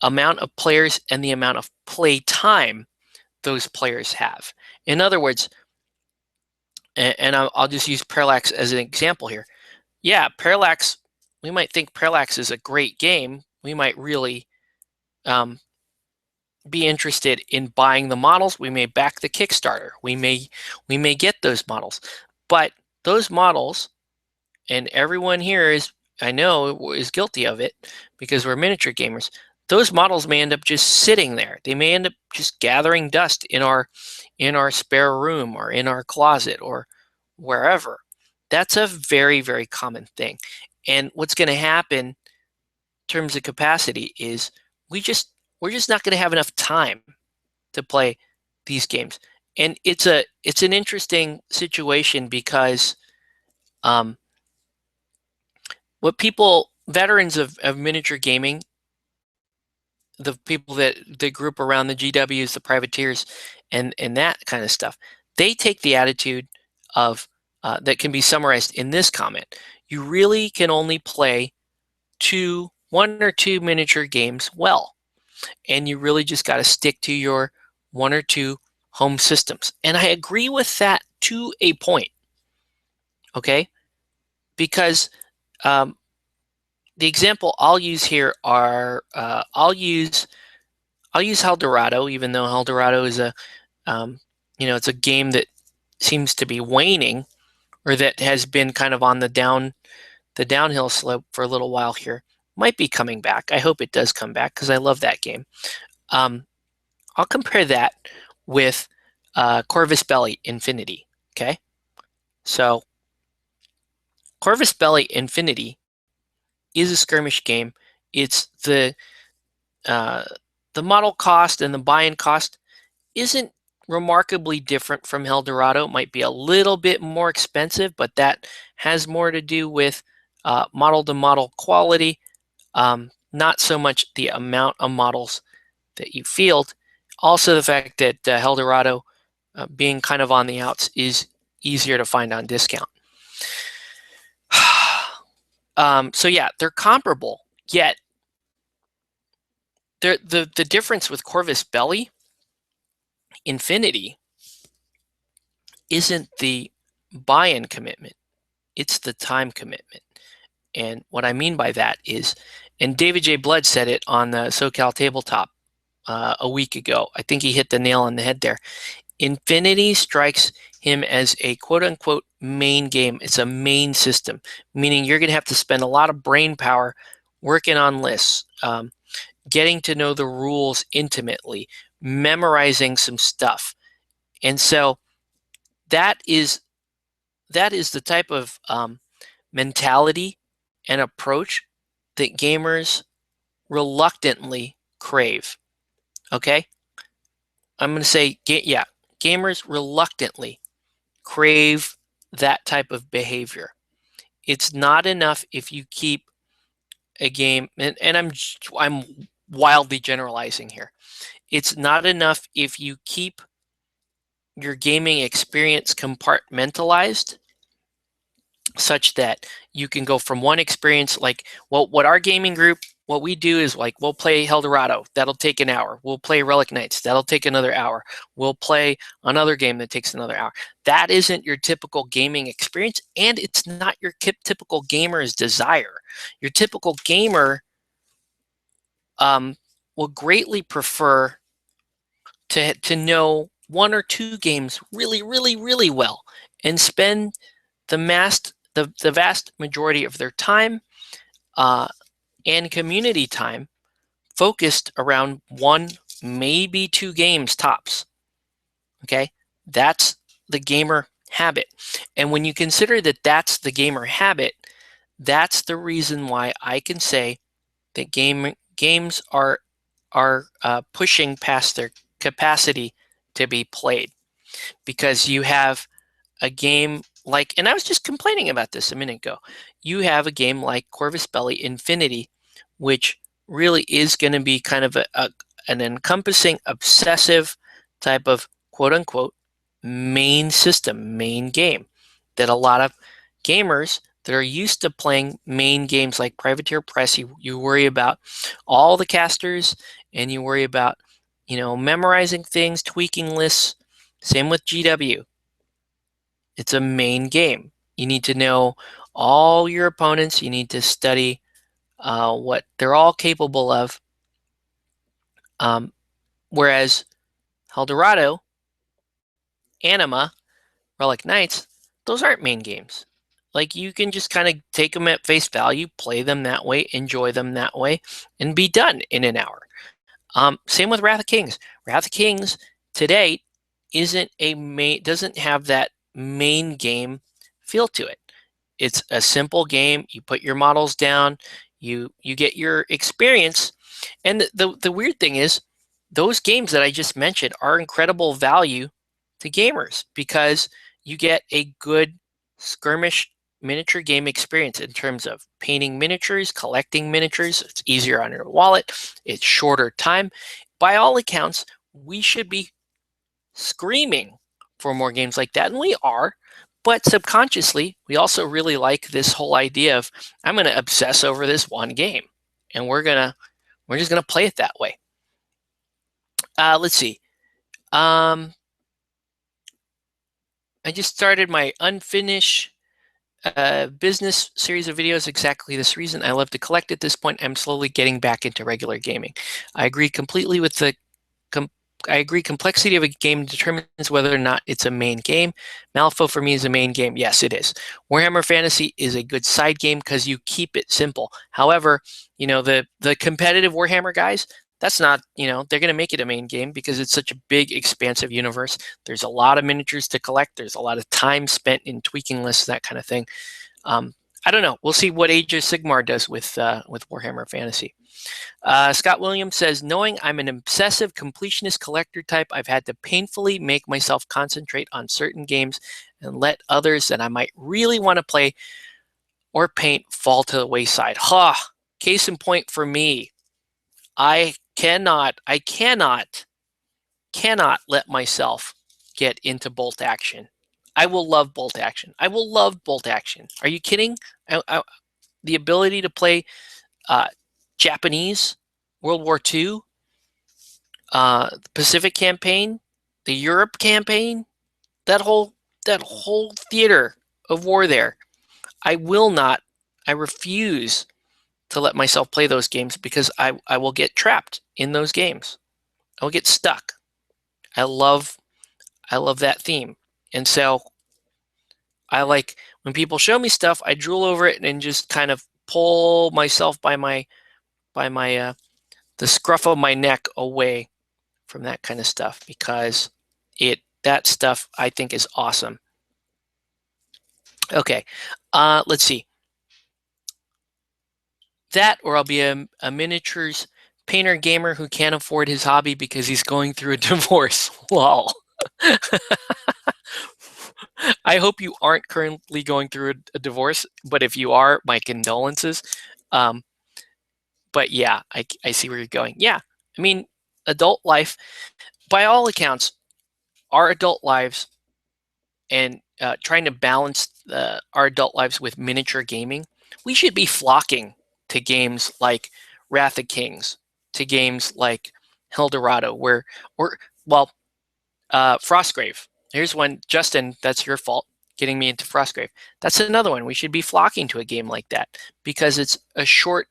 amount of players and the amount of play time those players have. In other words, and I'll just use Parallax as an example here. Yeah, Parallax, we might think Parallax is a great game. We might really be interested in buying the models. We may back the Kickstarter. We may get those models. But those models, and everyone here I know is guilty of it because we're miniature gamers, those models may end up just sitting there. They may end up just gathering dust in our spare room or in our closet or wherever. That's a very, very common thing. And what's going to happen in terms of capacity is we're just not going to have enough time to play these games. And it's an interesting situation, because what veterans of miniature gaming, the people that group around the GWs, the privateers, and that kind of stuff, they take the attitude of that can be summarized in this comment. You really can only play one or two miniature games well, and you really just got to stick to your one or two home systems. And I agree with that to a point, okay? Because the example I'll use here are I'll use Eldorado, even though Eldorado is It's a game that seems to be waning, or that has been kind of on the downhill slope for a little while here. Might be coming back. I hope it does come back because I love that game. I'll compare that with Corvus Belli Infinity. Okay, so Corvus Belli Infinity is a skirmish game. It's the model cost and the buy-in cost isn't remarkably different from Eldorado. It might be a little bit more expensive, but that has more to do with model-to-model quality, not so much the amount of models that you field. Also, the fact that Eldorado, being kind of on the outs, is easier to find on discount. So yeah, they're comparable, yet the difference with Corvus Belli Infinity isn't the buy-in commitment, it's the time commitment. And what I mean by that is, and David J. Blood said it on the SoCal Tabletop a week ago. I think he hit the nail on the head there. Infinity strikes him as a quote-unquote main game. It's a main system, meaning you're going to have to spend a lot of brain power working on lists, getting to know the rules intimately, memorizing some stuff. And so that is the type of mentality and approach that gamers reluctantly crave. Okay? I'm going to say, yeah, gamers reluctantly crave that type of behavior. It's not enough if you keep a game, and I'm wildly generalizing here. It's not enough if you keep your gaming experience compartmentalized, such that you can go from one experience, like, well, what our gaming group, what we do is, like, we'll play Eldorado, that'll take an hour. We'll play Relic Knights, that'll take another hour. We'll play another game that takes another hour. That isn't your typical gaming experience, and it's not your typical gamer's desire. Your typical gamer will greatly prefer to know one or two games really, really, really well, and spend the vast majority of their time and community time focused around one, maybe two games tops. Okay, that's the gamer habit. And when you consider that that's the gamer habit, that's the reason why I can say that games are pushing past their capacity to be played, because you have a game like, and I was just complaining about this a minute ago, you have a game like Corvus Belli Infinity, which really is going to be kind of an encompassing, obsessive type of quote-unquote main system, main game, that a lot of gamers that are used to playing main games like Privateer Press, you worry about all the casters, and you worry about, memorizing things, tweaking lists. Same with GW. It's a main game. You need to know all your opponents. You need to study what they're all capable of. Whereas Eldorado, Anima, Relic Knights, those aren't main games. Like, you can just kind of take them at face value, play them that way, enjoy them that way, and be done in an hour. Same with Wrath of Kings. Wrath of Kings today doesn't have that main game feel to it. It's a simple game. You put your models down, you get your experience. And the weird thing is, those games that I just mentioned are incredible value to gamers, because you get a good skirmish miniature game experience in terms of painting miniatures, collecting miniatures. It's easier on your wallet. It's shorter time. By all accounts, we should be screaming for more games like that, and we are. But subconsciously, we also really like this whole idea of, I'm going to obsess over this one game, and we're just gonna play it that way. Let's see. I just started my unfinished business series of videos. Exactly this reason. I love to collect at this point. I'm slowly getting back into regular gaming. I agree completely with the I agree. Complexity of a game determines whether or not it's a main game. Malifaux for me is a main game. Yes, it is. Warhammer Fantasy is a good side game because you keep it simple. However, the competitive Warhammer guys, that's not, they're going to make it a main game because it's such a big, expansive universe. There's a lot of miniatures to collect. There's a lot of time spent in tweaking lists, that kind of thing. I don't know. We'll see what Age of Sigmar does with Warhammer Fantasy. Scott Williams says, knowing I'm an obsessive completionist collector type, I've had to painfully make myself concentrate on certain games and let others that I might really want to play or paint fall to the wayside. Case in point for me, I cannot let myself get into bolt action. I will love bolt action. I will love bolt action. Are you kidding? The ability to play Japanese, World War II, the Pacific campaign, the Europe campaign, that whole theater of war there. I refuse to let myself play those games because I will get trapped in those games. I will get stuck. I love that theme. And so I like when people show me stuff, I drool over it and just kind of pull myself by the scruff of my neck away from that kind of stuff because that stuff I think is awesome. Okay, let's see. That, or I'll be a miniatures painter gamer who can't afford his hobby because he's going through a divorce. Lol. I hope you aren't currently going through a divorce, but if you are, my condolences. But yeah, I see where you're going. Yeah, I mean, adult life, by all accounts, our adult lives and trying to balance our adult lives with miniature gaming, we should be flocking to games like Wrath of Kings, to games like Eldorado, Frostgrave. Here's one, Justin, that's your fault, getting me into Frostgrave. That's another one. We should be flocking to a game like that because it's a short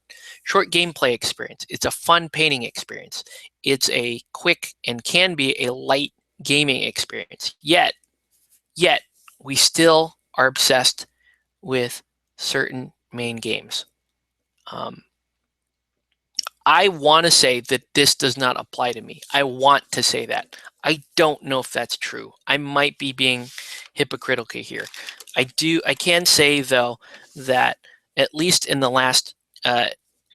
gameplay experience. It's a fun painting experience. It's a quick and can be a light gaming experience. Yet we still are obsessed with certain main games. I want to say that this does not apply to me. I want to say that. I don't know if that's true. I might be being hypocritical here. I can say, though, that at least in the last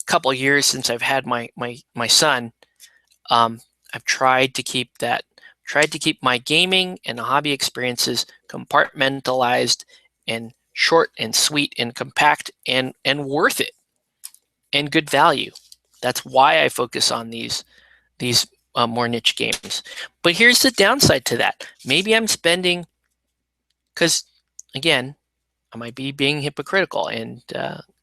couple of years since I've had my son, I've tried to keep my gaming and hobby experiences compartmentalized and short and sweet and compact and worth it and good value. That's why I focus on these more niche games. But here's the downside to that. Maybe I'm spending, because again, I might be being hypocritical, and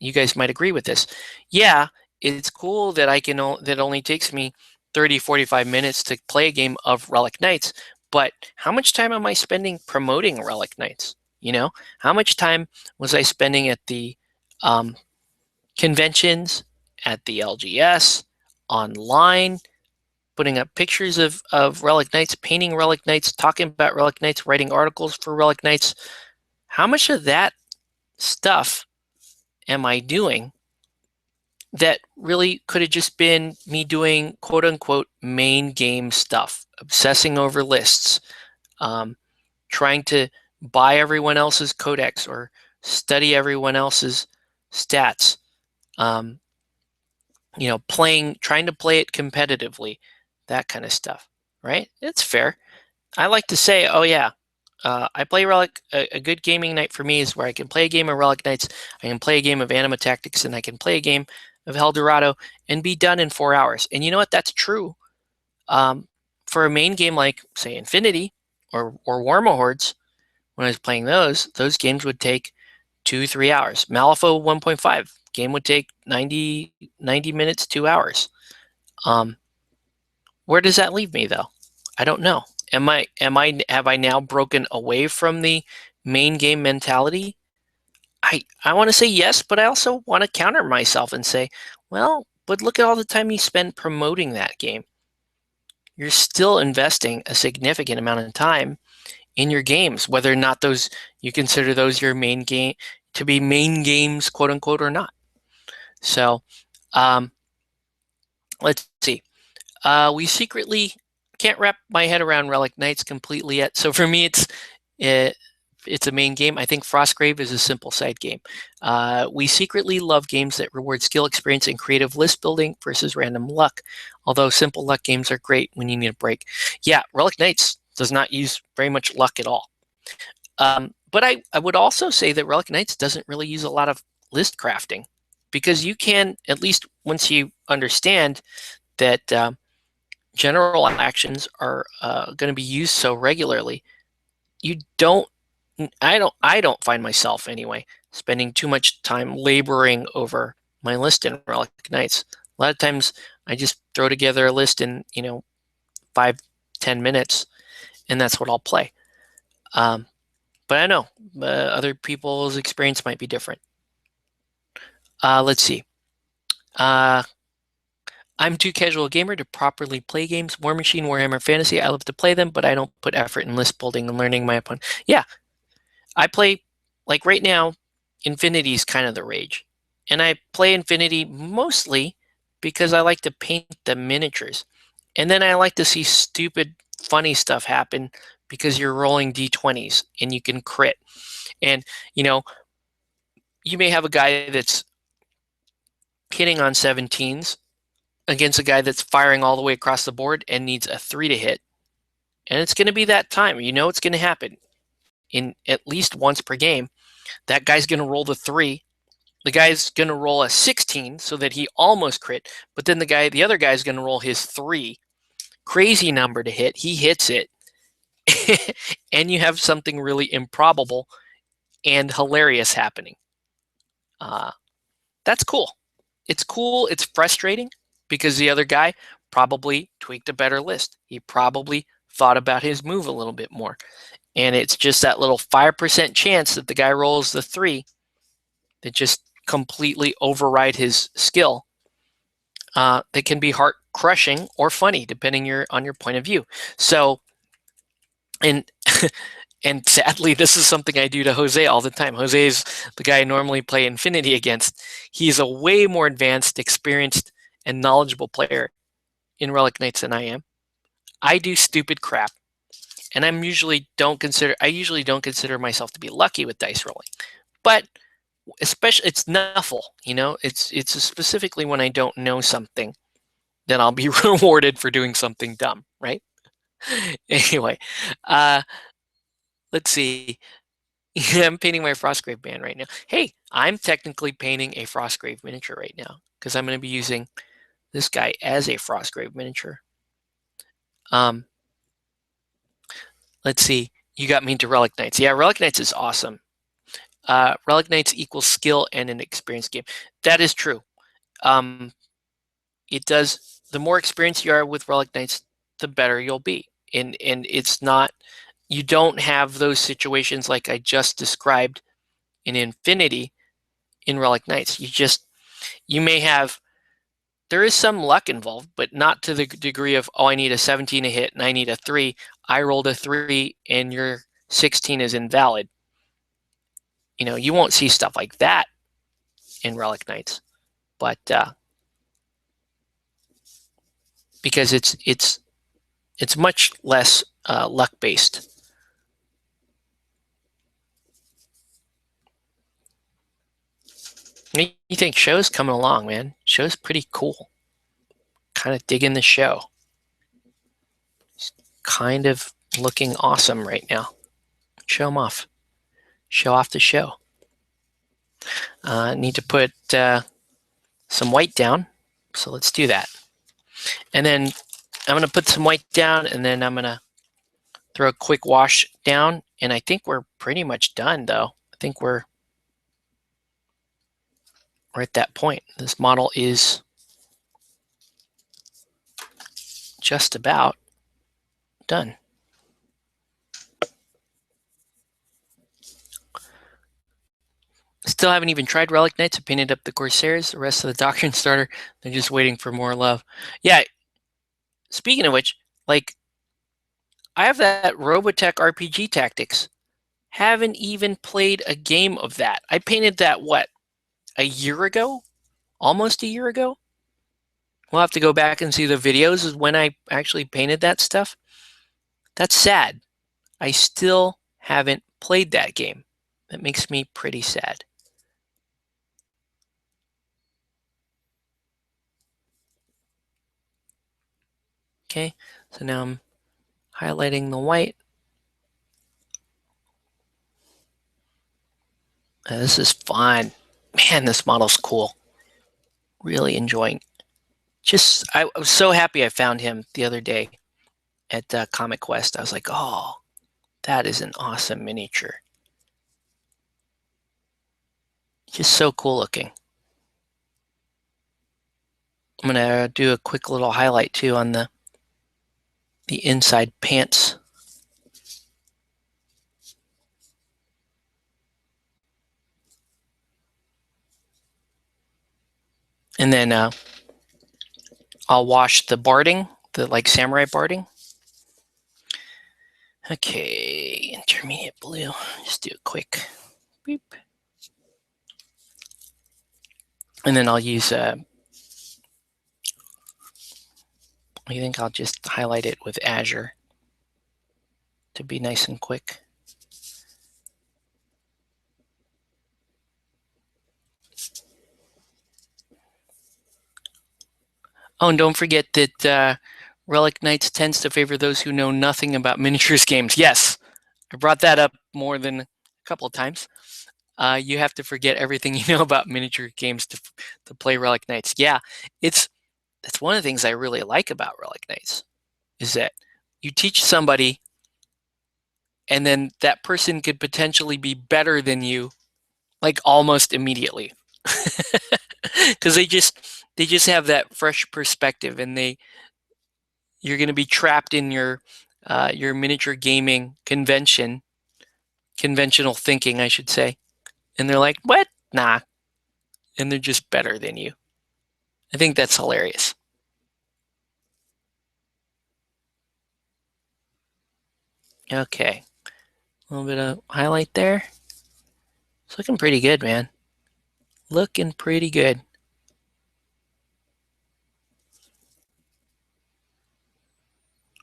you guys might agree with this. Yeah, it's cool that that only takes me 30, 45 minutes to play a game of Relic Knights, but how much time am I spending promoting Relic Knights? How much time was I spending at the conventions, at the LGS, online, putting up pictures of Relic Knights, painting Relic Knights, talking about Relic Knights, writing articles for Relic Knights? How much of that stuff am I doing that really could have just been me doing quote unquote main game stuff, obsessing over lists, trying to buy everyone else's codex or study everyone else's stats, trying to play it competitively, that kind of stuff, right? It's fair. I like to say, oh yeah, I play Relic. A good gaming night for me is where I can play a game of Relic Knights, I can play a game of Anima Tactics, and I can play a game of Eldorado and be done in 4 hours. And you know what? That's true. For a main game like, say, Infinity or Warma Hordes, when I was playing those games would take 2-3 hours. Malifaux 1.5 game would take 90 minutes, 2 hours. Where does that leave me, though? I don't know. Have I now broken away from the main game mentality? I want to say yes, but I also want to counter myself and say, well, but look at all the time you spend promoting that game. you're still investing a significant amount of time in your games, whether or not those you consider those your main game to be main games, quote unquote, or not. So let's see. We secretly can't wrap my head around Relic Knights completely yet. So for me, it's a main game. I think Frostgrave is a simple side game. We secretly love games that reward skill, experience, and creative list building versus random luck. Although simple luck games are great when you need a break. Yeah, Relic Knights does not use very much luck at all. But I would also say that Relic Knights doesn't really use a lot of list crafting, because you can, at least once you understand that general actions are going to be used so regularly, you don't I don't find myself anyway spending too much time laboring over my list in Relic Knights. A lot of times I just throw together a list in 5-10 minutes, and that's what I'll play. But I know other people's experience might be different. Let's see. I'm too casual a gamer to properly play games. War Machine, Warhammer Fantasy, I love to play them, but I don't put effort in list building and learning my opponent. Yeah, I play, like right now, Infinity's kind of the rage. And I play Infinity mostly because I like to paint the miniatures. And then I like to see stupid, funny stuff happen because you're rolling d20s and you can crit. And, you may have a guy that's hitting on 17s against a guy that's firing all the way across the board and needs a 3 to hit. And it's going to be that time. It's going to happen in at least once per game. That guy's going to roll the 3. The guy's going to roll a 16 so that he almost crit, but then the other guy's going to roll his 3. Crazy number to hit. He hits it. And you have something really improbable and hilarious happening. That's cool. It's cool. It's frustrating because the other guy probably tweaked a better list. He probably thought about his move a little bit more. And it's just that little 5% chance that the guy rolls the 3 that just completely override his skill. That can be heart crushing or funny depending on your point of view. So, and and sadly, this is something I do to Jose all the time. Jose is the guy I normally play Infinity against. He's a way more advanced, experienced, and knowledgeable player in Relic Knights than I am. I do stupid crap, and I usually don't consider myself to be lucky with dice rolling. But especially, it's nuffle. It's specifically when I don't know something, then I'll be rewarded for doing something dumb, right? Anyway, let's see. I'm painting my Frostgrave band right now. Hey, I'm technically painting a Frostgrave miniature right now because I'm going to be using this guy as a Frostgrave miniature. Let's see. You got me into Relic Knights. Yeah, Relic Knights is awesome. Relic Knights equals skill and an experience game. That is true. It does. The more experienced you are with Relic Knights, the better you'll be. And it's not. You don't have those situations like I just described in Infinity in Relic Knights. You may have. There is some luck involved, but not to the degree of, I need a 17 to hit and I need a 3. I rolled a 3 and your 16 is invalid. You won't see stuff like that in Relic Knights, but because it's much less luck based. You think show's coming along, man? Show's pretty cool. Kind of digging the show. It's kind of looking awesome right now. Show them off. Show off the show. Need to put some white down, so let's do that. And then I'm going to put some white down, and then I'm going to throw a quick wash down, and I think we're pretty much done, though. I think we're at that point. This model is just about done. Still haven't even tried Relic Knights. I painted up the Corsairs. The rest of the Doctrine Starter, they're just waiting for more love. Yeah, speaking of which, Like, I have that Robotech RPG Tactics. Haven't even played a game of that. I painted that, what, a year ago? Almost a year ago? We'll have to go back and see the videos of when I actually painted that stuff. That's sad. I still haven't played that game. That makes me pretty sad. Okay, so now I'm highlighting the white. This is fun. Man, this model's cool. Really enjoying. I was so happy I found him the other day at Comic Quest. I was like, oh, that is an awesome miniature. Just so cool looking. I'm gonna do a quick little highlight too on the inside pants. And then I'll wash the barding, the like samurai barding. Okay, intermediate blue. Just do a quick beep. And then I'll use, I think I'll just highlight it with Azure to be nice and quick. Oh, and don't forget that Relic Knights tends to favor those who know nothing about miniatures games. Yes, I brought that up more than a couple of times. You have to forget everything you know about miniature games to play Relic Knights. Yeah, that's one of the things I really like about Relic Knights is that you teach somebody, and then that person could potentially be better than you, like almost immediately, because they just have that fresh perspective, and you're going to be trapped in your miniature gaming conventional thinking, I should say, and they're like, what? Nah, and they're just better than you. I think that's hilarious. Okay, a little bit of highlight there. It's looking pretty good, man. Looking pretty good.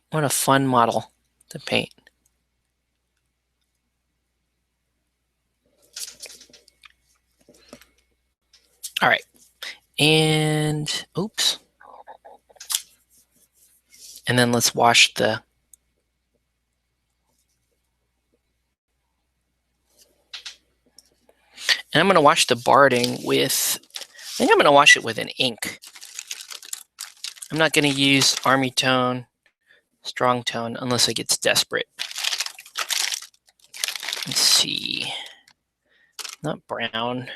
What a fun model to paint. All right, and oops. And then let's wash the, and I'm going to wash the barding with, I think I'm going to wash it with an ink. I'm not going to use Army Tone, Strong Tone, unless it gets desperate. Let's see. Not brown.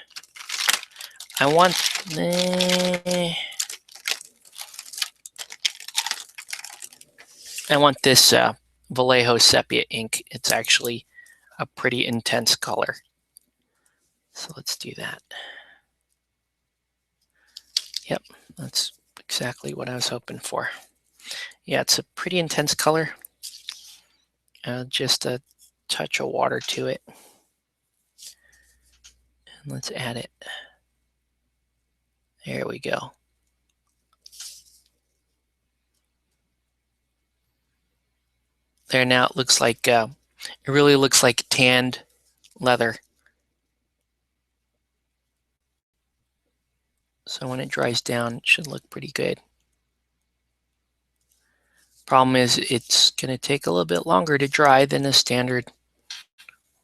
I want, I want this Vallejo Sepia ink. It's actually a pretty intense color. So let's do that. Yep, that's exactly what I was hoping for. Yeah, it's a pretty intense color. Just a touch of water to it. And let's add it. There we go. There, now it looks like, it really looks like tanned leather. So when it dries down, it should look pretty good. Problem is, it's going to take a little bit longer to dry than a standard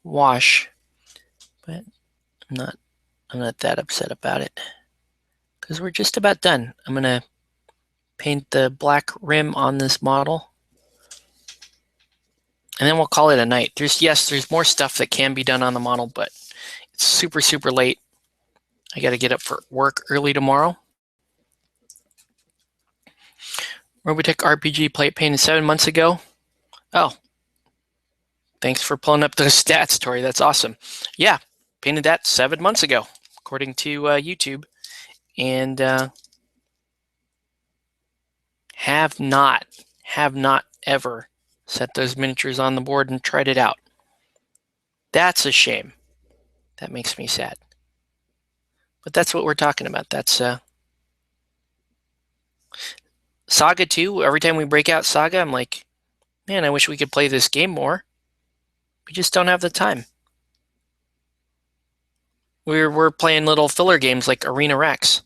wash, but I'm not that upset about it because we're just about done. I'm going to paint the black rim on this model, and then we'll call it a night. There's more stuff that can be done on the model, but it's super, super late. I got to get up for work early tomorrow. Robotech RPG plate painted 7 months ago. Oh, thanks for pulling up those stats, Tori. That's awesome. Yeah, painted that 7 months ago, according to YouTube, and have not have not ever set those miniatures on the board and tried it out. That's a shame. That makes me sad. But that's what we're talking about. That's Saga 2. Every time we break out Saga, I'm like, man, I wish we could play this game more. We just don't have the time. We're playing little filler games like Arena Rex,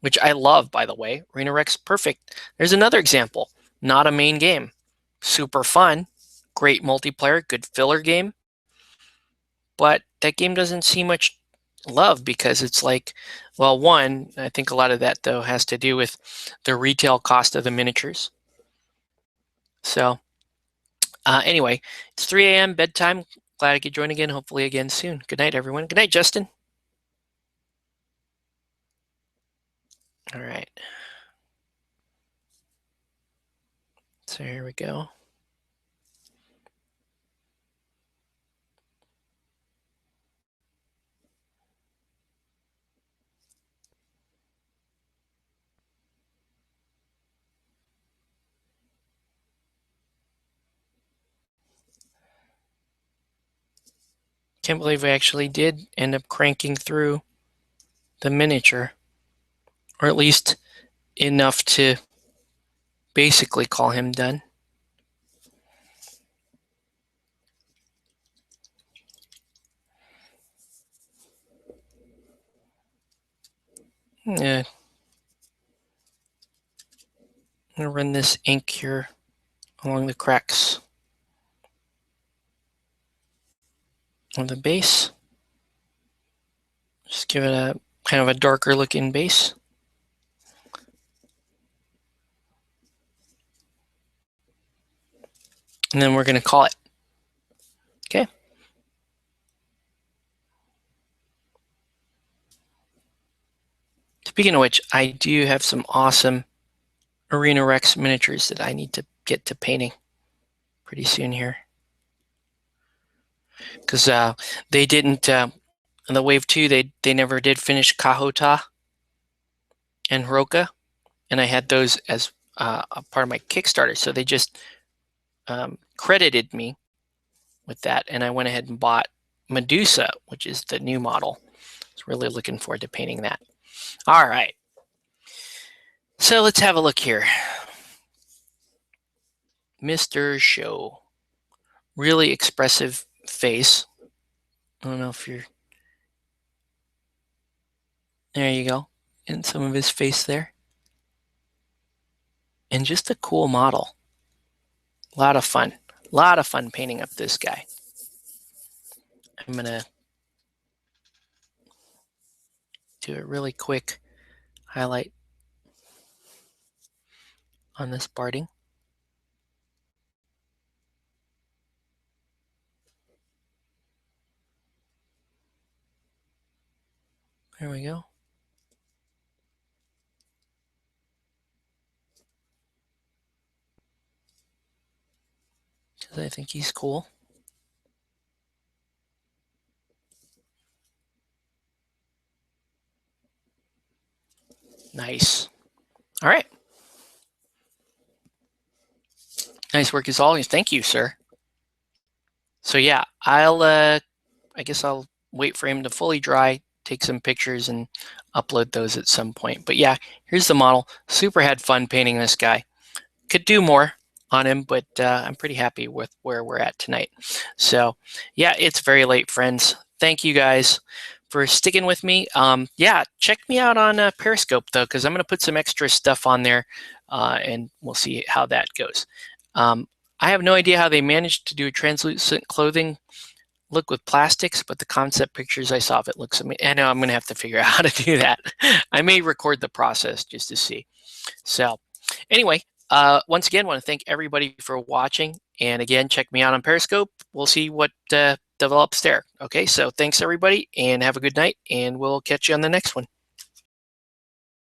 which I love, by the way. Arena Rex, perfect. There's another example. Not a main game. Super fun. Great multiplayer. Good filler game. But that game doesn't see much love because it's like, well, one, I think a lot of that, though, has to do with the retail cost of the miniatures. So anyway, it's 3 a.m. bedtime. Glad I could join again. Hopefully again soon. Good night, everyone. Good night, Justin. All right. So here we go. Can't believe I actually did end up cranking through the miniature, or at least enough to basically call him done. Yeah. I'm going to run this ink here along the cracks of the base. Just give it a kind of a darker looking base. And then we're going to call it. Okay. Speaking of which, I do have some awesome Arena Rex miniatures that I need to get to painting pretty soon here. Because they didn't, in the Wave 2, they never did finish Kahota and Hiroka. And I had those as a part of my Kickstarter. So they just credited me with that. And I went ahead and bought Medusa, which is the new model. I was really looking forward to painting that. All right. So let's have a look here. Mr. Show. Really expressive face. I don't know if you're... There you go. And some of his face there. And just a cool model. A lot of fun. A lot of fun painting up this guy. I'm going to do a really quick highlight on this Barding. There we go. Because I think he's cool. Nice. All right. Nice work as always. Thank you, sir. So yeah, I guess I'll wait for him to fully dry, take some pictures and upload those at some point. But yeah, here's the model. Super had fun painting this guy. Could do more on him, but I'm pretty happy with where we're at tonight. So yeah, it's very late, friends. Thank you guys for sticking with me. Yeah, check me out on Periscope though, because I'm going to put some extra stuff on there and we'll see how that goes. I have no idea how they managed to do a translucent clothing look with plastics, but the concept pictures I saw of it looks amazing. I know I'm going to have to figure out how to do that. I may record the process just to see. So anyway, once again, want to thank everybody for watching. And again, check me out on Periscope. We'll see what develops there. Okay, so thanks everybody and have a good night, and we'll catch you on the next one.